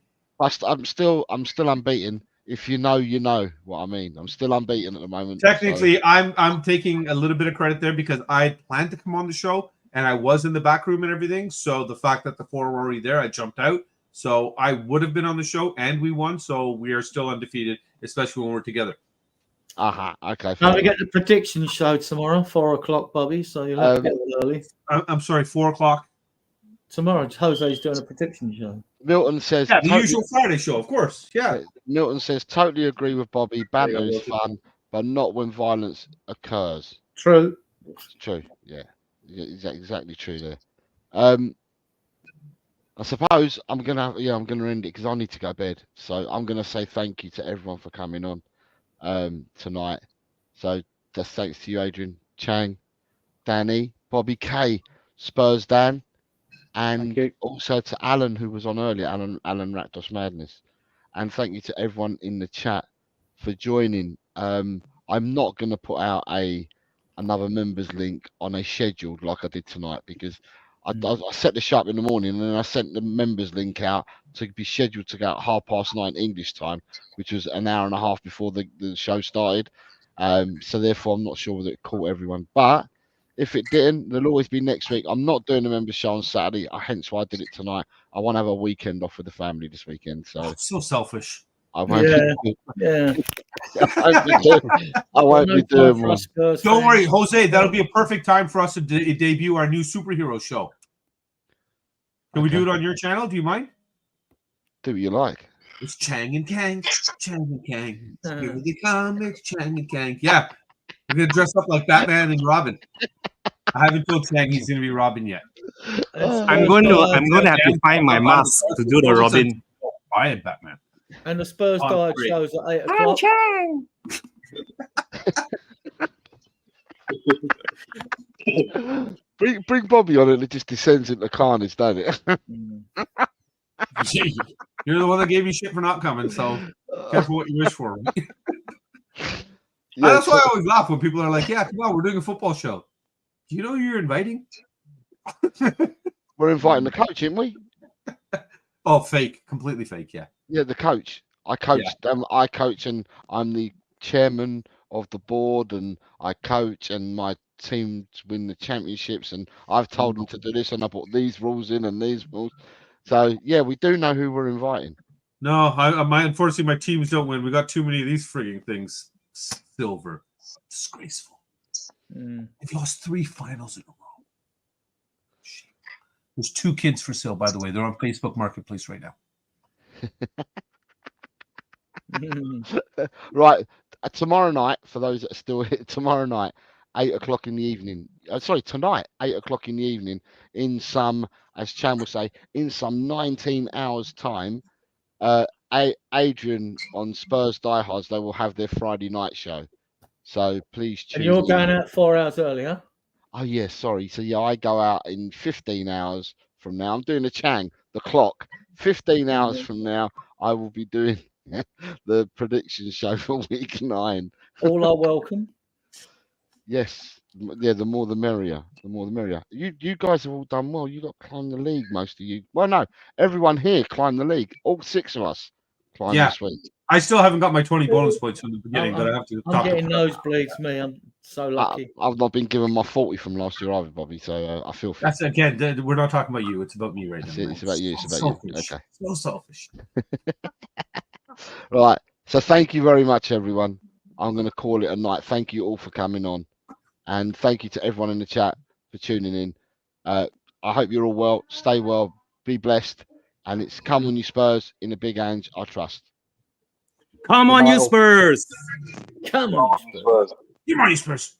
I'm still unbeaten. if you know, you know what I mean. I'm still unbeaten at the moment. Technically, I'm taking a little bit of credit there because I planned to come on the show and I was in the back room and everything. So the fact that the 4 were already there, I jumped out. So I would have been on the show and we won. So we are still undefeated, especially when we're together. Okay. Now we get the prediction show tomorrow, 4 o'clock, Bobby. So you'll have to get a little early. I'm sorry, 4 o'clock. Tomorrow, Jose's doing a prediction show. Milton says, yeah, the usual Friday show, of course. Yeah. Milton says, totally agree with Bobby. Banter is fun, but not when violence occurs. True. It's true. Yeah, exactly true there. I suppose I'm gonna end it because I need to go to bed. So I'm gonna say thank you to everyone for coming on tonight. So just thanks to you, Adrian, Chang, Danny, Bobby K, Spurs Dan, and also to Alan who was on earlier, Alan Rakdos Madness. And thank you to everyone in the chat for joining. I'm not gonna put out another members link on a schedule like I did tonight because I set the show up in the morning and then I sent the members link out to be scheduled to go at 9:30 English time, which was an hour and a half before the show started. So therefore, I'm not sure whether it caught everyone. But if it didn't, there'll always be next week. I'm not doing the members show on Saturday, hence why I did it tonight. I want to have a weekend off with the family this weekend. So so selfish. I won't yeah. I won't be doing one. Don't worry, Jose. That'll be a perfect time for us to debut our new superhero show. Can we do it on your channel? Do you mind? Do what you like. It's Chang and Kang, Chang and Kang. Here they come, it's Chang and Kang. Yeah, we're gonna dress up like Batman and Robin. I haven't told Chang he's gonna be Robin yet. I'm going to have to find my mask to do the Robin. I am Batman. And the Spurs diet shows at 8 o'clock. Bring Bobby on and it just descends into carnage, doesn't it? You're the one that gave me shit for not coming, so careful what you wish for. That's why I always laugh when people are like, yeah, come on, we're doing a football show. Do you know who you're inviting? We're inviting the coach, aren't we? Oh, fake. Completely fake, yeah. Yeah, the coach. I coach and I'm the chairman of the board and I coach and my team win the championships and I've told them to do this and I put these rules in and these rules. So yeah, we do know who we're inviting. No, unfortunately my teams don't win. We got too many of these frigging things. Silver. Disgraceful. They've lost 3 finals in a row. There's 2 kids for sale, by the way. They're on Facebook Marketplace right now. Right. Tomorrow night, for those that are still here, tomorrow night, 8 o'clock in the evening. Tonight, 8 o'clock in the evening, in some, as Chan will say, in some 19 hours' time, Adrian on Spurs Diehards, they will have their Friday night show. So please tune in. And you're going out 4 hours earlier? Oh, yeah, sorry. So, yeah, I go out in 15 hours from now. I'm doing the Chang, the clock. 15 hours from now, I will be doing the prediction show for week 9. All are welcome. Yes. Yeah, the more the merrier. The more the merrier. You guys have all done well. You got climbed the league, most of you. Well, no, everyone here climbed the league. All 6 of us climbed this week. I still haven't got my 20 bonus points from the beginning, but I have to. I'm getting nosebleeds, me. I'm so lucky. I've not been given my 40 from last year either, Bobby. So I feel. That's again. We're not talking about you. It's about me right now. It's about you. It's about selfish. you. Okay. So selfish. Right. So thank you very much, everyone. I'm going to call it a night. Thank you all for coming on, and thank you to everyone in the chat for tuning in. I hope you're all well. Stay well. Be blessed. And it's come on you Spurs in the big Ange. I trust. Come on, you Spurs! Come on, Spurs! Come on, you Spurs!